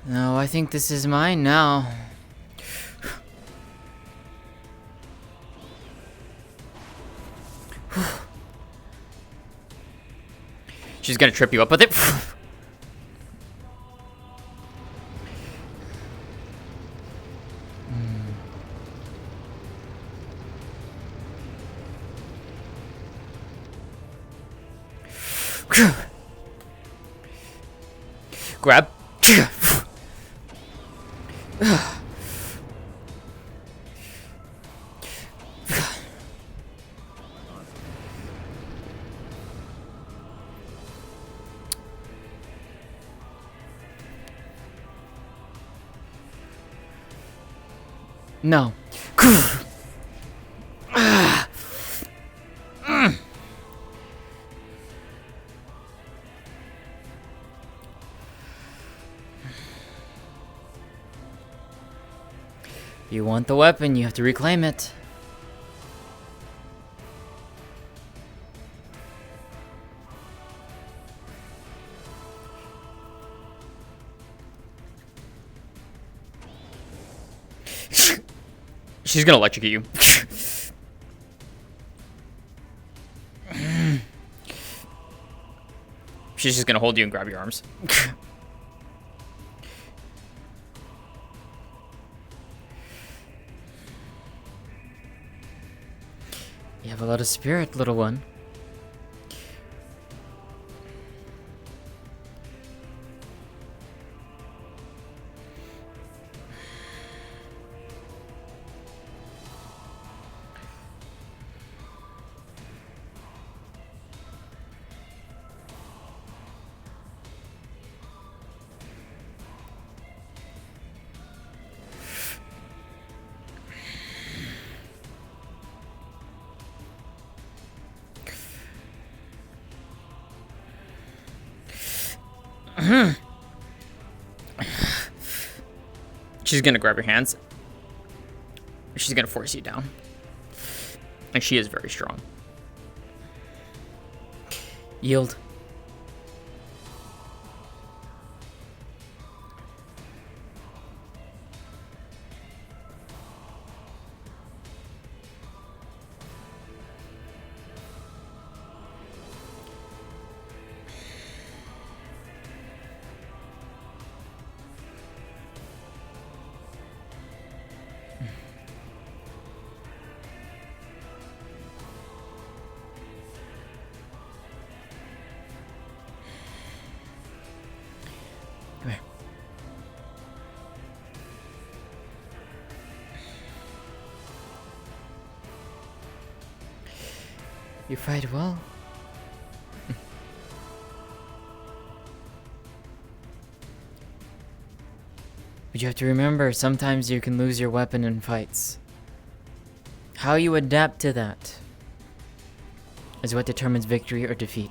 S1: No, I think this is mine now. She's gonna trip you up with it. Grab. No. You want the weapon, you have to reclaim it. She's gonna electrocute you. She's just gonna hold you and grab your arms. You have a lot of spirit, little one. She's gonna grab your hands. She's gonna force you down. And she is very strong. Yield. Come here. You fight well. But you have to remember, sometimes you can lose your weapon in fights. How you adapt to that is what determines victory or defeat.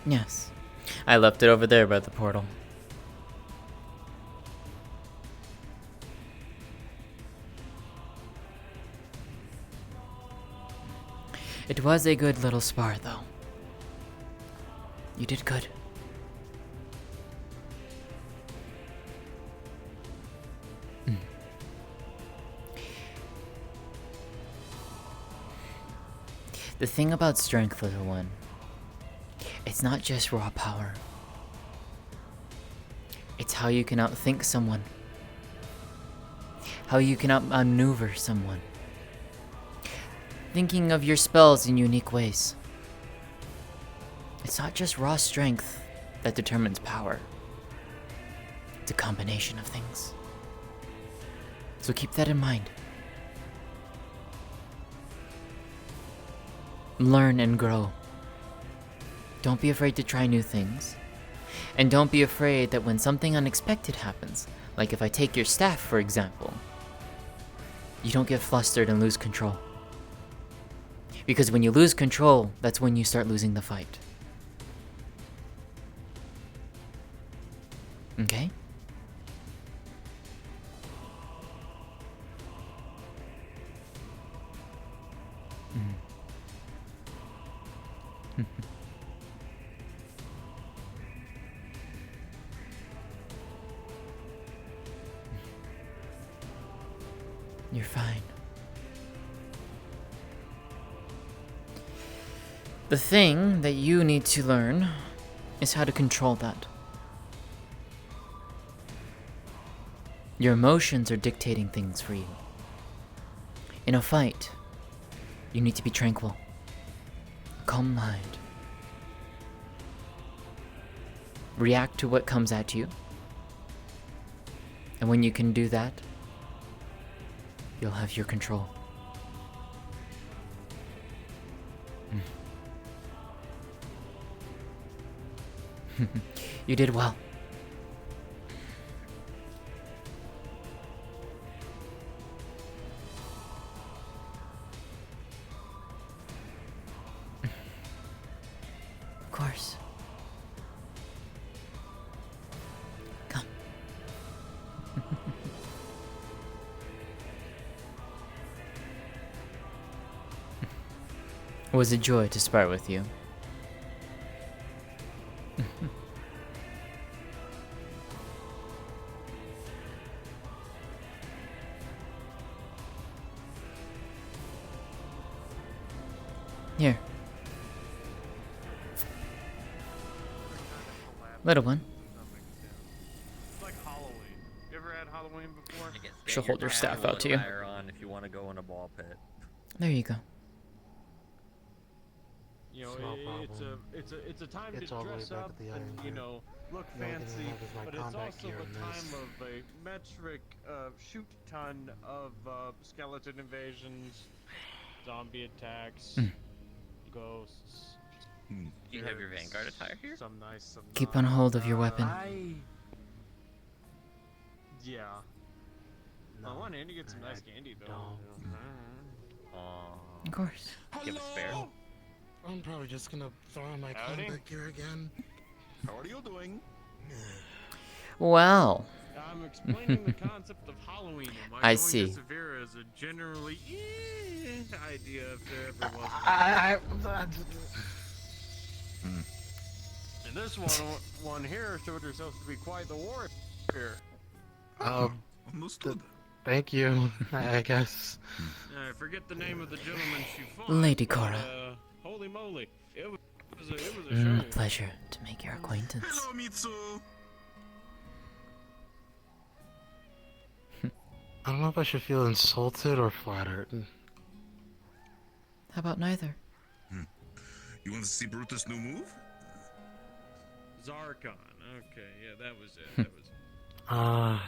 S1: Yes. I left it over there by the portal. It was a good little spar, though. You did good. The thing about strength, little one, it's not just raw power. It's how you can outthink someone. How you can outmaneuver someone. Thinking of your spells in unique ways. It's not just raw strength that determines power. It's a combination of things. So keep that in mind. Learn and grow. Don't be afraid to try new things. And don't be afraid that when something unexpected happens, like if I take your staff for example, you don't get flustered and lose control. Because when you lose control, that's when you start losing the fight. Okay? You're fine. The thing that you need to learn is how to control that. Your emotions are dictating things for you. In a fight, you need to be tranquil, a calm mind. React to what comes at you. And when you can do that, you'll have your control. You did well. Of course. Come. It was a joy to spar with you. Here. Little one.
S9: It's like Halloween. You ever had Halloween before?
S1: She'll hold your staff out to you.
S17: On if you want to go in a ball pit.
S1: There you go.
S9: You know,
S11: No
S9: it's a time
S11: It's
S9: to
S11: all the way
S9: dress
S11: back
S9: up
S11: at the
S9: and
S11: Iron
S9: you
S11: Group.
S9: know look
S11: The only thing I
S9: fancy,
S11: have is my
S9: but it's
S11: combat
S9: also
S11: gear
S9: a
S11: and
S9: time
S11: this.
S9: of a metric shoot ton of skeleton invasions, zombie attacks, ghosts.
S17: Do you have your Vanguard attire here?
S9: Some nice, some
S1: Keep on hold of your weapon.
S9: Yeah.
S11: No,
S9: On one hand, you get some nice candy though.
S1: Of course.
S17: Give a spare.
S11: I'm probably just gonna throw on my combat gear again.
S16: How are you doing?
S1: Well.
S9: I'm explaining the concept of Halloween and why
S1: I
S9: going
S1: see.
S9: to Severa is a generally idea if there ever was. And this one here showed herself to be quite the warrior.
S16: Understood.
S11: Thank you, I guess.
S9: I forget the name of the gentleman she fought.
S1: Lady
S9: but,
S1: Cora.
S9: Holy moly. It was a show.
S1: Pleasure to make your acquaintance.
S16: Hello, Mitsu.
S11: I don't know if I should feel insulted or flattered.
S1: How about neither?
S16: You want to see Brutus' new move?
S9: Zarkon. Okay, yeah, that was it. That was it.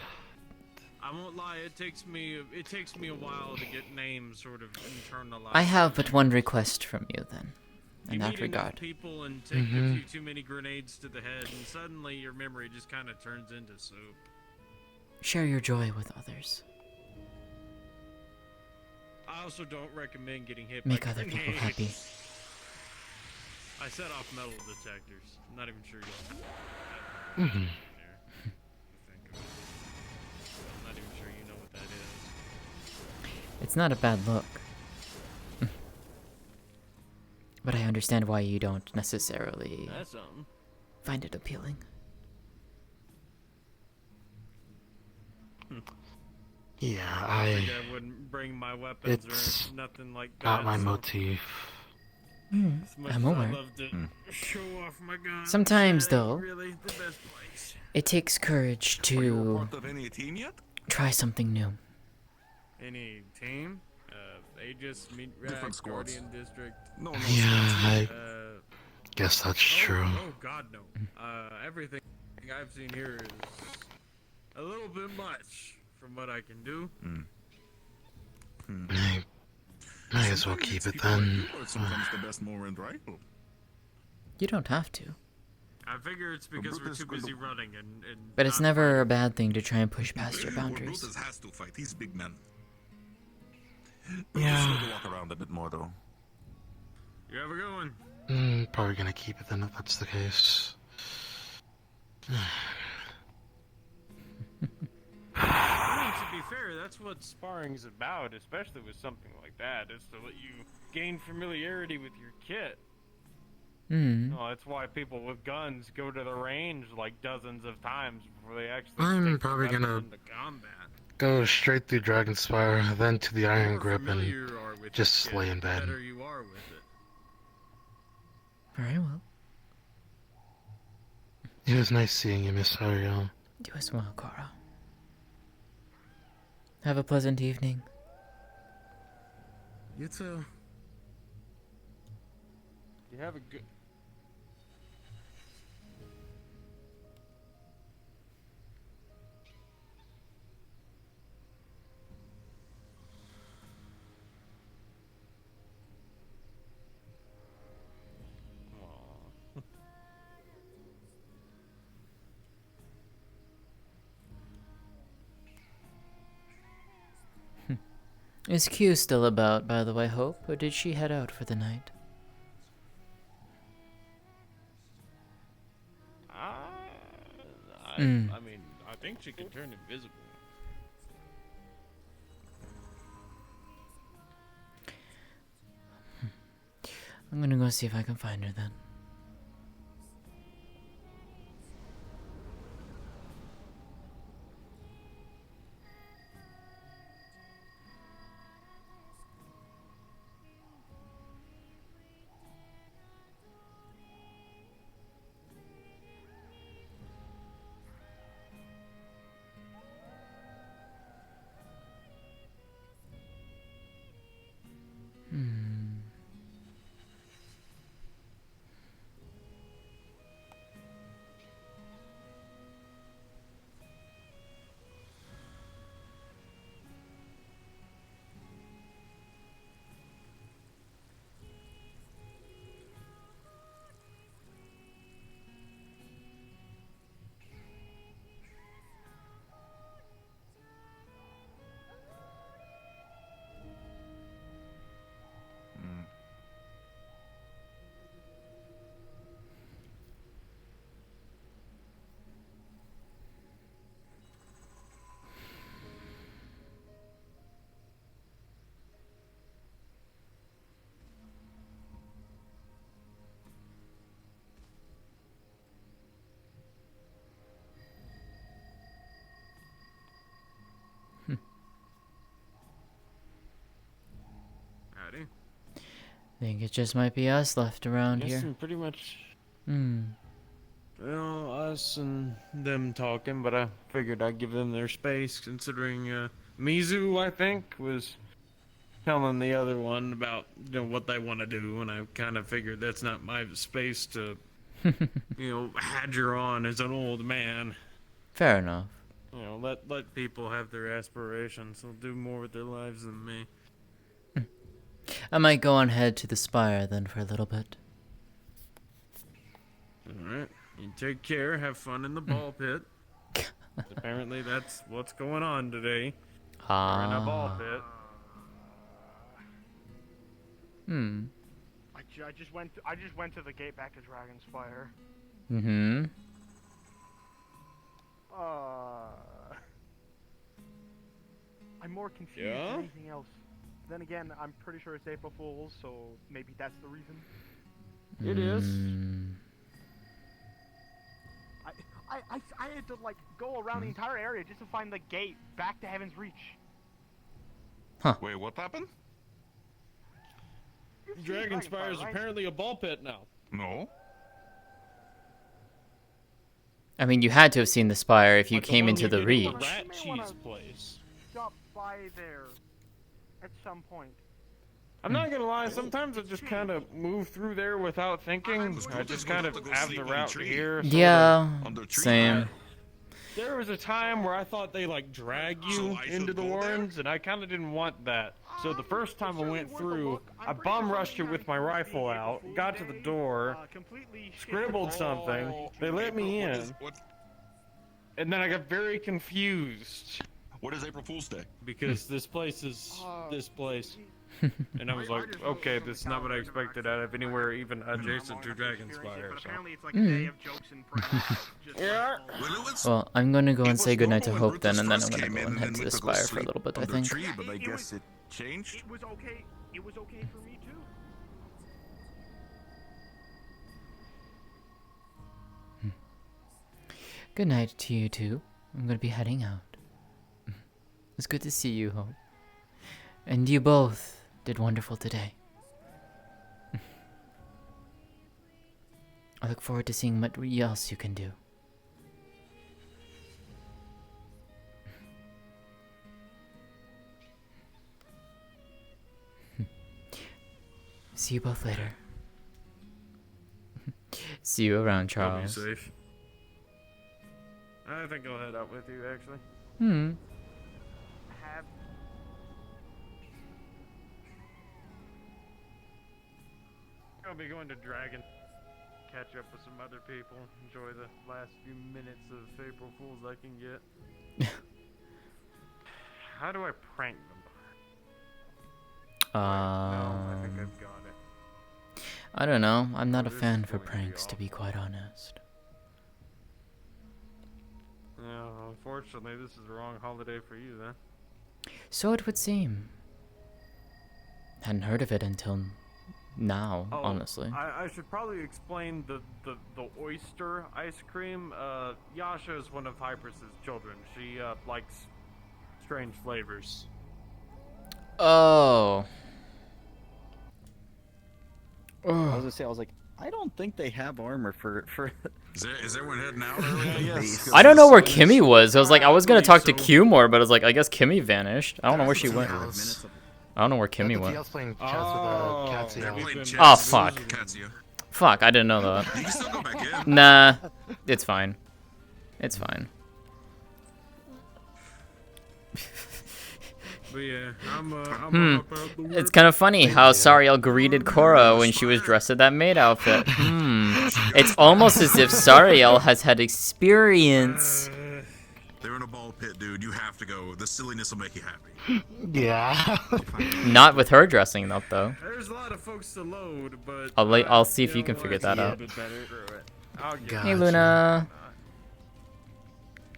S9: I won't lie, it takes me a while to get names sort of internalized.
S1: I have but one request from you then, in
S9: You
S1: that
S9: meet enough
S1: regard.
S9: people and take a few too many grenades to the head, and suddenly your memory just kind of turns into soup.
S1: Share your joy with others.
S9: I also don't recommend getting hit
S1: Make
S9: by
S1: other people
S9: grenades.
S1: happy.
S9: I set off metal detectors. I'm not even sure you'll have there. I'm not even sure you know what that is.
S1: It's not a bad look. But I understand why you don't necessarily
S9: That's something.
S1: find it appealing.
S11: Yeah,
S9: I think I wouldn't bring my weapons
S11: it's
S9: or nothing like that.
S11: not my
S9: so
S11: motif.
S9: as much
S1: I'm
S9: as I
S1: aware.
S9: love to show off my guns,
S1: Sometimes,
S9: that ain't
S1: though,
S9: really the best place.
S1: it takes courage
S16: Are you a
S1: to
S16: part of any team yet?
S1: try something new.
S9: Any team? Aegis, Meat
S16: Different
S9: Rack,
S16: squads.
S9: Guardian District.
S16: No,
S11: Yeah, I
S9: Uh,
S11: guess that's true.
S9: Oh God, no. Everything I've seen here is a little bit much from what I can do.
S11: Might as well keep it then.
S16: Sometimes the best moment, right?
S1: You don't have to.
S9: I figure it's because we're too busy running and
S1: But it's
S9: not
S1: never a bad thing to try and push past your
S16: Well,
S1: boundaries.
S16: Brutus has to fight. He's big man.
S11: Yeah.
S16: Brutus will walk around a bit more, though.
S9: You have a good one.
S11: Probably gonna keep it then if that's the case.
S9: I mean, to be fair, that's what sparring's about, especially with something like that, is to let you gain familiarity with your kit. No, that's why people with guns go to the range like dozens of times before they actually
S11: I'm
S9: stick
S11: probably
S9: the weapon
S11: gonna
S9: into combat.
S11: go straight through Dragonspire, then to the Iron
S9: more
S11: Grip,
S9: familiar
S11: and
S9: you are with
S11: just
S9: your kit,
S11: lay in
S9: the
S11: bed.
S9: better you are with it.
S1: Very well.
S11: It was nice seeing you, Miss Sariel.
S1: You as well, Cora. Have a pleasant evening.
S11: You too.
S9: You have a good.
S1: Is Q still about, by the way, Hope, or did she head out for the night?
S9: I mean, I think she can turn invisible.
S1: I'm gonna go see if I can find her then. Think it just might be us left around
S9: Yes,
S1: here.
S9: and pretty much.
S1: Well,
S9: us and them talking, but I figured I'd give them their space, considering Mizu, I think, was telling the other one about what they want to do, and I kind of figured that's not my space to, hadger on as an old man.
S1: Fair enough.
S9: Let people have their aspirations. They'll do more with their lives than me.
S1: I might go on ahead to the spire then for a little bit.
S9: Alright, you take care, have fun in the ball pit. Apparently that's what's going on today. We're in a ball pit.
S18: I just went to the gate back to Dragonspire. I'm more confused than anything else. Then again, I'm pretty sure it's April Fool's, so maybe that's the reason.
S9: It is.
S18: I had to go around the entire area just to find the gate back to Heaven's Reach.
S16: Wait, what happened?
S9: Dragonspire is apparently a ball pit now.
S16: No.
S1: I mean, you had to have seen the spire if you came into the Reach.
S9: Rat cheese place.
S18: Stop by there at some point.
S9: I'm not gonna lie, sometimes I just kind of move through there without thinking. I just kind of have the route here.
S1: Yeah, same.
S9: There was a time where I thought they drag you into the warrens, and I kind of didn't want that. So the first time I went through, I bomb rushed it with my rifle out, got to the door, scribbled something, they let me in, and then I got very confused.
S16: What is April Fool's Day?
S9: Because this place is this place. And I was like, okay, this is not what I expected out of anywhere even adjacent to Dragonspire. So.
S18: Apparently it's like a day of jokes and pranks.
S1: Well, I'm gonna go and say goodnight to Hope then, and then I'm gonna go and head to the spire for a little bit, I think.
S16: But I guess it changed?
S18: It was okay for me too.
S1: Good night to you too. I'm gonna be heading out. It's good to see you, Hope. And you both did wonderful today. I look forward to seeing what else you can do. See you both later. See you around, Charles.
S9: I'll be safe. I think I'll head out with you, actually. I'll be going to Dragon, catch up with some other people, enjoy the last few minutes of April Fools I can get. How do I prank them? No, I think I've got it.
S1: I don't know. I'm not a fan for pranks, to be quite honest.
S9: No, unfortunately, this is the wrong holiday for you, then.
S1: So it would seem. Hadn't heard of it until now, honestly.
S9: I should probably explain the oyster ice cream. Yasha is one of Hypers's children. She likes strange flavors.
S1: Oh.
S2: I was gonna say, I don't think they have armor for.
S16: Is everyone heading out early?
S2: Yes.
S1: I don't know where Kimmy was. I was gonna talk to Q more, but I was like, I guess Kimmy vanished. I don't know where she went. I don't know where Kimmy went. Oh, fuck. Fuck, I didn't know that.
S16: You can still go back in.
S1: Nah, it's fine. It's fine.
S9: But yeah, I'm
S1: It's kind of funny how Sariel greeted Korra when she was dressed in that maid outfit. It's almost as if Sariel has had experience.
S16: They're in a ball pit, dude. You have to go. The silliness will make you happy.
S11: Yeah.
S1: Not with her dressing up, though.
S9: There's a lot of folks to load, but
S1: I'll see if you can figure that out. Hey, Luna.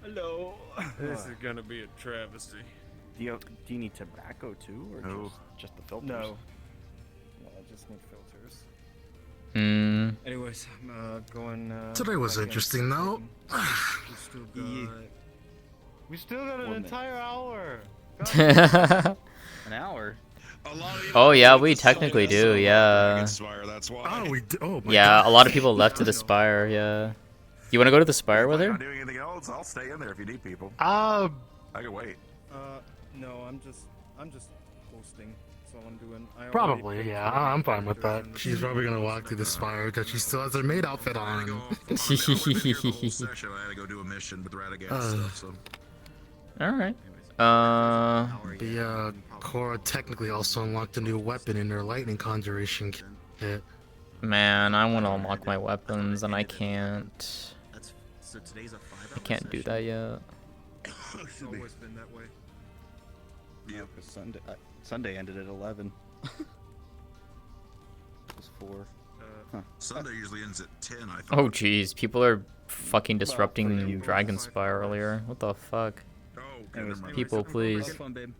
S9: Hello. This is gonna be a travesty.
S2: Do you need tobacco too, or just the filters?
S13: No, I just need filters.
S1: Anyways,
S13: I'm going.
S11: Today was interesting, though.
S18: We still got an entire hour.
S2: An hour?
S1: Oh yeah, we technically do. Yeah.
S11: Oh, we do. Oh my
S1: Yeah,
S11: God.
S1: a lot of people left to the Spire. Yeah. You want to go to the Spire with her?
S16: Not doing anything else. I'll stay in there if you need people. I can wait.
S7: No, I'm just hosting. That's all I'm doing. I already
S11: Probably,
S7: picked
S11: yeah.
S7: the
S11: I'm fine with that.
S7: version.
S11: She's probably gonna walk through the spire because she still has her maid outfit on.
S16: Session, I had to go do a mission with Radagast stuff. So.
S1: All right.
S11: The Cora technically also unlocked a new weapon in her lightning conjuration kit.
S1: Man, I want to unlock my weapons and I can't. I can't do that yet.
S7: It's always been that way.
S2: Yeah, because Sunday ended at 11. It was 4.
S16: Sunday usually ends at 10, I thought.
S1: Oh jeez, people are fucking disrupting Dragon Spire earlier. What the fuck? People, please.
S2: Have fun, babe.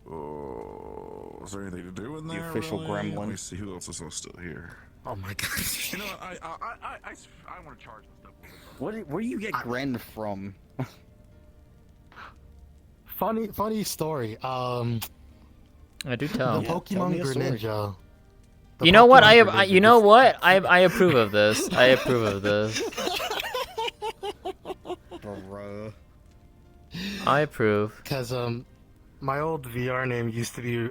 S16: Oh, is there anything to do in there?
S2: The official
S16: really?
S2: gremlin.
S16: Let me see who else is still here.
S11: Oh my God.
S16: You know what? I want to charge stuff.
S2: Where do you get Gren from?
S11: Funny story.
S1: I do tell.
S11: The Pokemon Greninja.
S1: You know what? You know what? I approve of this. I approve of this.
S2: Bruh.
S1: I approve.
S11: Because my old VR name used to be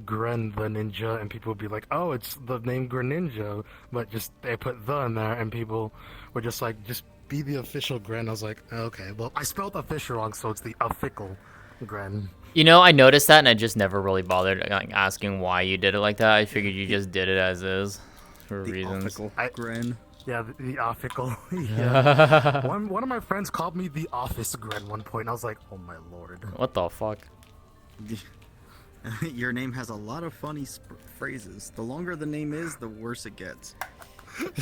S11: Gren the Ninja, and people would be like, "Oh, it's the name Greninja," but just they put the in there, and people were just like, "Just be the official Gren." I was like, "Okay, well, I spelled official wrong, so it's the official Gren."
S1: You know, I noticed that, and I just never really bothered asking why you did it like that. I figured you just did it as is for reasons.
S2: Gren.
S11: Yeah, the official. Yeah. one of my friends called me the Office Gren one point. And I was like, "Oh my lord."
S1: What the fuck?
S2: Your name has a lot of funny phrases. The longer the name is, the worse it gets.
S1: Let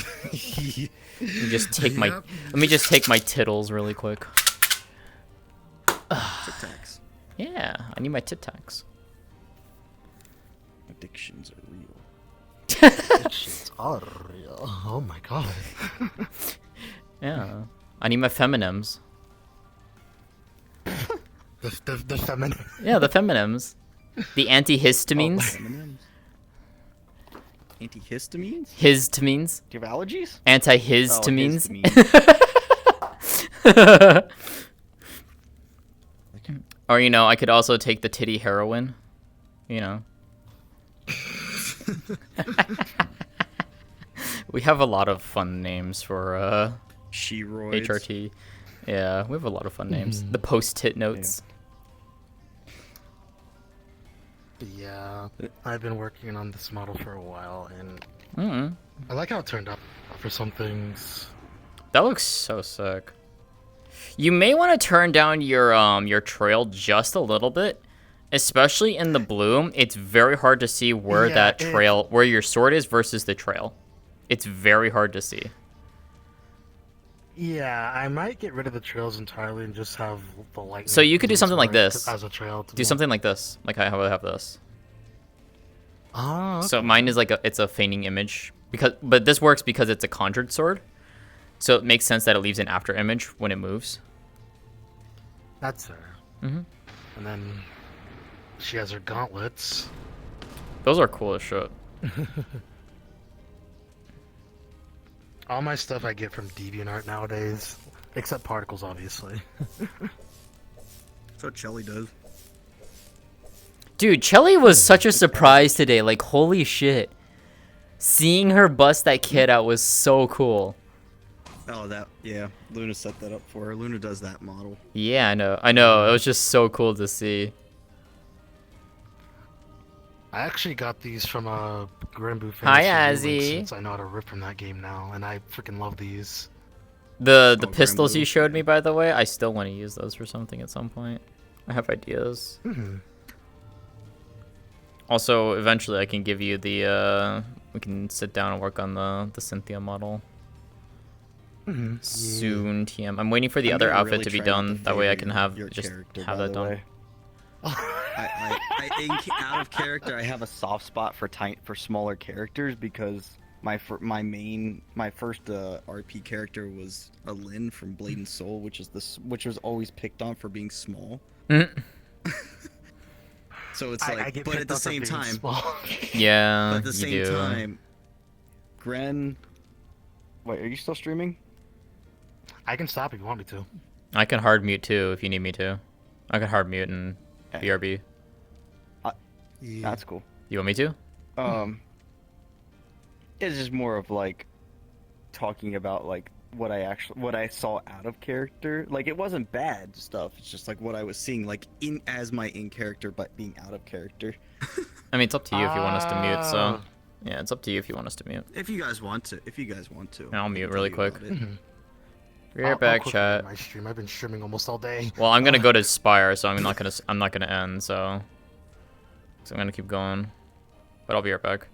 S1: me just take my tittles really quick.
S2: Tic Tacs.
S1: Yeah, I need my Tic Tacs.
S2: Addictions are real.
S11: Addictions are real. Oh my god.
S1: Yeah, I need my Feminines.
S11: The feminine.
S1: Yeah, the Feminines. The antihistamines.
S2: Antihistamines?
S1: Histamines.
S2: Do you have allergies?
S1: Antihistamines. Or, you know, I could also take the titty heroin. You know. We have a lot of fun names for
S2: She-roids.
S1: HRT. Yeah, we have a lot of fun names. The post-it notes.
S11: Yeah, I've been working on this model for a while, and I like how it turned out for some things.
S1: That looks so sick. You may want to turn down your trail just a little bit, especially in the bloom. It's very hard to see where where your sword is versus the trail. It's very hard to see.
S11: Yeah, I might get rid of the trails entirely and just have the lightning.
S1: So you could do something like this.
S11: As a trail.
S1: Do something like this, like I have this.
S11: Oh. Okay.
S1: So mine is like it's a feigning image but this works because it's a conjured sword. So it makes sense that it leaves an after image when it moves.
S11: That's her.
S1: Mm-hmm.
S11: And then she has her gauntlets.
S1: Those are cool as shit.
S11: All my stuff I get from DeviantArt nowadays, except particles, obviously.
S2: That's what Shelly does.
S1: Dude, Shelly was such a surprise today. Like, holy shit. Seeing her bust that kid out was so cool.
S2: Oh, yeah. Luna set that up for her. Luna does that model.
S1: Yeah, I know. It was just so cool to see.
S11: I actually got these from a Granblue fan.
S1: Hi, Azzy.
S11: Since I know how to rip from that game now, and I freaking love these.
S1: The pistols you showed me, by the way, I still want to use those for something at some point. I have ideas. Also, eventually I can give you the, we can sit down and work on the Cynthia model. Soon, TM. I'm waiting for the other outfit to be done. That way I can have that done.
S2: I think out of character, I have a soft spot for smaller characters because my first RP character was a Lyn from Blade and Soul, which was always picked on for being small. So it's
S11: I
S2: like,
S11: get
S2: but at
S11: picked
S2: the
S11: up for
S2: same
S11: being
S2: time,
S11: small.
S1: Yeah,
S2: but at the
S1: you
S2: same
S1: do.
S2: time, Gren. Wait, are you still streaming?
S11: I can stop if you want me to.
S1: I can hard mute too if you need me to. I can hard mute and BRB.
S2: That's cool.
S1: You want me to?
S2: It's just more of like talking about like what I saw out of character. Like it wasn't bad stuff. It's just like what I was seeing like as my in character, but being out of character.
S1: I mean, it's up to you if you want us to mute. So yeah, it's up to you if you want us to mute.
S2: If you guys want to.
S1: I'll mute really quick.
S11: Mm-hmm.
S1: Be right back, chat.
S11: My stream. I've been streaming almost all day.
S1: Well, I'm gonna go to Spire, so I'm not gonna end. So I'm gonna keep going, but I'll be right back.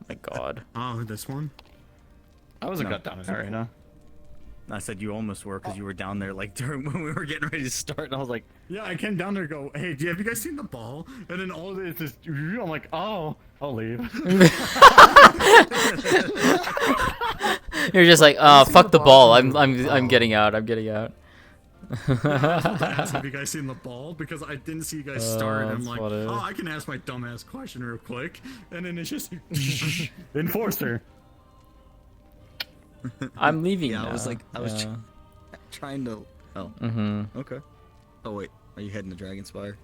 S1: My God.
S19: Oh, this one?
S2: I wasn't got down in that right now. I said you almost were because you were down there like during when we were getting ready to start, and I was like,
S19: Yeah, I came down there and go, hey, have you guys seen the ball? And then all of it is just, I'm like, oh, I'll leave.
S1: You're just like, fuck the ball. I'm getting out. I'm getting out.
S19: Have you guys seen the ball? Because I didn't see you guys start. And I'm like,
S1: funny.
S19: oh, I can ask my dumbass question real quick. And then it's just enforcer.
S1: I'm leaving
S2: yeah,
S1: now.
S2: I was like, I was
S1: Yeah.
S2: trying to. Oh.
S1: Mhm.
S2: Okay. Oh wait, are you heading to Dragonspire?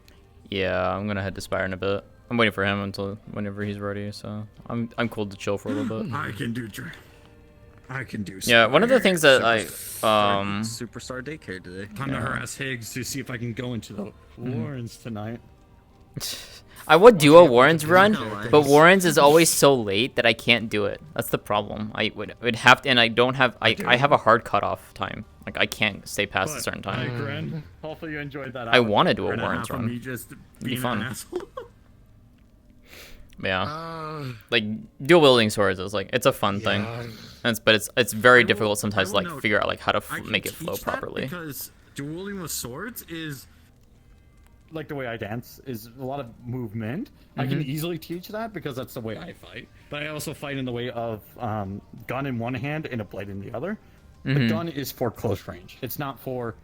S1: Yeah, I'm gonna head to Spire in a bit. I'm waiting for him until whenever he's ready, so I'm cool to chill for a little bit.
S19: I can do.
S1: Yeah, one of the things that
S2: Superstar daycare today.
S19: Time to harass Higgs to see if I can go into the Warrens tonight.
S1: I would do a Warrens run, but Warrens is always so late that I can't do it. That's the problem. I would have to, and I don't have. I have a hard cutoff time. Like I can't stay past a certain time.
S19: Gren, hopefully you enjoyed that.
S1: I want to do a
S19: Hour and
S1: Warrens
S19: half of
S1: run.
S19: me just
S1: It'd be
S19: being
S1: fun.
S19: an asshole.
S1: Yeah, like dual wielding swords is like it's a fun thing, but it's very difficult sometimes to like figure out like how to make it flow properly.
S19: Because dueling with swords is like the way I dance is a lot of movement. I can easily teach that because that's the way I fight. But I also fight in the way of gun in one hand and a blade in the other. The gun is for close range. It's not for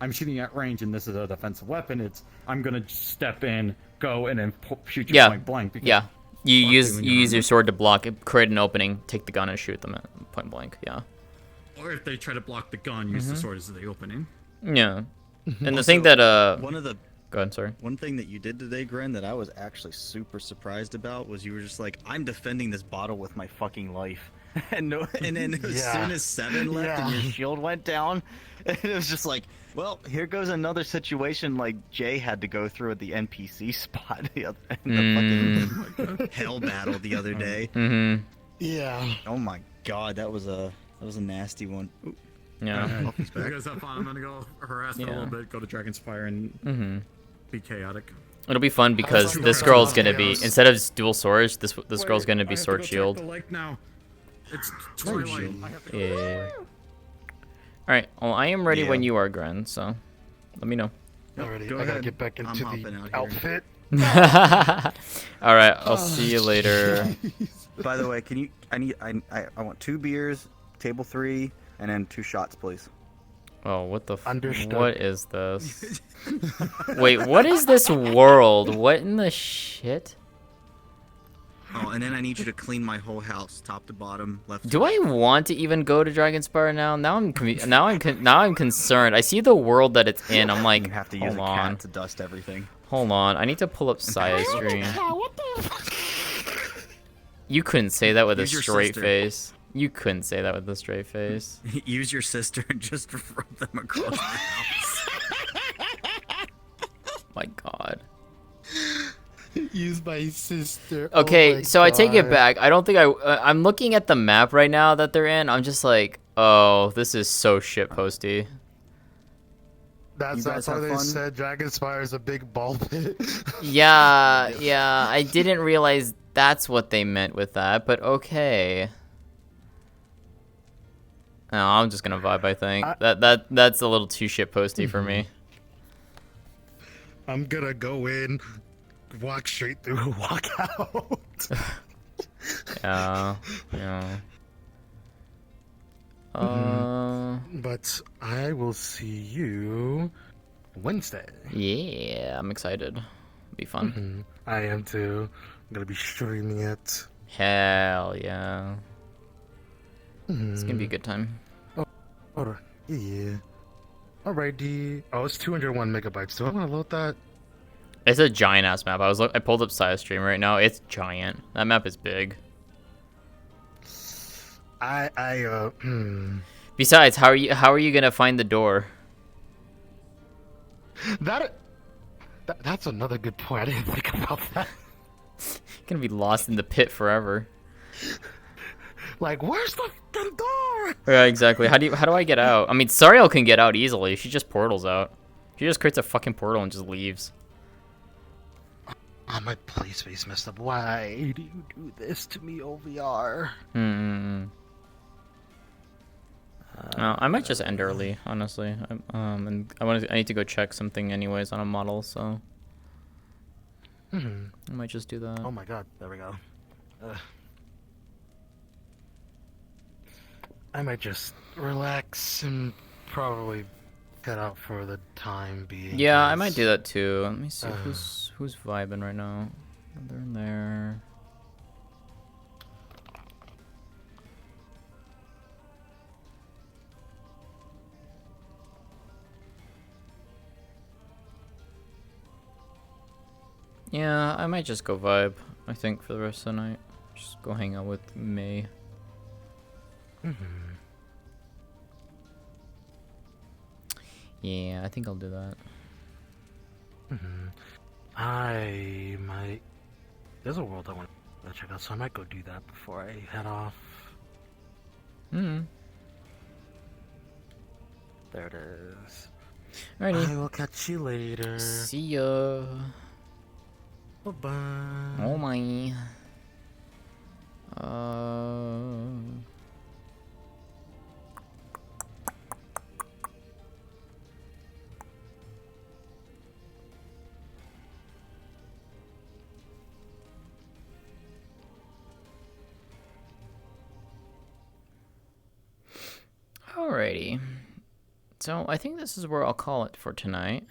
S19: I'm shooting at range and this is a defensive weapon. It's I'm gonna step in, go, and then shoot you point blank. Because
S1: You use your sword to block, create an opening, take the gun and shoot them at point blank. Yeah.
S19: Or if they try to block the gun, use the sword as the opening.
S1: Yeah. And the thing that
S2: one of the
S1: go ahead, sorry.
S2: One thing that you did today, Gren, that I was actually super surprised about was you were just like, I'm defending this bottle with my fucking life. And then as soon as 7 left and your shield went down, it was just like, well, here goes another situation like Jay had to go through at the NPC spot in the fucking hell battle the other day.
S11: Yeah.
S2: Oh my god, that was a nasty one. Ooh.
S1: Yeah.
S19: You guys have fun. I'm gonna go harass for a little bit, go to Dragonspire, and be chaotic.
S1: It'll be fun because this girl's gonna be instead of just dual swords, this girl's gonna be sword shield.
S19: The lake now. It's twilight.
S1: Yeah. All right. Well, I am ready when you are, Gren. So, let me know.
S11: Alrighty, I gotta get back into the outfit.
S1: All right. I'll see you later.
S2: By the way, can you? I want 2 beers, table 3, and then 2 shots, please.
S1: Oh, what the?
S11: Understood.
S1: What is this? Wait, what is this world? What in the shit?
S2: Oh, and then I need you to clean my whole house, top to bottom, left.
S1: Do I want to even go to Dragonspire now? Now I'm concerned. I see the world that it's in. I'm like,
S2: you have to use a cat to dust everything.
S1: Hold on. I need to pull up Saya's stream. You couldn't say that with a straight face. You couldn't say that with a straight face.
S2: Use your sister and just rub them across the house.
S1: My God.
S11: Use my sister.
S1: Okay, so I take it back. I don't think I'm looking at the map right now that they're in. I'm just like, oh, this is so shitposty.
S11: That's why they said Dragonspire is a big ball pit.
S1: Yeah, I didn't realize that's what they meant with that, but okay. No, I'm just gonna vibe, I think. That's a little too shitposty for me.
S11: I'm gonna go in, walk straight through, walk out.
S1: Yeah.
S11: But I will see you Wednesday.
S1: Yeah, I'm excited. Be fun.
S11: I am too. I'm gonna be streaming it.
S1: Hell yeah. It's gonna be a good time.
S11: Oh, yeah. Alrighty. Oh, it's 201 megabytes. Do I want to load that?
S1: It's a giant ass map. I pulled up Saya's stream right now. It's giant. That map is big. Besides, how are you gonna find the door?
S11: That's another good point. I didn't think about that.
S1: You're gonna be lost in the pit forever.
S11: Like, where's the door?
S1: Yeah, exactly. How do I get out? I mean, Sariel can get out easily. She just portals out. She just creates a fucking portal and just leaves.
S11: Oh, my play space messed up. Why do you do this to me, OVR?
S1: I might just end early, honestly. And I need to go check something anyways on a model, so I might just do that.
S11: Oh my god, there we go. I might just relax and probably head out for the time being.
S1: Yeah, I might do that too. Let me see who's vibing right now. They're in there. Yeah, I might just go vibe, I think, for the rest of the night. Just go hang out with May. Yeah, I think I'll do that.
S11: I might. There's a world I want to check out, so I might go do that before I head off. There it is.
S1: Alrighty.
S11: I will catch you later.
S1: See ya.
S11: Bye bye.
S1: Oh my. Alrighty. So I think this is where I'll call it for tonight.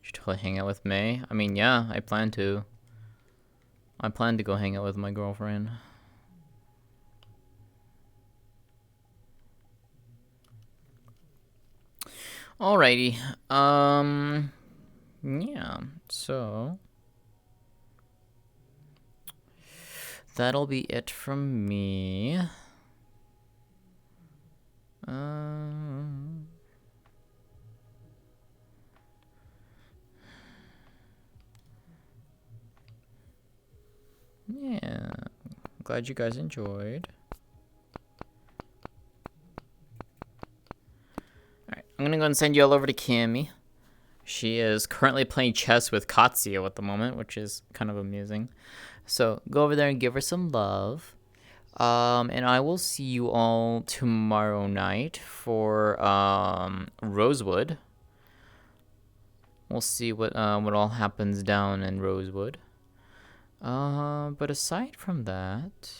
S1: Should totally hang out with May. I mean, yeah, I plan to. I plan to go hang out with my girlfriend. Alrighty. Yeah, so that'll be it from me. Yeah, glad you guys enjoyed. Alright, I'm gonna go and send you all over to Kimmy. She is currently playing chess with Katsuo at the moment, which is kind of amusing. So go over there and give her some love. And I will see you all tomorrow night for Rosewood. We'll see what all happens down in Rosewood. But aside from that,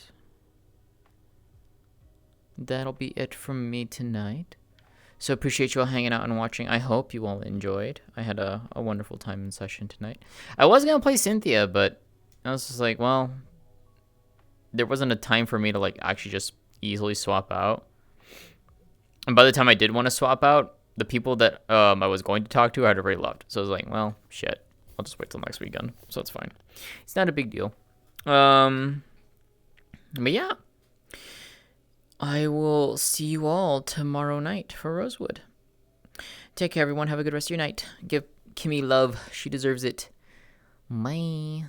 S1: that'll be it from me tonight. So appreciate you all hanging out and watching. I hope you all enjoyed. I had a wonderful time in session tonight. I was gonna play Cynthia, but I was just like, well, there wasn't a time for me to like actually just easily swap out. And by the time I did want to swap out, the people that I was going to talk to had already left. So I was like, well, shit. I'll just wait till next weekend. So it's fine. It's not a big deal. But yeah. I will see you all tomorrow night for Rosewood. Take care, everyone. Have a good rest of your night. Give Kimmy love. She deserves it. Bye.